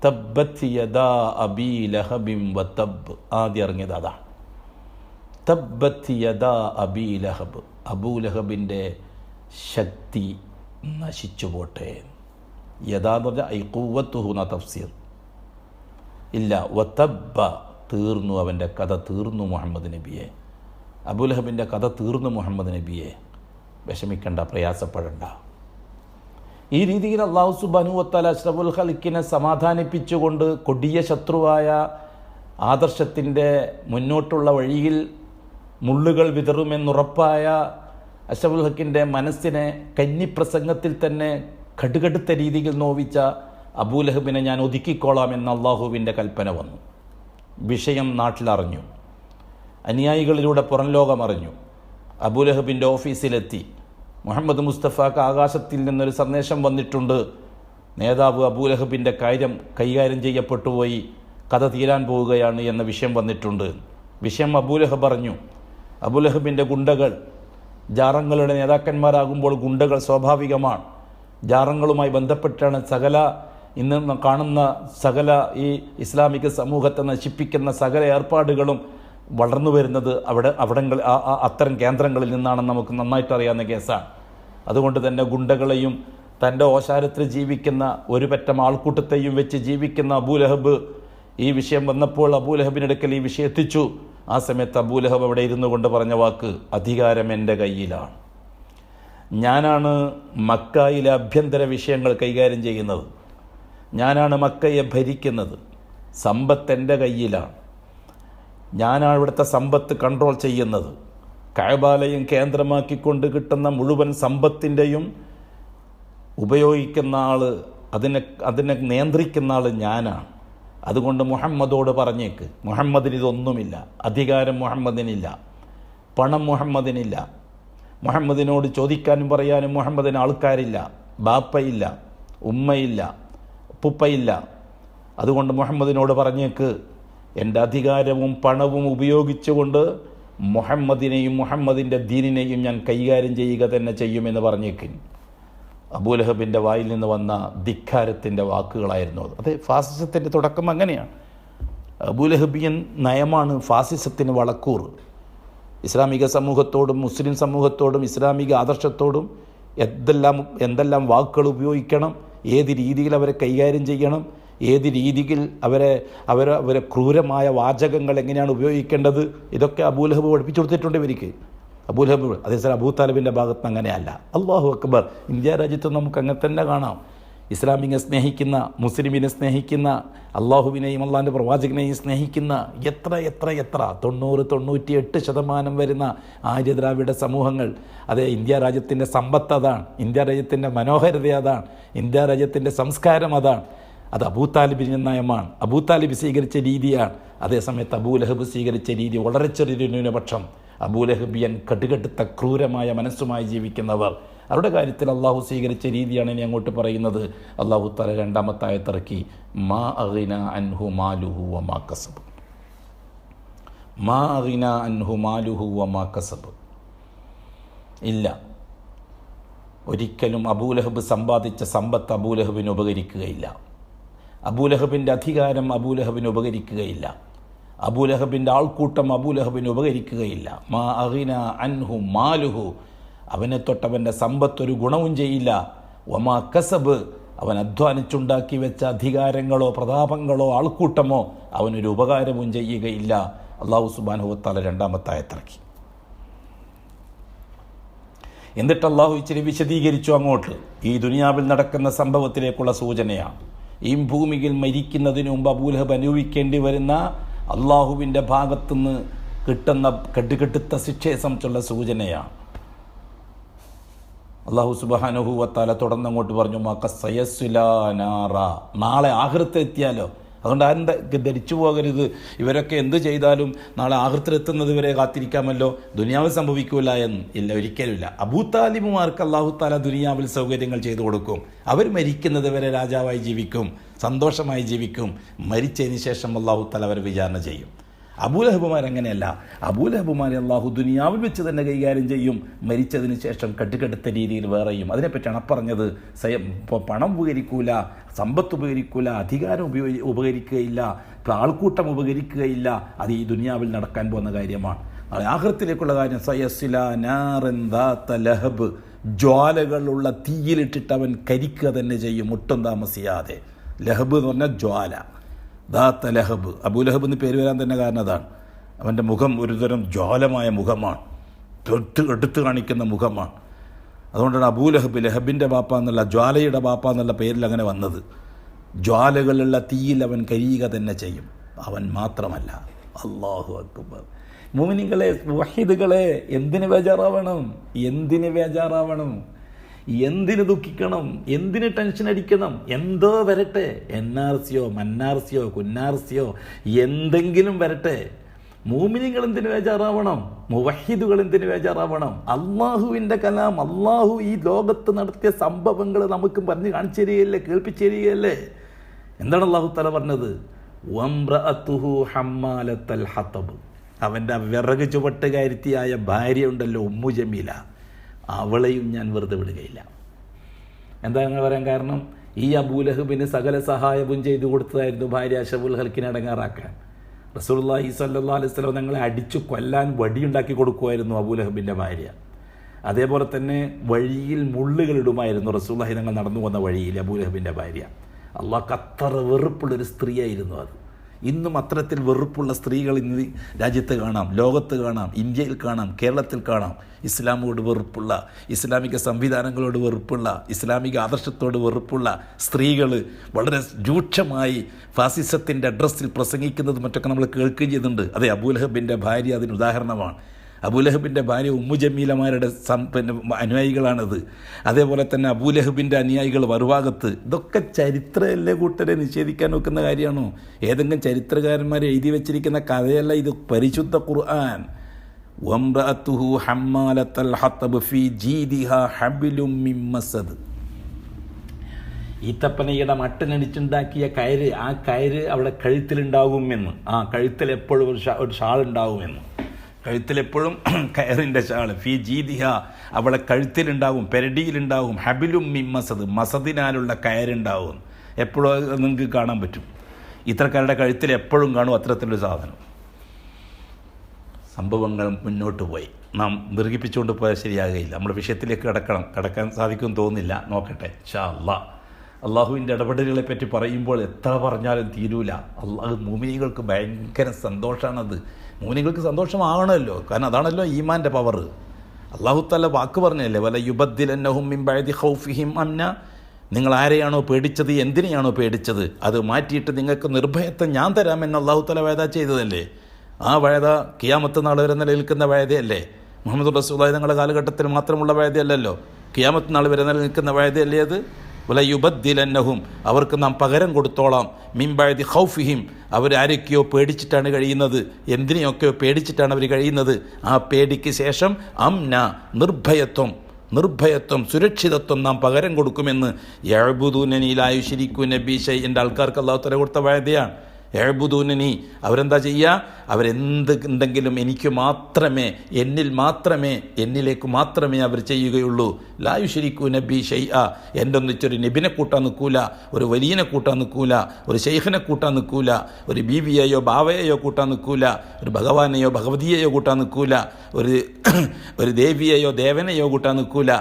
തബ്ബത് യദാ അബീ ലഹബിൻ വതബ്. ആദ്യം ഇറങ്ങിയത് അതാണ്. തബ്ബത് യദാ അബീ ലഹബ്, അബൂലഹബിൻ്റെ ശക്തി നശിച്ചു പോട്ടെ. യദാ എന്ന് പറഞ്ഞാൽ ഐ ഖുവ്വത്തുഹു എന്ന തഫ്സീർ ഇല്ല. വതബ്ബ, തീർന്നു, അവൻ്റെ കഥ തീർന്നു മുഹമ്മദ് നബിയെ. അബൂലഹബിൻ്റെ കഥ തീർന്നു മുഹമ്മദ് നബിയെ, വിഷമിക്കണ്ട, പ്രയാസപ്പെടണ്ട. ഈ രീതിയിൽ അല്ലാഹു സുബ്ഹാനഹു വ തആല അഷ്റഫുൽ ഖൽക്കിനെ സമാധാനിപ്പിച്ചുകൊണ്ട് കൊടിയ ശത്രുവായ ആദർശത്തിൻ്റെ മുന്നോട്ടുള്ള വഴിയിൽ മുള്ളുകൾ വിതറുമെന്നുറപ്പായ അഷ്റഫുൽ ഖൽക്കിൻ്റെ മനസ്സിനെ കന്നിപ്രസംഗത്തിൽ തന്നെ കടുകടുത്ത രീതിയിൽ നോവിച്ച അബൂലഹബിനെ ഞാൻ ഒതുക്കിക്കോളാം എന്ന അള്ളാഹുവിൻ്റെ കൽപ്പന വന്നു. വിഷയം നാട്ടിലറിഞ്ഞു, അനുയായികളിലൂടെ പുറം ലോകം അറിഞ്ഞു. അബൂലഹബിൻ്റെ ഓഫീസിലെത്തി. മുഹമ്മദ് മുസ്തഫാക്ക് ആകാശത്തിൽ നിന്നൊരു സന്ദേശം വന്നിട്ടുണ്ട്, നേതാവ് അബൂലഹബിൻ്റെ കാര്യം കൈകാര്യം ചെയ്യപ്പെട്ടുപോയി, കഥ തീരാൻ പോവുകയാണ് എന്ന വിഷയം വന്നിട്ടുണ്ട്. വിഷയം അബൂലഹബ് അറിഞ്ഞു. അബൂലഹബിൻ്റെ ഗുണ്ടകൾ, ജാറങ്ങളുടെ നേതാക്കന്മാരാകുമ്പോൾ ഗുണ്ടകൾ സ്വാഭാവികമാണ്. ജാറങ്ങളുമായി ബന്ധപ്പെട്ടാണ് ഇന്ന് കാണുന്ന സകല ഈ ഇസ്ലാമിക സമൂഹത്തെ നശിപ്പിക്കുന്ന സകല ഏർപ്പാടുകളും വളർന്നു വരുന്നത് അത്തരം കേന്ദ്രങ്ങളിൽ നിന്നാണെന്ന് നമുക്ക് നന്നായിട്ട് അറിയാവുന്ന കേസാണ്. അതുകൊണ്ട് തന്നെ ഗുണ്ടകളെയും തൻ്റെ ഓശാരത്തിൽ ജീവിക്കുന്ന ഒരു പറ്റം ആൾക്കൂട്ടത്തെയും വെച്ച് ജീവിക്കുന്ന അബൂലഹബ് ഈ വിഷയം വന്നപ്പോൾ അബൂലഹബിനടുക്കൽ ഈ വിഷയം എത്തിച്ചു. ആ സമയത്ത് അബൂലഹബ് അവിടെ ഇരുന്നു കൊണ്ട് പറഞ്ഞ വാക്ക്, അധികാരം എൻ്റെ കയ്യിലാണ്, ഞാനാണ് മക്കയിലെ ആഭ്യന്തര വിഷയങ്ങൾ കൈകാര്യം ചെയ്യുന്നത്, ഞാനാണ് മക്കയെ ഭരിക്കുന്നത്, സമ്പത്ത് എൻ്റെ കയ്യിലാണ്, ഞാനാണ് ഇവിടുത്തെ സമ്പത്ത് കൺട്രോൾ ചെയ്യുന്നത്, കഅബാലയം കേന്ദ്രമാക്കിക്കൊണ്ട് കിട്ടുന്ന മുഴുവൻ സമ്പത്തിൻ്റെയും ഉപയോഗിക്കുന്ന ആൾ, അതിനെ നിയന്ത്രിക്കുന്ന ആൾ ഞാനാണ്. അതുകൊണ്ട് മുഹമ്മദോട് പറഞ്ഞേക്ക്, മുഹമ്മദിന് ഇതൊന്നുമില്ല, അധികാരം മുഹമ്മദിനില്ല, പണം മുഹമ്മദിനില്ല, മുഹമ്മദിനോട് ചോദിക്കാനും പറയാനും മുഹമ്മദിന് ആൾക്കാരില്ല, ബാപ്പയില്ല, ഉമ്മയില്ല, ഉപ്പയില്ല. അതുകൊണ്ട് മുഹമ്മദിനോട് പറഞ്ഞേക്ക്, എൻ്റെ അധികാരവും പണവും ഉപയോഗിച്ചുകൊണ്ട് മുഹമ്മദിനെയും മുഹമ്മദിൻ്റെ ദീനിനെയും ഞാൻ കൈകാര്യം ചെയ്യുക തന്നെ ചെയ്യുമെന്ന് പറഞ്ഞേക്ക്. അബൂലഹബിൻ്റെ വായിൽ നിന്ന് വന്ന ധിക്കാരത്തിൻ്റെ വാക്കുകളായിരുന്നു അത്. അതെ, ഫാസിസത്തിൻ്റെ തുടക്കം അങ്ങനെയാണ്. അബൂലഹബിയൻ നയമാണ് ഫാസിസത്തിന് വളക്കൂർ. ഇസ്ലാമിക സമൂഹത്തോടും മുസ്ലിം സമൂഹത്തോടും ഇസ്ലാമിക ആദർശത്തോടും എന്തെല്ലാം വാക്കുകൾ ഉപയോഗിക്കണം, ഏത് രീതിയിൽ അവരെ കൈകാര്യം ചെയ്യണം, ഏത് രീതിയിൽ അവരെ ക്രൂരമായ വാചകങ്ങൾ എങ്ങനെയാണ് ഉപയോഗിക്കേണ്ടത്, ഇതൊക്കെ അബൂലഹബ് പഠിപ്പിച്ചു കൊടുത്തിട്ടുണ്ട് ഇവർക്ക്. അബൂലഹബ് അതേസമയം അബൂ താലിബിൻ്റെ ഭാഗത്ത് അങ്ങനെയല്ല. അല്ലാഹു അക്ബർ. ഇന്ത്യ രാജ്യത്ത് നമുക്ക് അങ്ങനെ തന്നെ കാണാം. ഇസ്ലാമിനെ സ്നേഹിക്കുന്ന, മുസ്ലിമിനെ സ്നേഹിക്കുന്ന, അള്ളാഹുവിനെയും അള്ളാഹിൻ്റെ പ്രവാചകനെയും സ്നേഹിക്കുന്ന എത്ര 90-98% വരുന്ന ആര്യദ്രാവിഡ സമൂഹങ്ങൾ. അതെ, ഇന്ത്യ രാജ്യത്തിൻ്റെ സമ്പത്ത് അതാണ്, ഇന്ത്യ രാജ്യത്തിൻ്റെ മനോഹരത അതാണ്, ഇന്ത്യ രാജ്യത്തിൻ്റെ സംസ്കാരം അതാണ്. അത് അബൂ താലിബിൻ്റെ നയമാണ്, അബൂ താലിബ് സ്വീകരിച്ച രീതിയാണ്. അതേസമയത്ത് അബൂലഹബ് സ്വീകരിച്ച രീതി വളരെ ചെറിയൊരു ന്യൂനപക്ഷം. അബൂലഹബിയൻ കടുകടുത്ത ക്രൂരമായ മനസ്സുമായി ജീവിക്കുന്നവർ, അവരുടെ കാര്യത്തിൽ അള്ളാഹു സ്വീകരിച്ച രീതിയാണ് ഇനി അങ്ങോട്ട് പറയുന്നത്. അള്ളാഹു തആല രണ്ടാമത്തെ ആയത്തിറക്കി, മാ അഗ്ന അൻഹു മാലുഹു വമാ കസബ്. മാ അഗ്ന അൻഹു മാലുഹു വമാ കസബ്. ഇല്ല, ഒരിക്കലും അബൂലഹബ് സമ്പാദിച്ച സമ്പത്ത് അബൂലഹബിന് ഉപകരിക്കുകയില്ല. അബൂലഹബിൻ്റെ അധികാരം അബൂലഹബിന് ഉപകരിക്കുകയില്ല. അബൂലഹബിൻ്റെ ആൾക്കൂട്ടം അബൂലഹബിന് ഉപകരിക്കുകയില്ല. മാ അഗ്ന അൻഹു മാലുഹു, അവനെ തൊട്ടവൻ്റെ സമ്പത്തൊരു ഗുണവും ചെയ്യില്ല. വമാ കസബ്, അവൻ അധ്വാനിച്ചുണ്ടാക്കി വെച്ച അധികാരങ്ങളോ പ്രതാപങ്ങളോ ആൾക്കൂട്ടമോ അവനൊരു ഉപകാരവും ചെയ്യുകയില്ല. അല്ലാഹു സുബ്ഹാനഹു വ തആല രണ്ടാമത്തെ ആയത്തിറക്കി. എന്നിട്ട് അള്ളാഹു ഇച്ചിരി വിശദീകരിച്ചു അങ്ങോട്ട്. ഈ ദുനിയാവിൽ നടക്കുന്ന സംഭവത്തിലേക്കുള്ള സൂചനയാണ്. ഈ ഭൂമിയിൽ മരിക്കുന്നതിന് മുമ്പ് അബൂലഹബ് അനുഭവിക്കേണ്ടി വരുന്ന അള്ളാഹുവിൻ്റെ ഭാഗത്തുനിന്ന് കിട്ടുന്ന കെട്ടുകെട്ടുത്ത ശിക്ഷയെ സംബന്ധിച്ചുള്ള സൂചനയാണ്. അള്ളാഹു സുബ്ഹാനഹു വ തആല തുടർന്നങ്ങോട്ട് പറഞ്ഞു, മഖസയസ്ലാ നാറ, നാളെ ആഖിറത്തെത്തിയാലോ. അതുകൊണ്ട് ആരും ധരിച്ചു പോകരുത്, ഇവരൊക്കെ എന്ത് ചെയ്താലും നാളെ ആഖിറത്തിലെത്തുന്നത് വരെ കാത്തിരിക്കാമല്ലോ, ദുനിയാവിൽ സംഭവിക്കൂല എന്ന്. ഇല്ല, ഒരിക്കലുമില്ല. അബൂ താലിബുമാർക്ക് അള്ളാഹു തആല ദുനിയാവിൽ സൗകര്യങ്ങൾ ചെയ്തു കൊടുക്കും. അവർ മരിക്കുന്നത് വരെ രാജാവായി ജീവിക്കും, സന്തോഷമായി ജീവിക്കും. മരിച്ചതിന് ശേഷം അള്ളാഹു തആല അവരെ വിചാരണ ചെയ്യും. അബൂലഹബുമാരങ്ങനെയല്ല. അബൂലഹബുമാരെ അള്ളാഹു ദുനിയാവിൽ വെച്ച് തന്നെ കൈകാര്യം ചെയ്യും, മരിച്ചതിന് ശേഷം കെട്ടുകെടുത്ത രീതിയിൽ വേറെയും. അതിനെപ്പറ്റിയാണ് പറഞ്ഞത്. പണം ഉപകരിക്കൂല, സമ്പത്ത് ഉപകരിക്കൂല, അധികാരം ഉപകരിക്കുകയില്ല, ആൾക്കൂട്ടം ഉപകരിക്കുകയില്ല. അത് ഈ ദുനിയാവിൽ നടക്കാൻ പോകുന്ന കാര്യമാണ്. ആഖിറത്തിലേക്കുള്ള കാര്യം, സയസ്ലാ നാറൻ ദാത ലഹബ്, ജ്വാലകളുള്ള തീയിലിട്ടിട്ട് അവൻ കരിക്കുക തന്നെ ചെയ്യും ഒട്ടും താമസിയാതെ. ലഹബ് എന്ന് പറഞ്ഞാൽ ജ്വാല, ദാത്ത ലഹബ്. അബൂലഹബ് എന്ന് പേര് വരാൻ തന്നെ കാരണം അതാണ്. അവൻ്റെ മുഖം ഒരുതരം ജ്വാലമായ മുഖമാണ്, എടുത്തു കാണിക്കുന്ന മുഖമാണ്. അതുകൊണ്ടാണ് അബൂലഹബ്, ലഹബിൻ്റെ ബാപ്പ എന്നുള്ള, ജ്വാലയുടെ ബാപ്പ എന്നുള്ള പേരിൽ അങ്ങനെ വന്നത്. ജ്വാലകളുള്ള തീയിൽ അവൻ കരിയുക തന്നെ ചെയ്യും. അവൻ മാത്രമല്ല, അല്ലാഹു അക്ബർ. മുഅ്മിനീങ്ങളെ, വഹീദുകളെ, എന്തിന് ബേജാറാവണം? എന്തിന് ബേജാറാവണം? എന്തിന് ദുഃഖിക്കണം? എന്തിന് ടെൻഷൻ അടിക്കണം? എന്തോ വരട്ടെ, NRCയോ മന്നാർസിയോ കുന്നാർസിയോ എന്തെങ്കിലും വരട്ടെ. മുഅ്മിനീങ്ങൾ എന്തിന് ബേജാറാവണം? മുവഹ്ഹിദുകൾ എന്തിന് ബേജാറാവണം? അള്ളാഹുവിൻ്റെ കലാം, അള്ളാഹു ഈ ലോകത്ത് നടത്തിയ സംഭവങ്ങൾ നമുക്ക് പറഞ്ഞ് കാണിച്ചു തരികയല്ലേ, കേൾപ്പിച്ചു തരികയല്ലേ. എന്താണ് അള്ളാഹു തആല പറഞ്ഞത്? വംറഅതുഹു ഹമ്മാലത്തൽ ഹതബ്, അവൻ്റെ വിറക് ചുവട്ടുകാരിത്തിയായ ഭാര്യ ഉണ്ടല്ലോ, ഉമ്മു ജമീല, അവളെയും ഞാൻ വെറുതെ വിടുകയില്ല. എന്താ നിങ്ങൾ പറയാൻ കാരണം? ഈ അബൂലഹബിന് സകല സഹായവും ചെയ്തു കൊടുത്തതായിരുന്നു ഭാര്യ അഷ്റഫുൽ ഖൽഖിനെ അടങ്ങാറാക്കാൻ. റസൂലുള്ളാഹി സ്വല്ലല്ലാഹു അലൈഹി വസല്ലം ഞങ്ങളെ അടിച്ചു കൊല്ലാൻ വടിയുണ്ടാക്കി കൊടുക്കുമായിരുന്നു അബൂലഹബിൻ്റെ ഭാര്യ. അതേപോലെ തന്നെ വഴിയിൽ മുള്ളുകൾ ഇടുമായിരുന്നു റസൂലുള്ളാഹി ഞങ്ങൾ നടന്നു പോകുന്ന വഴിയിൽ അബൂലഹബിൻ്റെ ഭാര്യ. അള്ളാഹ്ക്ക് അത്ര വെറുപ്പുള്ളൊരു സ്ത്രീയായിരുന്നു അത്. ഇന്നും അത്തരത്തിൽ വെറുപ്പുള്ള സ്ത്രീകൾ ഇന്ന് രാജ്യത്ത് കാണാം, ലോകത്ത് കാണാം, ഇന്ത്യയിൽ കാണാം, കേരളത്തിൽ കാണാം. ഇസ്ലാമോട് വെറുപ്പുള്ള, ഇസ്ലാമിക സംവിധാനങ്ങളോട് വെറുപ്പുള്ള, ഇസ്ലാമിക ആദർശത്തോട് വെറുപ്പുള്ള സ്ത്രീകൾ വളരെ രൂക്ഷമായി ഫാസിസത്തിൻ്റെ അഡ്രസ്സിൽ പ്രസംഗിക്കുന്നത് മറ്റൊക്കെ നമ്മൾ കേൾക്കുകയും ചെയ്യുന്നുണ്ട്. അതെ, അബൂലഹബിൻ്റെ ഭാര്യ അതിന് ഉദാഹരണമാണ്. അബൂലഹബിൻ്റെ ഭാര്യ ഉമ്മു ജമീലമാരുടെ അനുയായികളാണത്. അതേപോലെ തന്നെ അബൂലഹബിൻ്റെ അനുയായികൾ മറുഭാഗത്ത്. ഇതൊക്കെ ചരിത്രമല്ലേ കൂട്ടരെ നിഷേധിക്കാൻ വെക്കുന്ന കാര്യമാണോ? ഏതെങ്കിലും ചരിത്രകാരന്മാർ എഴുതി വെച്ചിരിക്കുന്ന കഥയല്ല ഇത്, പരിശുദ്ധ ഖുർആൻ. വംറഅതുഹു ഹമ്മാലത്തൽ ഹതബ് ഫീ ജീദിഹാ ഹബ്ലും മിൻ മസദ്. ഈത്തപ്പനയുടെ മട്ടനടിച്ചുണ്ടാക്കിയ കയറ്, ആ കയറ് അവിടെ കഴുത്തിലുണ്ടാകുമെന്ന്. ആ കഴുത്തിൽ എപ്പോഴും ഒരു ഷാൾ ഉണ്ടാകുമെന്ന്. കഴുത്തിലെപ്പോഴും കയറിൻ്റെ ഷാൾ. ഫീ ജീദിഹ, അവളെ കഴുത്തിലുണ്ടാവും, പെരടിയിലുണ്ടാവും. ഹബിലും മിൻ മസദ്, മസദിനാലുള്ള കയറുണ്ടാവും. എപ്പോഴും നിങ്ങൾക്ക് കാണാൻ പറ്റും. ഇത്തരക്കാരുടെ കഴുത്തിൽ എപ്പോഴും കാണും അത്തരത്തിലൊരു സാധനം. സംഭവങ്ങൾ മുന്നോട്ട് പോയി. നാം ദീർഘിപ്പിച്ചുകൊണ്ട് പോയാൽ ശരിയാകുകയില്ല. നമ്മുടെ വിഷയത്തിലേക്ക് കടക്കാൻ സാധിക്കുമെന്ന് തോന്നുന്നില്ല. നോക്കട്ടെ, ഇൻഷാ അല്ലാഹ്. അള്ളാഹുവിൻ്റെ ഇടപെടലുകളെ പറ്റി പറയുമ്പോൾ എത്ര പറഞ്ഞാലും തീരൂല. അള്ളാഹു മുഅ്മിനീങ്ങൾക്ക് ഭയങ്കര സന്തോഷമാണത്. മുഅ്മിനീങ്ങൾക്ക് സന്തോഷമാകണമല്ലോ, കാരണം അതാണല്ലോ ഈമാൻ്റെ പവർ. അള്ളാഹു തആല വാക്ക് പറഞ്ഞല്ലേ, വല യുബദ്ദിലന്നഹും മിൻ ബഅദി ഖൗഫിഹിം അംന. നിങ്ങൾ ആരെയാണോ പേടിച്ചത്, എന്തിനെയാണോ പേടിച്ചത്, അത് മാറ്റിയിട്ട് നിങ്ങൾക്ക് നിർഭയത്വം ഞാൻ തരാമെന്ന് അള്ളാഹു തആല വഅദ ചെയ്തതല്ലേ. ആ വഅദ ഖിയാമത്ത് നാൾ വരെ നിലനിൽക്കുന്ന വഅദയല്ലേ. മുഹമ്മദ് റസൂലുള്ളാഹി തങ്ങളുടെ കാലഘട്ടത്തിൽ മാത്രമുള്ള വഅദയല്ലല്ലോ, ഖിയാമത്ത് നാൾ വരെ നിലനിൽക്കുന്ന വഅദയല്ലേ അത്. വല യുബദ്ദിലന്നഹും, അവർക്ക് നാം പകരം കൊടുത്തോളാം, മിൻ ബഅദി ഖൗഫിഹിം, അവരാരൊക്കെയോ പേടിച്ചിട്ടാണ് കഴിയുന്നത്, എന്തിനെയൊക്കെയോ പേടിച്ചിട്ടാണ് അവർ കഴിയുന്നത്. ആ പേടിക്ക് ശേഷം അംന, നിർഭയത്വം സുരക്ഷിതത്വം നാം പകരം കൊടുക്കുമെന്ന്. യഅ്ബുദൂനനി ലാ യുശ്രികൂന ബി ഷൈഇൻ്റെ ആൾക്കാർക്ക് അല്ലാഹു തആല കൊടുത്ത വഅദയാണ്. യഅ്ബുദൂനനി, അവരെന്താ ചെയ്യുക, എന്തെങ്കിലും എനിക്ക് മാത്രമേ, എന്നിലേക്ക് മാത്രമേ അവർ ചെയ്യുകയുള്ളൂ. ലാ യുശ്രികൂന ബി ഷൈഅ, എൻ്റെ ഒന്നിച്ചൊരു നബിനെ കൂട്ടാൻ നിൽക്കൂല, ഒരു വലിയനെ കൂട്ടാൻ നിൽക്കൂല, ഒരു ശൈഖിനെ കൂട്ടാൻ നിൽക്കൂല, ഒരു ബീവിയെയോ ബാവയെയോ കൂട്ടാൻ നിൽക്കൂല, ഒരു ഭഗവാനെയോ ഭഗവതിയെയോ കൂട്ടാൻ നിൽക്കൂല, ഒരു ദേവിയെയോ ദേവനെയോ കൂട്ടാൻ നിൽക്കൂല.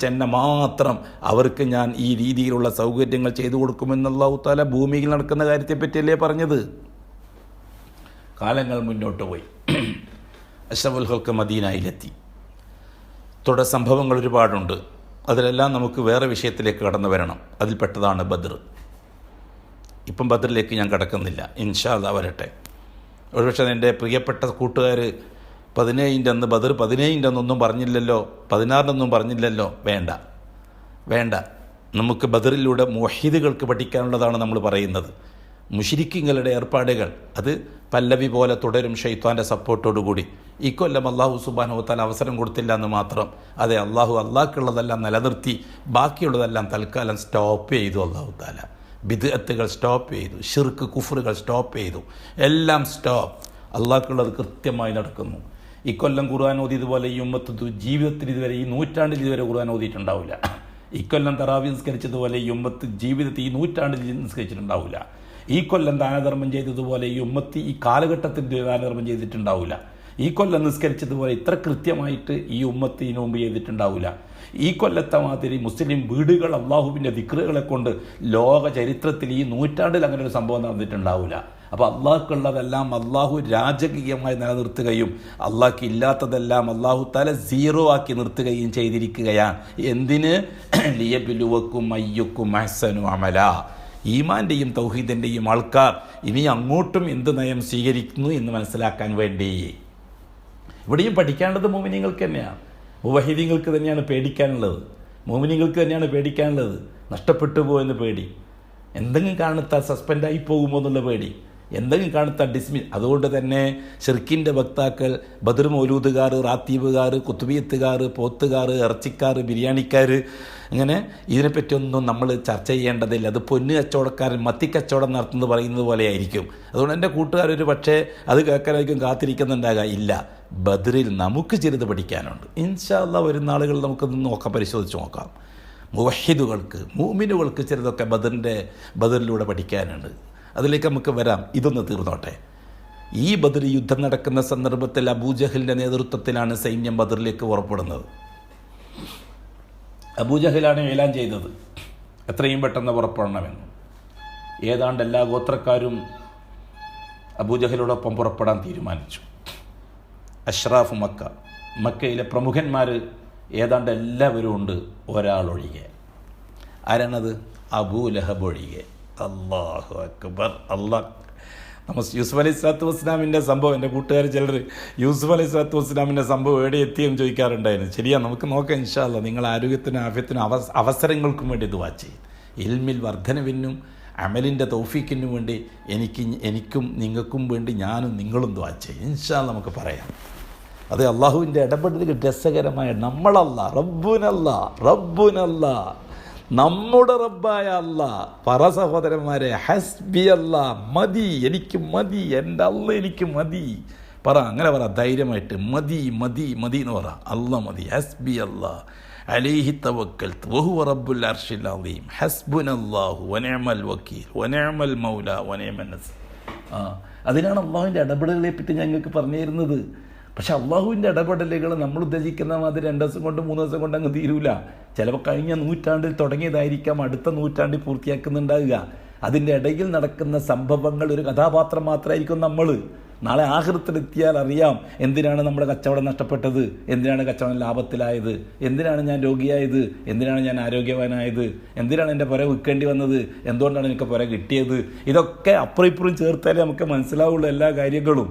എന്നെ മാത്രം അവർക്ക് ഞാൻ ഈ രീതിയിലുള്ള സൗകര്യങ്ങൾ ചെയ്തു കൊടുക്കുമെന്ന് അല്ലാഹു തആല ഭൂമിയിൽ നടക്കുന്ന കാര്യത്തെപ്പറ്റിയല്ലേ പറഞ്ഞത്. കാലങ്ങൾ മുന്നോട്ട് പോയി, അഷ്റഫുൽ ഖൽഖ് മദീനയിലെത്തി. തുടർ സംഭവങ്ങൾ ഒരുപാടുണ്ട്. അതിലെല്ലാം നമുക്ക് വേറെ വിഷയത്തിലേക്ക് കടന്നു വരണം. അതിൽപ്പെട്ടതാണ് ബദർ. ഇപ്പം ബദറിലേക്ക് ഞാൻ കടക്കുന്നില്ല, ഇൻഷാ അല്ലാഹ് വരട്ടെ. ഒരുപക്ഷെ എൻ്റെ പ്രിയപ്പെട്ട കൂട്ടുകാർ 17 അന്ന് ബദർ 17 അന്നൊന്നും പറഞ്ഞില്ലല്ലോ, 16 പറഞ്ഞില്ലല്ലോ. വേണ്ട, നമുക്ക് ബദറിലൂടെ മുവഹിദുകൾക്ക് പഠിക്കാനുള്ളതാണ് നമ്മൾ പറയുന്നത്. മുശ്രിക്കുകളുടെ ഏർപ്പാടുകൾ അത് പല്ലവി പോലെ തുടരും ശൈത്വാൻ്റെ സപ്പോർട്ടോടുകൂടി. ഇക്കൊല്ലം അല്ലാഹു സുബ്ഹാനഹു വ തആല അവസരം കൊടുത്തില്ല എന്ന് മാത്രം. അതെ, അള്ളാഹ്ക്കുള്ളതെല്ലാം നിലനിർത്തി, ബാക്കിയുള്ളതെല്ലാം തൽക്കാലം സ്റ്റോപ്പ് ചെയ്തു. അല്ലാഹു തആല ബിദ്അത്തുകൾ സ്റ്റോപ്പ് ചെയ്തു, ശിർക്ക് കുഫറുകൾ സ്റ്റോപ്പ് ചെയ്തു, എല്ലാം സ്റ്റോപ്പ്. അള്ളാഹ്ക്കുള്ളത് കൃത്യമായി നടക്കുന്നു. ഇക്കൊല്ലം ഖുർആൻ ഓതിയതുപോലെ ഈ ഉമ്മത്ത് ജീവിതത്തിൽ ഇതുവരെ, ഈ നൂറ്റാണ്ടിൽ ഇതുവരെ ഖുർആൻ ഓതിയിട്ടുണ്ടാവില്ല. ഇക്കൊല്ലം തറാവീഹ് നിസ്കരിച്ചതുപോലെ ഈ ഉമ്മത്ത് ജീവിതത്തിൽ ഈ നൂറ്റാണ്ടിൽ നിസ്കരിച്ചിട്ടുണ്ടാവില്ല. ഈ കൊല്ലം ദാനധർമ്മം ചെയ്തതുപോലെ ഈ ഉമ്മത്ത് ഈ കാലഘട്ടത്തിൽ ദാനധർമ്മം ചെയ്തിട്ടുണ്ടാവില്ല. ഈ കൊല്ലം നിസ്കരിച്ചതുപോലെ ഇത്ര കൃത്യമായിട്ട് ഈ ഉമ്മത്ത് ഇതിനു മുമ്പ് ചെയ്തിട്ടുണ്ടാവില്ല. ഈ കൊല്ലത്തെ മാതിരി മുസ്ലിം വീടുകൾ അള്ളാഹുവിൻ്റെ ദിക്റുകളെ കൊണ്ട് ലോക ചരിത്രത്തിൽ ഈ നൂറ്റാണ്ടിൽ അങ്ങനെ ഒരു സംഭവം നടന്നിട്ടുണ്ടാവില്ല. അപ്പോൾ അള്ളാഹ്ക്കുള്ളതെല്ലാം അള്ളാഹു രാജകീയമായി നിലനിർത്തുകയും അള്ളാഹ്ക്ക് ഇല്ലാത്തതെല്ലാം അള്ളാഹു തആല സീറോ ആക്കി നിർത്തുകയും ചെയ്തിരിക്കുകയാണ്. എന്തിന്? ലിയബ്ലുവക്കും അയ്യുക്കും അഹ്സനു അമല. ഈമാൻ്റെയും തൗഹീദിൻ്റെയും ആൾക്കാർ ഇനി അങ്ങോട്ടും എന്ത് നയം സ്വീകരിക്കുന്നു എന്ന് മനസ്സിലാക്കാൻ വേണ്ടി. ഇവിടെയും പഠിക്കേണ്ടത് മുഅ്മിനീങ്ങൾക്ക് തന്നെയാണ്, മുവഹിദീങ്ങൾക്ക് തന്നെയാണ് പേടിക്കാനുള്ളത്, മുഅ്മിനീങ്ങൾക്ക് തന്നെയാണ് പേടിക്കാനുള്ളത്. നഷ്ടപ്പെട്ടു പോകുമെന്ന് പേടി, എന്തെങ്കിലും കാണുത്താൽ സസ്പെൻഡായി പോകുമോ എന്നുള്ള പേടി, എന്തെങ്കിലും കാണുത്താൽ ഡിസ്മിസ്. അതുകൊണ്ട് തന്നെ ഷിർക്കിൻ്റെ വക്താക്കൾ, ബദർ മൗലൂദുകാർ, റാത്തീബുകാർ, കുത്തുബിയത്തുകാർ, പോത്തുകാർ, ഇറച്ചിക്കാർ, ബിരിയാണിക്കാർ, അങ്ങനെ ഇതിനെപ്പറ്റിയൊന്നും നമ്മൾ ചർച്ച ചെയ്യേണ്ടതില്ല. അത് പൊന്ന് കച്ചവടക്കാരൻ മത്തിക്കച്ചവടം നടത്തുന്നത് പറയുന്നത് പോലെ ആയിരിക്കും. അതുകൊണ്ട് എൻ്റെ കൂട്ടുകാരൊരു പക്ഷേ അത് കേൾക്കാനായിരിക്കും കാത്തിരിക്കുന്നുണ്ടാകുക. ഇല്ല, ബദറിൽ നമുക്ക് ചിലത് പഠിക്കാനുണ്ട്. ഇൻഷാ അല്ലാഹ് വരുന്ന നാളുകൾ നമുക്കത് പരിശോധിച്ച് നോക്കാം. മുവഹിദുകൾക്ക്, മുഅ്മിനുകൾക്ക് ചിലതൊക്കെ ബദറിലൂടെ പഠിക്കാനുണ്ട്. അതിലേക്ക് നമുക്ക് വരാം. ഇതൊന്ന് തീർന്നോട്ടെ. ഈ ബദർ യുദ്ധം നടക്കുന്ന സന്ദർഭത്തിൽ അബൂജഹലിൻ്റെ നേതൃത്വത്തിലാണ് സൈന്യം ബദറിലേക്ക് പുറപ്പെടുന്നത്. അബൂജഹലാണ് ഏലാൻ ചെയ്തത് എത്രയും പെട്ടെന്ന് പുറപ്പെടണമെന്ന്. ഏതാണ്ട് എല്ലാ ഗോത്രക്കാരും അബൂജഹലോടൊപ്പം പുറപ്പെടാൻ തീരുമാനിച്ചു. അഷ്റാഫ് മക്കയിലെ പ്രമുഖന്മാർ ഏതാണ്ട് എല്ലാവരും ഉണ്ട്, ഒരാളൊഴികെ. ആരാണത്? അബൂലഹബ് ഒഴികെ. അല്ലാഹു അക്ബർ. യൂസുഫ് അലൈഹി സ്വലാത്തു വസ്സലാമിൻ്റെ സംഭവം, എൻ്റെ കൂട്ടുകാർ ചിലർ യൂസുഫ് അലൈഹി സ്വലാത്തു വസ്സലാമിൻ്റെ സംഭവം എവിടെ എത്തിയെന്ന് ചോദിക്കാറുണ്ടായിരുന്നു. ശരിയാ, നമുക്ക് നോക്കാം ഇൻഷാ അല്ലാഹ്. നിങ്ങൾ ആരോഗ്യത്തിനും ആഫിയത്തിനും അവസരങ്ങൾക്കും വേണ്ടി ദുആ ചെയ്യും. ഇൽമിൽ വർധനവിനും അമലിൻ്റെ തൗഫീക്കിനും വേണ്ടി എനിക്കും നിങ്ങൾക്കും വേണ്ടി ഞാനും നിങ്ങളും ദുആ ചെയ്യും ഇൻഷാ അല്ലാഹ്. നമുക്ക് പറയാം. അത് അള്ളാഹുവിൻ്റെ ഇടപെടലുകൾ രസകരമായ, നമ്മളല്ല, റബ്ബുനല്ല, നമ്മുടെ റബ്ബായ അല്ലാഹ്. പറ സഹോദരന്മാരെ, ഹസ്ബി അല്ലാഹ്, മതി, എനിക്ക് മതി, എൻ്റെ അല്ലാഹ് എനിക്ക് മതി. പറ, അങ്ങനെ പറ ധൈര്യമായിട്ട്, മതി മതി മതി എന്ന് പറ. അല്ലാഹ് മതി. ഹസ്ബി അല്ലാഹ് അലൈഹി തവക്കൽതു വഹുവ റബ്ബുൽ അർശിൽ അളീം ഹസ്ബുനല്ലാഹു വനിഅമൽ വക്കീൽ വനിഅമൽ മൗല വനിഅമൻ നസീർ. അതിനാണ് അള്ളാഹുവിൻ്റെ ഇടപെടലുകളെ പറ്റി ഞങ്ങൾക്ക് പറഞ്ഞു തരുന്നത്. പക്ഷെ അള്ളാഹുവിൻ്റെ ഇടപെടലുകൾ നമ്മൾ ഉദ്ദേശിക്കുന്ന മാതിരി 2 ദിവസം കൊണ്ട് 3 ദിവസം കൊണ്ട് അങ്ങ് തീരൂല. ചിലപ്പോൾ കഴിഞ്ഞ നൂറ്റാണ്ടിൽ തുടങ്ങിയതായിരിക്കാം അടുത്ത നൂറ്റാണ്ടിൽ പൂർത്തിയാക്കുന്നുണ്ടാവുക. അതിൻ്റെ ഇടയിൽ നടക്കുന്ന സംഭവങ്ങൾ ഒരു കഥാപാത്രം മാത്രമായിരിക്കും നമ്മൾ. നാളെ ആഖിറത്തിലെത്തിയാൽ അറിയാം എന്തിനാണ് നമ്മുടെ കച്ചവടം നഷ്ടപ്പെട്ടത്, എന്തിനാണ് കച്ചവടം ലാഭത്തിലായത്, എന്തിനാണ് ഞാൻ രോഗിയായത്, എന്തിനാണ് ഞാൻ ആരോഗ്യവാനായത്, എന്തിനാണ് എൻ്റെ പുര വിൽക്കേണ്ടി വന്നത്, എന്തുകൊണ്ടാണ് എനിക്ക് പുര കിട്ടിയത്. ഇതൊക്കെ അപ്പുറം ഇപ്പുറം ചേർത്താലേ നമുക്ക് മനസ്സിലാവുള്ളൂ എല്ലാ കാര്യങ്ങളും.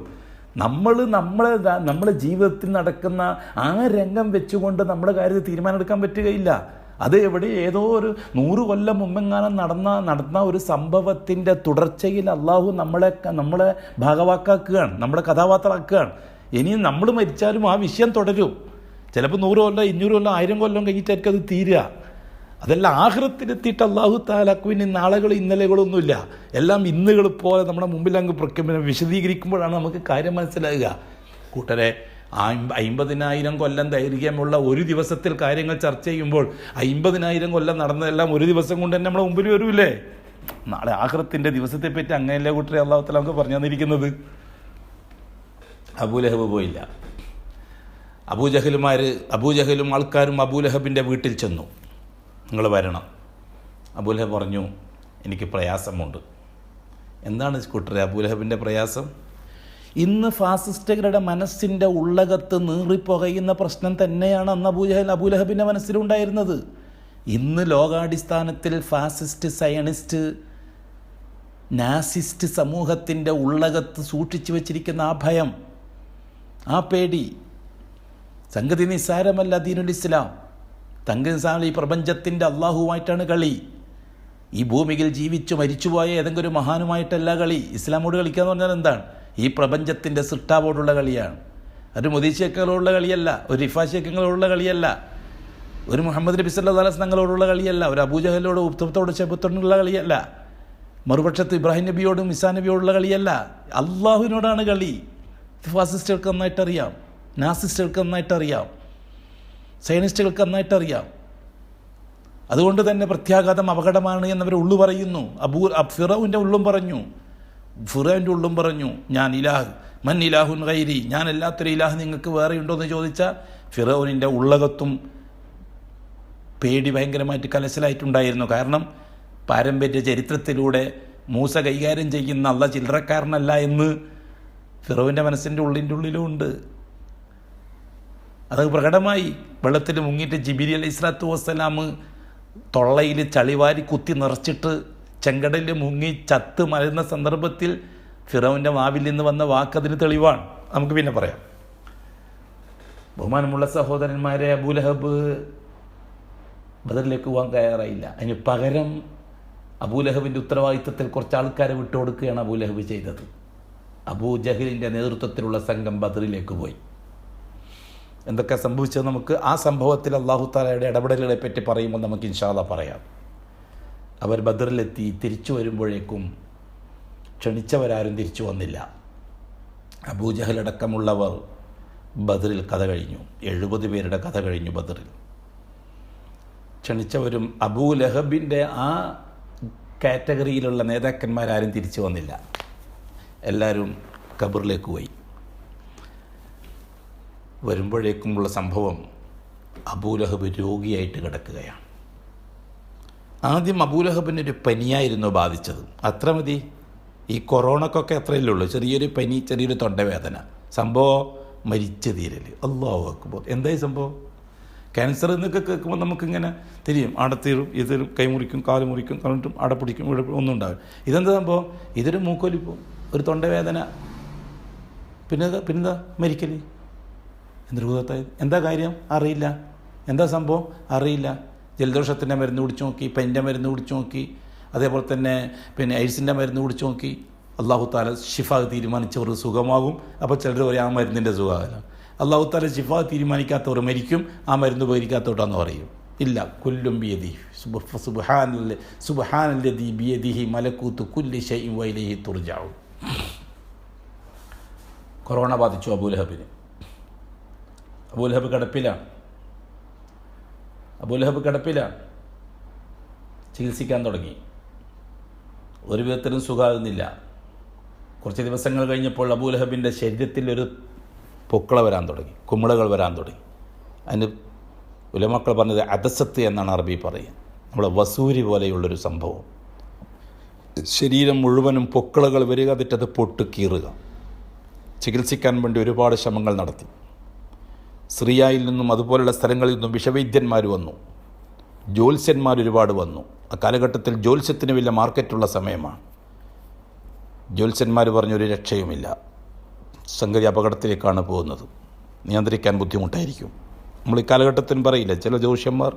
നമ്മളെ ജീവിതത്തിൽ നടക്കുന്ന ആ രംഗം വെച്ചുകൊണ്ട് നമ്മുടെ കാര്യത്തിൽ തീരുമാനമെടുക്കാൻ പറ്റുകയില്ല. അത് എവിടെ ഏതോ ഒരു 100 കൊല്ലം മുമ്പെങ്ങാനും നടന്ന ഒരു സംഭവത്തിൻ്റെ തുടർച്ചയിൽ അള്ളാഹു നമ്മളെ ഭാഗവാക്കാക്കുകയാണ്, നമ്മളെ കഥാപാത്രമാക്കുകയാണ്. ഇനിയും നമ്മൾ മരിച്ചാലും ആ വിഷയം തുടരും. ചിലപ്പോൾ 100 കൊല്ലം 200 കൊല്ലം 1000 കൊല്ലം കഴിഞ്ഞിട്ടായിരിക്കും അത് തീരുക. അതെല്ലാം ആഖിറത്തിലെത്തിയിട്ട് അള്ളാഹു തആലക്ക് പിന്നെ നാളുകളും ഇന്നലെകളൊന്നുമില്ല, എല്ലാം ഇന്നുകൾ പോലെ നമ്മുടെ മുമ്പിൽ അങ്ങ് വിശദീകരിക്കുമ്പോഴാണ് നമുക്ക് കാര്യം മനസ്സിലാകുക. കൂട്ടരെ, 50,000 കൊല്ലം ദൈർഘ്യമുള്ള ഒരു ദിവസത്തിൽ കാര്യങ്ങൾ ചർച്ച ചെയ്യുമ്പോൾ 50,000 കൊല്ലം നടന്നതെല്ലാം ഒരു ദിവസം കൊണ്ട് തന്നെ നമ്മുടെ മുമ്പിൽ വരൂലേ. നാളെ ആഖിറത്തിൻ്റെ ദിവസത്തെ പറ്റി അങ്ങനെയല്ലേ കൂട്ടരെ അള്ളാഹു തആല നമുക്ക് പറഞ്ഞു തന്നിരിക്കുന്നത്. അബൂലഹബ് പോയില്ല. അബൂജഹലും ആൾക്കാരും അബൂലഹബിൻ്റെ വീട്ടിൽ ചെന്നു. നിങ്ങൾ വരണം. അബൂലഹബ് പറഞ്ഞു, എനിക്ക് പ്രയാസമുണ്ട്. എന്താണ് കൂട്ടരെ അബൂലഹബിൻ്റെ പ്രയാസം? ഇന്ന് ഫാസിസ്റ്റുകളുടെ മനസ്സിൻ്റെ ഉള്ളകത്ത് നീറിപ്പുകയുന്ന പ്രശ്നം തന്നെയാണ് അന്ന് അബൂലഹബിൻ്റെ മനസ്സിലുണ്ടായിരുന്നത്. ഇന്ന് ലോകാടിസ്ഥാനത്തിൽ ഫാസിസ്റ്റ്, സയണിസ്റ്റ്, നാസിസ്റ്റ് സമൂഹത്തിൻ്റെ ഉള്ളകത്ത് സൂക്ഷിച്ചു വച്ചിരിക്കുന്ന ആ ഭയം, ആ പേടി, സംഗതി നിസ്സാരമല്ല. ദീനുൽ ഇസ്ലാം ഈ പ്രപഞ്ചത്തിൻ്റെ അള്ളാഹുവായിട്ടാണ് കളി. ഈ ഭൂമിയിൽ ജീവിച്ചു മരിച്ചുപോയ ഏതെങ്കിലും ഒരു മഹാനുമായിട്ടല്ല കളി. ഇസ്ലാമോട് കളിക്കുക എന്ന് പറഞ്ഞാൽ എന്താണ്? ഈ പ്രപഞ്ചത്തിൻ്റെ സൃഷ്ടാവോടുള്ള കളിയാണ്. ഒരു മുദീശേക്കളോടുള്ള കളിയല്ല, ഒരു റിഫാശേക്കങ്ങളോടുള്ള കളിയല്ല, ഒരു മുഹമ്മദ് നബി സല്ലല്ലാഹു അലൈഹി വസല്ലം തങ്ങളോടുള്ള കളിയല്ല, ഒരു അബൂജഹലോട് ഉത്തമത്തോട് ശബത്തോടുള്ള കളിയല്ല, മറുപക്ഷത്ത് ഇബ്രാഹിം നബിയോടും ഇസാ നബിയോടുള്ള കളിയല്ല. അള്ളാഹുവിനോടാണ് കളി. ഫാസിസ്റ്റുകൾക്ക് നന്നായിട്ടറിയാം, നാസിസ്റ്റുകൾക്ക് നന്നായിട്ടറിയാം, സയനിസ്റ്റുകൾക്ക് നന്നായിട്ടറിയാം. അതുകൊണ്ട് തന്നെ പ്രത്യാഘാതം അപകടമാണ് എന്നവർ ഉള്ളു പറയുന്നു. ഫിറൗൻ്റെ ഉള്ളും പറഞ്ഞു, ഫിറൗൻ്റെ ഉള്ളും പറഞ്ഞു, ഞാൻ ഇലാഹ് മൻ ഇലാഹുൻ ഗൈരി, ഞാൻ എല്ലാത്തൊരു ഇലാഹ് നിങ്ങൾക്ക് വേറെ ഉണ്ടോ എന്ന് ചോദിച്ചാൽ ഫിറൗനിൻ്റെ ഉള്ളകത്തും പേടി ഭയങ്കരമായിട്ട് കലശലായിട്ടുണ്ടായിരുന്നു. കാരണം പാരമ്പര്യ ചരിത്രത്തിലൂടെ മൂസ കൈകാര്യം ചെയ്യുന്ന അള്ളാഹ് ചില്ലറക്കാരനല്ല എന്ന് ഫിറൗൻ്റെ മനസ്സിൻ്റെ ഉള്ളിലും ഉണ്ട്. അത് പ്രകടമായി. വെള്ളത്തിൽ മുങ്ങിയിട്ട് ജിബിരി അലൈഹി സ്വലാത്തു വസ്സലാം തൊള്ളയിൽ ചളിവാരി കുത്തി നിറച്ചിട്ട് ചെങ്കടലിൽ മുങ്ങി ചത്ത് മരുന്ന സന്ദർഭത്തിൽ ഫിറൗൻ്റെ വാവിൽ നിന്ന് വന്ന വാക്കതിന് തെളിവാണ്. നമുക്ക് പിന്നെ പറയാം. ബഹുമാനമുള്ള സഹോദരന്മാരെ, അബൂലഹബ് ബദറിലേക്ക് പോകാൻ തയ്യാറായില്ല. അതിന് പകരം അബൂലഹബിൻ്റെ ഉത്തരവാദിത്വത്തിൽ കുറച്ച് ആൾക്കാരെ വിട്ടുകൊടുക്കുകയാണ് അബൂലഹബ് ചെയ്തത്. അബൂജഹലിൻ്റെ നേതൃത്വത്തിലുള്ള സംഘം ബദറിലേക്ക് പോയി. എന്തൊക്കെ സംഭവിച്ചത് നമുക്ക് ആ സംഭവത്തിൽ അല്ലാഹു തആലയുടെ ഇടപെടലുകളെ പറ്റി പറയുമ്പോൾ നമുക്ക് ഇൻഷാ അല്ലാഹ് പറയാം. അവർ ബദറിലെത്തി. തിരിച്ചു വരുമ്പോഴേക്കും ക്ഷണിച്ചവരാരും തിരിച്ചു വന്നില്ല. അബൂജഹലടക്കമുള്ളവർ ബദറിൽ കഥ കഴിഞ്ഞു. 70 പേരുടെ കഥ കഴിഞ്ഞു ബദറിൽ. ക്ഷണിച്ചവരും അബൂലഹബിൻ്റെ ആ കാറ്റഗറിയിലുള്ള നേതാക്കന്മാരാരും തിരിച്ചു വന്നില്ല. എല്ലാവരും ഖബറിലേക്ക് പോയി. വരുമ്പോഴേക്കുമുള്ള സംഭവം, അബൂലഹബ് രോഗിയായിട്ട് കിടക്കുകയാണ്. ആദ്യം അബൂലഹബിനൊരു പനിയായിരുന്നു ബാധിച്ചത്. അത്ര മതി. ഈ കൊറോണക്കൊക്കെ അത്രയല്ലേ ഉള്ളൂ, ചെറിയൊരു പനി, ചെറിയൊരു തൊണ്ടവേദന. സംഭവം മരിച്ചു തീരൽ. അല്ലാഹു അക്ബർ. എന്തായി സംഭവം? ക്യാൻസർ എന്നൊക്കെ കേൾക്കുമ്പോൾ നമുക്കിങ്ങനെ തിരിയും, അടത്തീറും, ഇതിലും കൈമുറിക്കും, കാല് മുറിക്കും, കണ്ടിട്ടും അടപ്പിടിക്കും, ഇവിടെ ഒന്നും ഉണ്ടാവില്ല. ഇതെന്താ സംഭവം? ഇതൊരു മൂക്കൊലിപ്പും, ഒരു തൊണ്ടവേദന, പിന്നെന്താ മരിക്കൽ. എന്തൊരു ഭൂതത്തായത്? എന്താ കാര്യം? അറിയില്ല. എന്താ സംഭവം? അറിയില്ല. ജലദോഷത്തിൻ്റെ മരുന്ന് കുടിച്ച് നോക്കി, പെൻ്റെ മരുന്ന് കുടിച്ച് നോക്കി, അതേപോലെ തന്നെ ഐഡ്സിൻ്റെ മരുന്ന് കുടിച്ച് നോക്കി. അല്ലാഹു തആല ശിഫ തീരുമാനിച്ചവർ സുഖമാകും. അപ്പോൾ ചിലർ പറയും ആ മരുന്നിൻ്റെ സുഖമല്ല. അല്ലാഹു തആല ശിഫ തീരുമാനിക്കാത്തവർ മരിക്കും, ആ മരുന്ന് ഉപകരിക്കാത്തോട്ടാന്ന് പറയും. ഇല്ല, കുല്ലും ബിയദിഹി സുബ്ഹാനല്ലദീ ബിയദിഹി മലകൂതു കുല്ലി ശൈഇൻ വഇലൈഹി തുർജഊൻ. കൊറോണ ബാധിച്ചു അബൂലഹബിന്. അബൂലഹബ് കിടപ്പിലാണ്. ചികിത്സിക്കാൻ തുടങ്ങി. ഒരു വിധത്തിലും സുഖമാകുന്നില്ല. കുറച്ച് ദിവസങ്ങൾ കഴിഞ്ഞപ്പോൾ അബൂലഹബിൻ്റെ ശരീരത്തിൽ ഒരു പൊക്കള വരാൻ തുടങ്ങി, കുമിളകൾ വരാൻ തുടങ്ങി. അതിന് ഉലമാക്കൾ പറഞ്ഞത് അദസത്ത് എന്നാണ് അറബി പറയുക. നമ്മളെ വസൂരി പോലെയുള്ളൊരു സംഭവം. ശരീരം മുഴുവനും പൊക്കളകൾ വരിക, എന്നിട്ടത് പൊട്ടുകീറുക. ചികിത്സിക്കാൻ വേണ്ടി ഒരുപാട് ശ്രമങ്ങൾ നടത്തി. സിറിയയിൽ നിന്നും അതുപോലുള്ള സ്ഥലങ്ങളിൽ നിന്നും വിഷവൈദ്യന്മാർ വന്നു, ജ്യോത്സ്യന്മാർ ഒരുപാട് വന്നു. ആ കാലഘട്ടത്തിൽ ജ്യോത്സ്യത്തിന് വലിയ മാർക്കറ്റുള്ള സമയമാണ്. ജ്യോത്സ്യന്മാർ പറഞ്ഞൊരു രക്ഷയുമില്ല, സംഗതി അപകടത്തിലേക്കാണ് പോകുന്നത്, നിയന്ത്രിക്കാൻ ബുദ്ധിമുട്ടായിരിക്കും. നമ്മൾ ഈ കാലഘട്ടത്തിന് പറയില്ല ചില ജ്യോത്സ്യന്മാർ.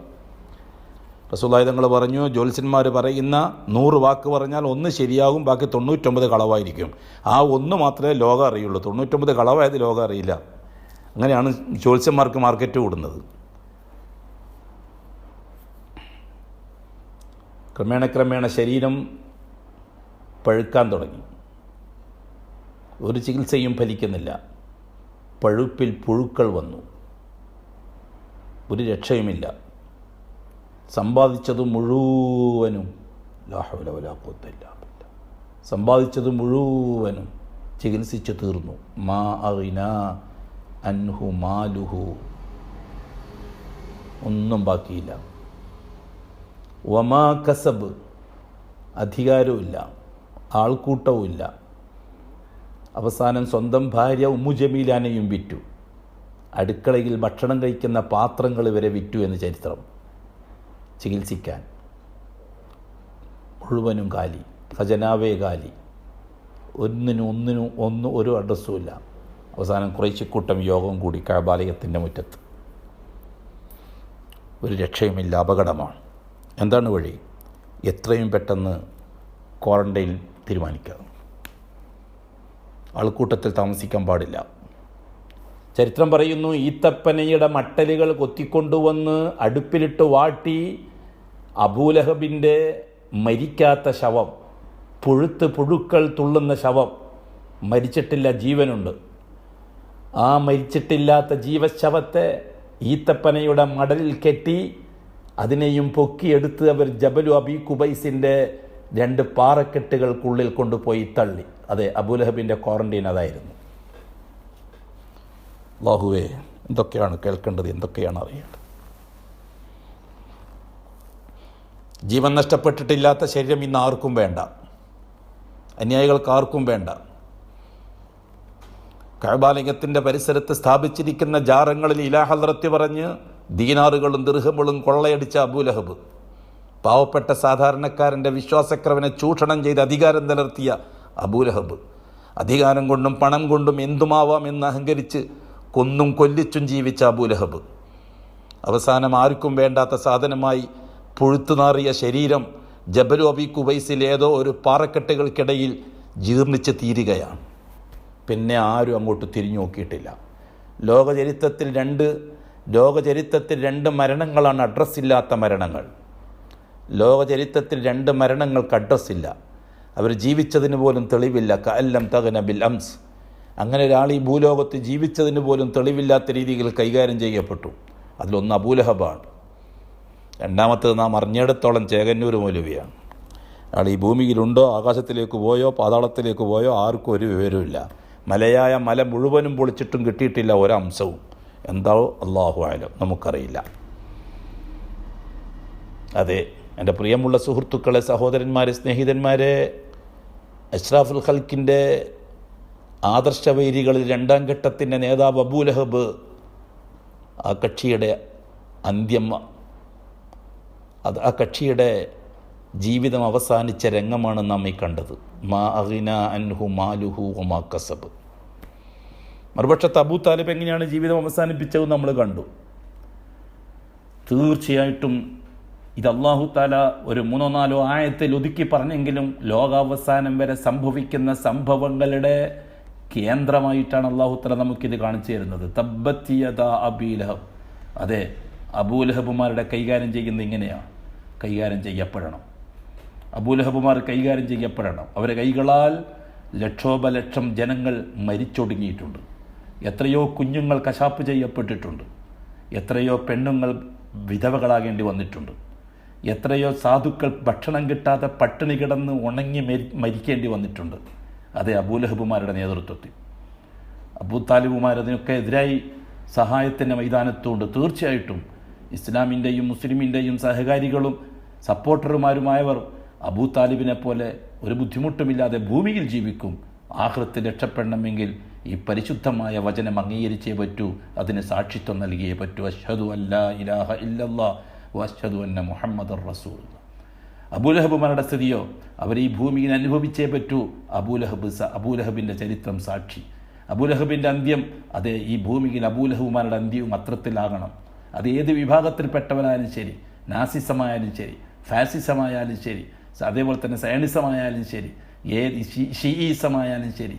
റസൂലുള്ളാഹി തങ്ങൾ പറഞ്ഞു, ജ്യോത്സ്യന്മാർ പറയുന്ന 100 വാക്ക് പറഞ്ഞാൽ 1 ശരിയാകും, ബാക്കി 99 കളവായിരിക്കും. ആ 1 മാത്രമേ ലോകം അറിയുള്ളൂ, 99 കളവായത് ലോകം അറിയില്ല. അങ്ങനെയാണ് ജ്യോത്സ്യന്മാർക്ക് മാർക്കറ്റ് കൂടുന്നത്. ക്രമേണ ശരീരം പഴുക്കാൻ തുടങ്ങി. ഒരു ചികിത്സയും ഫലിക്കുന്നില്ല. പഴുപ്പിൽ പുഴുക്കൾ വന്നു. ഒരു രക്ഷയുമില്ല. സമ്പാദിച്ചത് മുഴുവനും ലാ ഹൗല വലാ ഖുവത ഇല്ലാ ബില്ലാഹ്, സമ്പാദിച്ചത് മുഴുവനും ചികിത്സിച്ച് തീർന്നു. മാ അഗ്നാ അൻഹു മാലുഹു, ഒന്നും ബാക്കിയില്ല. വമാ കസബ്, അധികാരവുമില്ല, ആൾക്കൂട്ടവുമില്ല. അവസാനം സ്വന്തം ഭാര്യ ഉമ്മു ജമീലാനെയും വിറ്റു. അടുക്കളയിൽ ഭക്ഷണം കഴിക്കുന്ന പാത്രങ്ങൾ വരെ വിറ്റു എന്ന് ചരിത്രം. ചികിത്സിക്കാൻ മുഴുവനും കാലി, ഖജനാവേ കാലി, ഒന്നിനും ഒരു അഡ്രസ്സുമില്ല. അവസാനം കുറേശ്ശിക്കൂട്ടം യോഗം കൂടി കഅബാലയത്തിൻ്റെ മുറ്റത്ത്. ഒരു രക്ഷയുമില്ല, അപകടമാണ്. എന്താണ് വഴി? എത്രയും പെട്ടെന്ന് ക്വാറൻറ്റൈൻ തീരുമാനിക്കുക. ആൾക്കൂട്ടത്തിൽ താമസിക്കാൻ പാടില്ല. ചരിത്രം പറയുന്നു, ഈത്തപ്പനയുടെ മട്ടലുകൾ കൊത്തിക്കൊണ്ടുവന്ന് അടുപ്പിലിട്ട് വാട്ടി അബൂലഹബിൻ്റെ മരിക്കാത്ത ശവം, പുഴുക്കൾ തുള്ളുന്ന ശവം, മരിച്ചിട്ടില്ല, ജീവനുണ്ട്. ആ മരിച്ചിട്ടില്ലാത്ത ജീവശവത്തെ ഈത്തപ്പനയുടെ മടലിൽ കെട്ടി അതിനെയും പൊക്കിയെടുത്ത് അവർ ജബലു അബി കുബൈസിൻ്റെ 2 പാറക്കെട്ടുകൾക്കുള്ളിൽ കൊണ്ടുപോയി തള്ളി. അതെ, അബൂലഹബിൻ്റെ ക്വാറൻറ്റൈൻ അതായിരുന്നു. അല്ലാഹുവേ, എന്തൊക്കെയാണ് കേൾക്കേണ്ടത്, എന്തൊക്കെയാണ് അറിയേണ്ടത്. ജീവൻ നഷ്ടപ്പെട്ടിട്ടില്ലാത്ത ശരീരം ഇന്ന് ആർക്കും വേണ്ട, അനുയായികൾക്ക് ആർക്കും വേണ്ട. കഅബാലയത്തിൻ്റെ പരിസരത്ത് സ്ഥാപിച്ചിരിക്കുന്ന ജാറങ്ങളിൽ ഇലാ ഹദ്റത്ത് പറഞ്ഞ് ദീനാറുകളും ദിർഹമുകളും കൊള്ളയടിച്ച അബൂലഹബ്, പാവപ്പെട്ട സാധാരണക്കാരൻ്റെ വിശ്വാസക്രമനെ ചൂഷണം ചെയ്ത് അധികാരം നിലർത്തിയ അബൂലഹബ്, അധികാരം കൊണ്ടും പണം കൊണ്ടും എന്തുമാവാം എന്ന് അഹങ്കരിച്ച് കൊന്നും കൊല്ലിച്ചും ജീവിച്ച അബൂലഹബ്, അവസാനം ആർക്കും വേണ്ടാത്ത സാധനമായി പുഴുത്തുനാറിയ ശരീരം ജബലു അബി കുബൈസിൽ ഏതോ ഒരു പാറക്കെട്ടുകൾക്കിടയിൽ ജീർണിച്ച് തീരുകയാണ്. പിന്നെ ആരും അങ്ങോട്ട് തിരിഞ്ഞു നോക്കിയിട്ടില്ല. ലോകചരിത്രത്തിൽ രണ്ട് മരണങ്ങളാണ് അഡ്രസ്സില്ലാത്ത മരണങ്ങൾ. ലോകചരിത്രത്തിൽ 2 മരണങ്ങൾക്ക് അഡ്രസ്സില്ല. അവർ ജീവിച്ചതിന് പോലും തെളിവില്ല. കഅല്ലം തഗ്ന ബിൽ അംസ്. അങ്ങനെ ഒരാൾ ഈ ഭൂലോകത്ത് ജീവിച്ചതിന് പോലും തെളിവില്ലാത്ത രീതിയിൽ കൈകാര്യം ചെയ്യപ്പെട്ടു. അതിലൊന്ന് അബൂലഹബാണ്. രണ്ടാമത്തേത് നാം അറിഞ്ഞിടത്തോളം ചേകന്നൂർ മൗലവിയാണ്. അയാൾ ഈ ഭൂമിയിലുണ്ടോ, ആകാശത്തിലേക്ക് പോയോ, പാതാളത്തിലേക്ക് പോയോ, ആർക്കും ഒരു വിവരമില്ല. മലയായ മല മുഴുവനും പൊളിച്ചിട്ടും കിട്ടിയിട്ടില്ല ഒരംശവും. എന്താണോ അല്ലാഹു അഅലം, നമുക്കറിയില്ല. അതെ, എൻ്റെ പ്രിയമുള്ള സുഹൃത്തുക്കളെ, സഹോദരന്മാരെ, സ്നേഹിതന്മാരെ, അഷ്റഫുൽ ഖൽക്കിൻ്റെ ആദർശവൈരികളിൽ 2ാം ഘട്ടത്തിൻ്റെ നേതാവ് അബൂലഹബ്, ആ കക്ഷിയുടെ അന്ത്യം, ആ കക്ഷിയുടെ ജീവിതം അവസാനിച്ച രംഗമാണ് നാം ഈ കണ്ടത്. മാ അഗ്ന അൻഹു മാലുഹു വമാ കസബ്. മറുപക്ഷത്ത് അബൂ താലിബ് എങ്ങനെയാണ് ജീവിതം അവസാനിപ്പിച്ചത് നമ്മൾ കണ്ടു. തീർച്ചയായിട്ടും ഇത് അല്ലാഹു തആല ഒരു 3-4 ആയത്തിൽ ഒതുക്കി പറഞ്ഞെങ്കിലും ലോകാവസാനം വരെ സംഭവിക്കുന്ന സംഭവങ്ങളുടെ കേന്ദ്രമായിട്ടാണ് അല്ലാഹു തആല നമുക്കിത് കാണിച്ചു തരുന്നത്. തബ്ബത് യദാ അബീ ലഹബ്. അതെ, അബൂലഹബുമാരുടെ കൈകാര്യം ചെയ്യുന്നത് ഇങ്ങനെയാണ്. കൈകാര്യം ചെയ്യപ്പെടണം. അബൂലഹബുമാർ കൈകാര്യം ചെയ്യപ്പെടണം. അവരുടെ കൈകളാൽ ലക്ഷോപലക്ഷം ജനങ്ങൾ മരിച്ചൊടുങ്ങിയിട്ടുണ്ട്. എത്രയോ കുഞ്ഞുങ്ങൾ കശാപ്പ് ചെയ്യപ്പെട്ടിട്ടുണ്ട്. എത്രയോ പെണ്ണുങ്ങൾ വിധവകളാകേണ്ടി വന്നിട്ടുണ്ട്. എത്രയോ സാധുക്കൾ ഭക്ഷണം കിട്ടാതെ പട്ടിണി കിടന്ന് ഉണങ്ങി മരിക്കേണ്ടി വന്നിട്ടുണ്ട്. അതേ, അബൂലഹബുമാരുടെ നേതൃത്വത്തിൽ. അബൂ താലിബുമാർ അതിനൊക്കെ എതിരായി സഹായത്തിൻ്റെ മൈതാനത്തുണ്ട്. തീർച്ചയായിട്ടും ഇസ്ലാമിൻ്റെയും മുസ്ലിമിൻ്റെയും സഹകാരികളും സപ്പോർട്ടർമാരുമായവർ അബൂ താലിബിനെ പോലെ ഒരു ബുദ്ധിമുട്ടുമില്ലാതെ ഭൂമിയിൽ ജീവിക്കും. ആഖിറത്തിൽ രക്ഷപ്പെടണമെങ്കിൽ ഈ പരിശുദ്ധമായ വചനം അംഗീകരിച്ചേ പറ്റൂ, അതിന് സാക്ഷിത്വം നൽകിയേ പറ്റൂ. അഷ്ഹദു അല്ലാ ഇലാഹ ഇല്ലല്ലാഹ് വ അഷ്ഹദു അന്ന മുഹമ്മദർ റസൂലുള്ളാഹ്. അബൂലഹബുമാരുടെ സ്ഥിതിയോ അവർ ഈ ഭൂമിയിൽ അനുഭവിച്ചേ പറ്റൂ. അബൂലഹബിൻ്റെ ചരിത്രം സാക്ഷി. അബൂലഹബിൻ്റെ അന്ത്യം അതേ ഈ ഭൂമിയിൽ അബൂലഹബുമാരുടെ അന്ത്യവും അത്രത്തിലാകണം. അത് ഏത് വിഭാഗത്തിൽപ്പെട്ടവനായാലും ശരി, നാസിസമായാലും ശരി, ഫാസിസമായാലും ശരി, അതേപോലെ തന്നെ സയണിസമായാലും ശരി, ഏത് ഷീഈസമായാലും ശരി,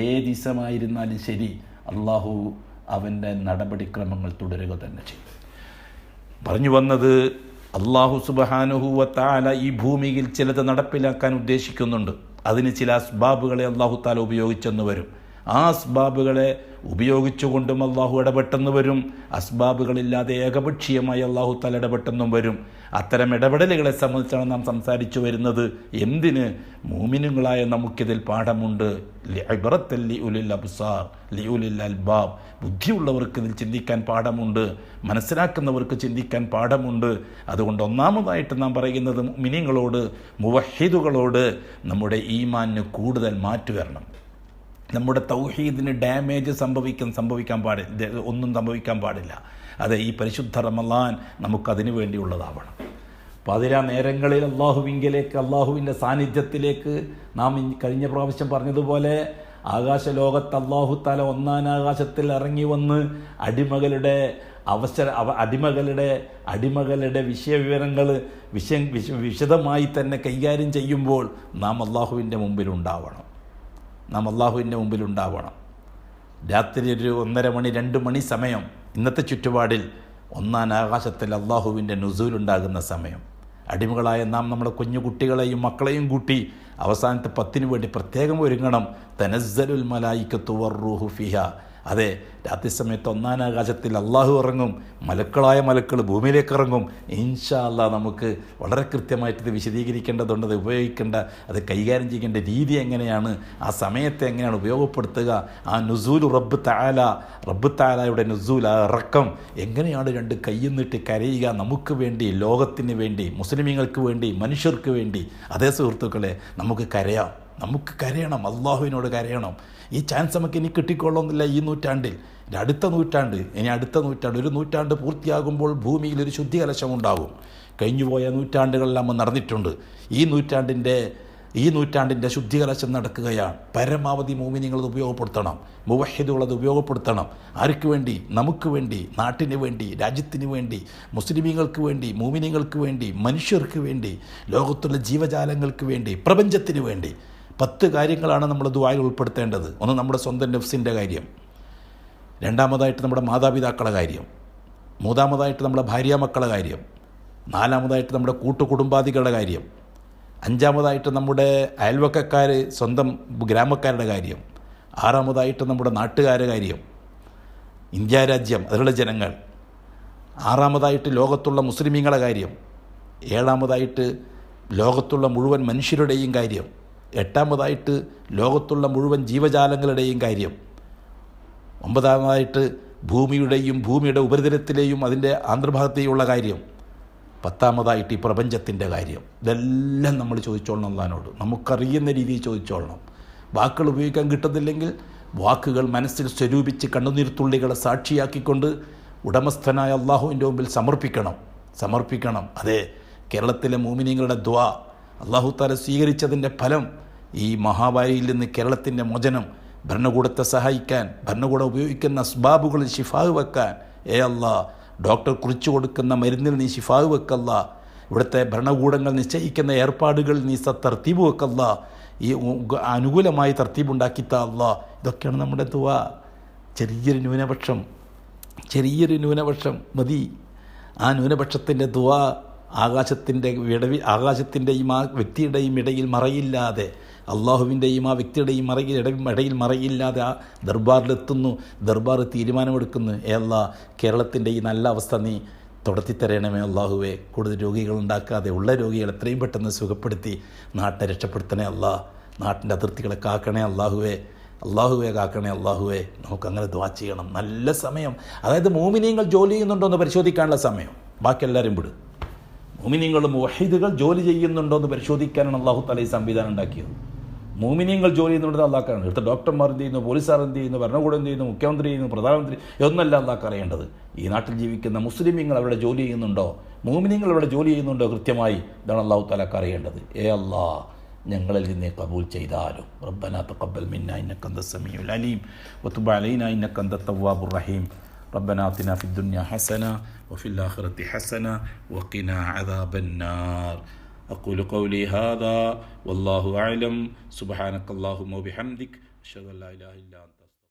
ഏതിസമായിരുന്നാലും ശരി, അള്ളാഹു അവൻ്റെ നടപടിക്രമങ്ങൾ തുടരുക തന്നെ ചെയ്യും. പറഞ്ഞു വന്നത്, അള്ളാഹു സുബ്ഹാനഹു വ തആല ഈ ഭൂമിയിൽ ചിലത് നടപ്പിലാക്കാൻ ഉദ്ദേശിക്കുന്നുണ്ട്. അതിന് ചില അസ്ബാബുകളെ അള്ളാഹു താല ഉപയോഗിച്ചെന്ന് വരും. ആ അസ്ബാബുകളെ ഉപയോഗിച്ചുകൊണ്ടും അള്ളാഹു ഇടപെട്ടെന്ന് വരും. അസ്ബാബുകളില്ലാതെ ഏകപക്ഷീയമായി അള്ളാഹു താല ഇടപെട്ടെന്നും വരും. അത്തരം ഇടപെടലുകളെ സംബന്ധിച്ചാണ് നാം സംസാരിച്ചു വരുന്നത്. എന്തിന്? മൂമിനുകളായ നമുക്കിതിൽ പാഠമുണ്ട്. ലിഇബ്റത്തൻ ലിഉലിൽ അബ്സാർ ലിഉലിൽ അൽബാബ്. ബുദ്ധിയുള്ളവർക്ക് ഇതിൽ ചിന്തിക്കാൻ പാഠമുണ്ട്, മനസ്സിലാക്കുന്നവർക്ക് ചിന്തിക്കാൻ പാഠമുണ്ട്. അതുകൊണ്ട് ഒന്നാമതായിട്ട് നാം പറയുന്നത് മുഅ്മിനീങ്ങളോട്, മുവഹിദുകളോട് നമ്മുടെ ഈമാനിന് കൂടുതൽ മാറ്റു വരണം. നമ്മുടെ തൗഹീദിന് ഡാമേജ് സംഭവിക്കാൻ പാടില്ല, ഒന്നും സംഭവിക്കാൻ പാടില്ല. അതെ, ഈ പരിശുദ്ധ റമളാൻ നമുക്കതിനു വേണ്ടിയുള്ളതാവണം. പാതിരാ നേരങ്ങളിൽ അള്ളാഹുവിങ്കിലേക്ക്, അള്ളാഹുവിൻ്റെ സാന്നിധ്യത്തിലേക്ക് നാം കഴിഞ്ഞ പ്രാവശ്യം പറഞ്ഞതുപോലെ ആകാശലോകത്ത് അള്ളാഹു താല ഒന്നാം ആകാശത്തിൽ ഇറങ്ങി വന്ന് അടിമകളുടെ വിഷയവിവരങ്ങൾ വിശദമായി തന്നെ കൈകാര്യം ചെയ്യുമ്പോൾ നാം അള്ളാഹുവിൻ്റെ മുമ്പിലുണ്ടാവണം. രാത്രി ഒരു 1:30 മണി 2 മണി സമയം, ഇന്നത്തെ ചുറ്റുപാടിൽ ഒന്നാം ആകാശത്തിൽ അള്ളാഹുവിൻ്റെ നുസൂലുണ്ടാകുന്ന സമയം. അടിമകളായ നാം നമ്മുടെ കുഞ്ഞു കുട്ടികളെയും മക്കളെയും കൂട്ടി അവസാനത്തെ 10 വേണ്ടി പ്രത്യേകം ഒരുങ്ങണം. തനസ്സലുൽ മലായികത്തു വറൂഹു ഫിഹാ. അതെ, രാത്രി സമയത്ത് ഒന്നാം ആകാശത്തിൽ അള്ളാഹു ഇറങ്ങും, മലക്കളായ മലക്കൾ ഭൂമിയിലേക്ക് ഇറങ്ങും. ഇൻഷാ അല്ലാഹ് നമുക്ക് വളരെ കൃത്യമായിട്ട് ഇത് വിശദീകരിക്കേണ്ടതുണ്ട്. അത് ഉപയോഗിക്കേണ്ട, അത് കൈകാര്യം ചെയ്യേണ്ട രീതി എങ്ങനെയാണ്, ആ സമയത്തെ എങ്ങനെയാണ് ഉപയോഗപ്പെടുത്തുക, ആ നുസൂൽ റബ്ബ് തആലയുടെ നുസൂൽ, ആ ഇറക്കം എങ്ങനെയാണ് 2 കയ്യും നീട്ടി കരയുക, നമുക്ക് വേണ്ടി, ലോകത്തിന് വേണ്ടി, മുസ്ലിമീങ്ങൾക്ക് വേണ്ടി, മനുഷ്യർക്ക് വേണ്ടി. അതേ സുഹൃത്തുക്കളെ, നമുക്ക് കരയണം, അള്ളാഹുവിനോട് കരയണം. ഈ ചാൻസ് നമുക്ക് ഇനി കിട്ടിക്കൊള്ളുന്നില്ല ഈ നൂറ്റാണ്ടിൽ. അടുത്ത നൂറ്റാണ്ട്, ഒരു നൂറ്റാണ്ട് പൂർത്തിയാകുമ്പോൾ ഭൂമിയിൽ ഒരു ശുദ്ധികലശമുണ്ടാകും. കഴിഞ്ഞുപോയ നൂറ്റാണ്ടുകളെല്ലാം നടന്നിട്ടുണ്ട്. ഈ നൂറ്റാണ്ടിൻ്റെ ശുദ്ധികലശം നടക്കുകയാണ്. പരമാവധി മുഅ്മിനീങ്ങളത് ഉപയോഗപ്പെടുത്തണം, മുവഹിദുകളത് ഉപയോഗപ്പെടുത്തണം. ആർക്ക് വേണ്ടി? നമുക്ക് വേണ്ടി, നാട്ടിന് വേണ്ടി, രാജ്യത്തിന് വേണ്ടി, മുസ്ലിമീങ്ങൾക്ക് വേണ്ടി, മുഅ്മിനീങ്ങൾക്ക് വേണ്ടി, മനുഷ്യർക്ക് വേണ്ടി, ലോകത്തുള്ള ജീവജാലങ്ങൾക്ക് വേണ്ടി, പ്രപഞ്ചത്തിന് വേണ്ടി. 10 കാര്യങ്ങളാണ് നമ്മൾ ദുആയിൽ ഉൾപ്പെടുത്തേണ്ടത്. ഒന്ന്, നമ്മുടെ സ്വന്തം നഫ്സിൻ്റെ കാര്യം. രണ്ടാമതായിട്ട് നമ്മുടെ മാതാപിതാക്കളുടെ കാര്യം. മൂന്നാമതായിട്ട് നമ്മുടെ ഭാര്യാമക്കളുടെ കാര്യം. നാലാമതായിട്ട് നമ്മുടെ കൂട്ടുകുടുംബാദികളുടെ കാര്യം. അഞ്ചാമതായിട്ട് നമ്മുടെ അയൽവക്കക്കാർ, സ്വന്തം ഗ്രാമക്കാരുടെ കാര്യം. ആറാമതായിട്ട് നമ്മുടെ നാട്ടുകാരുടെ കാര്യം, ഇന്ത്യ രാജ്യം, അതിലുള്ള ജനങ്ങൾ. ആറാമതായിട്ട് ലോകത്തുള്ള മുസ്ലിമീങ്ങളുടെ കാര്യം. ഏഴാമതായിട്ട് ലോകത്തുള്ള മുഴുവൻ മനുഷ്യരുടെയും കാര്യം. എട്ടാമതായിട്ട് ലോകത്തുള്ള മുഴുവൻ ജീവജാലങ്ങളുടെയും കാര്യം. ഒമ്പതാമതായിട്ട് ഭൂമിയുടെ ഉപരിതലത്തിലെയും അതിൻ്റെ ആന്തർഭാഗത്തെയുള്ള കാര്യം. 10ാമതായിട്ട് ഈ പ്രപഞ്ചത്തിൻ്റെ കാര്യം. ഇതെല്ലാം നമ്മൾ ചോദിച്ചോളണം അല്ലാഹുവിനോട്, നമുക്കറിയുന്ന രീതിയിൽ ചോദിച്ചോളണം. വാക്കുകൾ ഉപയോഗിക്കാൻ കിട്ടുന്നില്ലെങ്കിൽ വാക്കുകൾ മനസ്സിൽ സ്വരൂപിച്ച് കണ്ണുനീർത്തുള്ളികളെ സാക്ഷിയാക്കിക്കൊണ്ട് ഉടമസ്ഥനായ അള്ളാഹുവിൻ്റെ മുമ്പിൽ സമർപ്പിക്കണം. അതെ, കേരളത്തിലെ മുഅ്മിനീങ്ങളുടെ ദുആ അല്ലാഹു തആല സ്വീകരിച്ചതിൻ്റെ ഫലം, ഈ മഹാമാരിയിൽ നിന്ന് കേരളത്തിൻ്റെ മോചനം, ഭരണകൂടത്തെ സഹായിക്കാൻ, ഭരണകൂടം ഉപയോഗിക്കുന്ന അസ്ബാബുകളിൽ ശിഫാവ് വെക്കാൻ, അല്ലാഹ് ഡോക്ടർ കുറിച്ചു കൊടുക്കുന്ന മരുന്നിൽ നീ ശിഫാവ് വെക്കല്ല, ഇവിടുത്തെ ഭരണകൂടങ്ങൾ നിശ്ചയിക്കുന്ന ഏർപ്പാടുകൾ നീ തർത്തീബ് വെക്കല്ല, ഈ അനുകൂലമായി തർത്തീബുണ്ടാക്കിത്ത അല്ലാ. ഇതൊക്കെയാണ് നമ്മുടെ ദുആ. ചെറിയൊരു ന്യൂനപക്ഷം മതി. ആ ന്യൂനപക്ഷത്തിൻ്റെ ദുആ ആകാശത്തിൻ്റെയും ആ വ്യക്തിയുടെയും ഇടയിൽ മറയില്ലാതെ, അള്ളാഹുവിൻ്റെയും ആ വ്യക്തിയുടെയും ഇടയിൽ മറയില്ലാതെ ആ ദർബാറിലെത്തുന്നു. ദർബാർ തീരുമാനമെടുക്കുന്നു, അല്ലാഹ് കേരളത്തിൻ്റെ ഈ നല്ല അവസ്ഥ നീ തുടർത്തിത്തരണമേ അള്ളാഹുവേ. കൂടുതൽ രോഗികളുണ്ടാക്കാതെ ഉള്ള രോഗികൾ എത്രയും പെട്ടെന്ന് സുഖപ്പെടുത്തി നാട്ടെ രക്ഷപ്പെടുത്തണേ അല്ലാഹ്. നാട്ടിൻ്റെ അതിർത്തികളെ കാക്കണേ അള്ളാഹുവേ. അള്ളാഹുവെ കാക്കണേ, അള്ളാഹുവെ നമുക്കങ്ങനെ ദുആ ചെയ്യണം. നല്ല സമയം, അതായത് മോമിനീങ്ങൾ ജോലി ചെയ്യുന്നുണ്ടോ എന്ന് പരിശോധിക്കാനുള്ള സമയം. ബാക്കി എല്ലാവരും വിട്. മോമിനീങ്ങളും വഹീദുകൾ ജോലി ചെയ്യുന്നുണ്ടോ എന്ന് പരിശോധിക്കാനാണ് അള്ളാഹു തആല ഈ സംവിധാനം ഉണ്ടാക്കിയത്. മോമിനീങ്ങൾ ജോലി ചെയ്യുന്നുണ്ട് അള്ളാഹ്ക്കാണ്. ഇവിടുത്തെ ഡോക്ടർമാർ എന്ത് ചെയ്യുന്നു, പോലീസുകാർ എന്ത് ചെയ്യുന്നു, ഭരണകൂടം എന്ത് ചെയ്യുന്നു, മുഖ്യമന്ത്രി ചെയ്യുന്നു, പ്രധാനമന്ത്രി, ഇതൊന്നല്ല അള്ളാഹ്ക്ക് അറിയേണ്ടത്. ഈ നാട്ടിൽ ജീവിക്കുന്ന മുസ്ലിമീങ്ങൾ അവരുടെ ജോലി ചെയ്യുന്നുണ്ടോ, മോമിനീങ്ങൾ അവിടെ ജോലി ചെയ്യുന്നുണ്ടോ കൃത്യമായി, ഇതാണ് അള്ളാഹു തആലക്ക് അറിയേണ്ടത്. അല്ലാഹ് ഞങ്ങളിൽ നിന്ന് കബൂൽ ചെയ്താലും. റബ്ബനാ തഖബ്ബൽ മിന്നാ ഇന്നക അൻതസ് സമീഉൽ അലീം വതുബ് അലൈനാ ഇന്നക അൻതത് തവ്വാബുർ റഹീം. റബ്ബനാ ആതിനാ ഫിദ് ദുനിയാ ഹസന വഫിൽ ആഖിറതി ഹസന വഖിനാ അദാബൻ നാർ. أقول قولي هذا والله أعلم. سبحانك اللهم وبحمدك أشهد أن لا إله إلا أنت.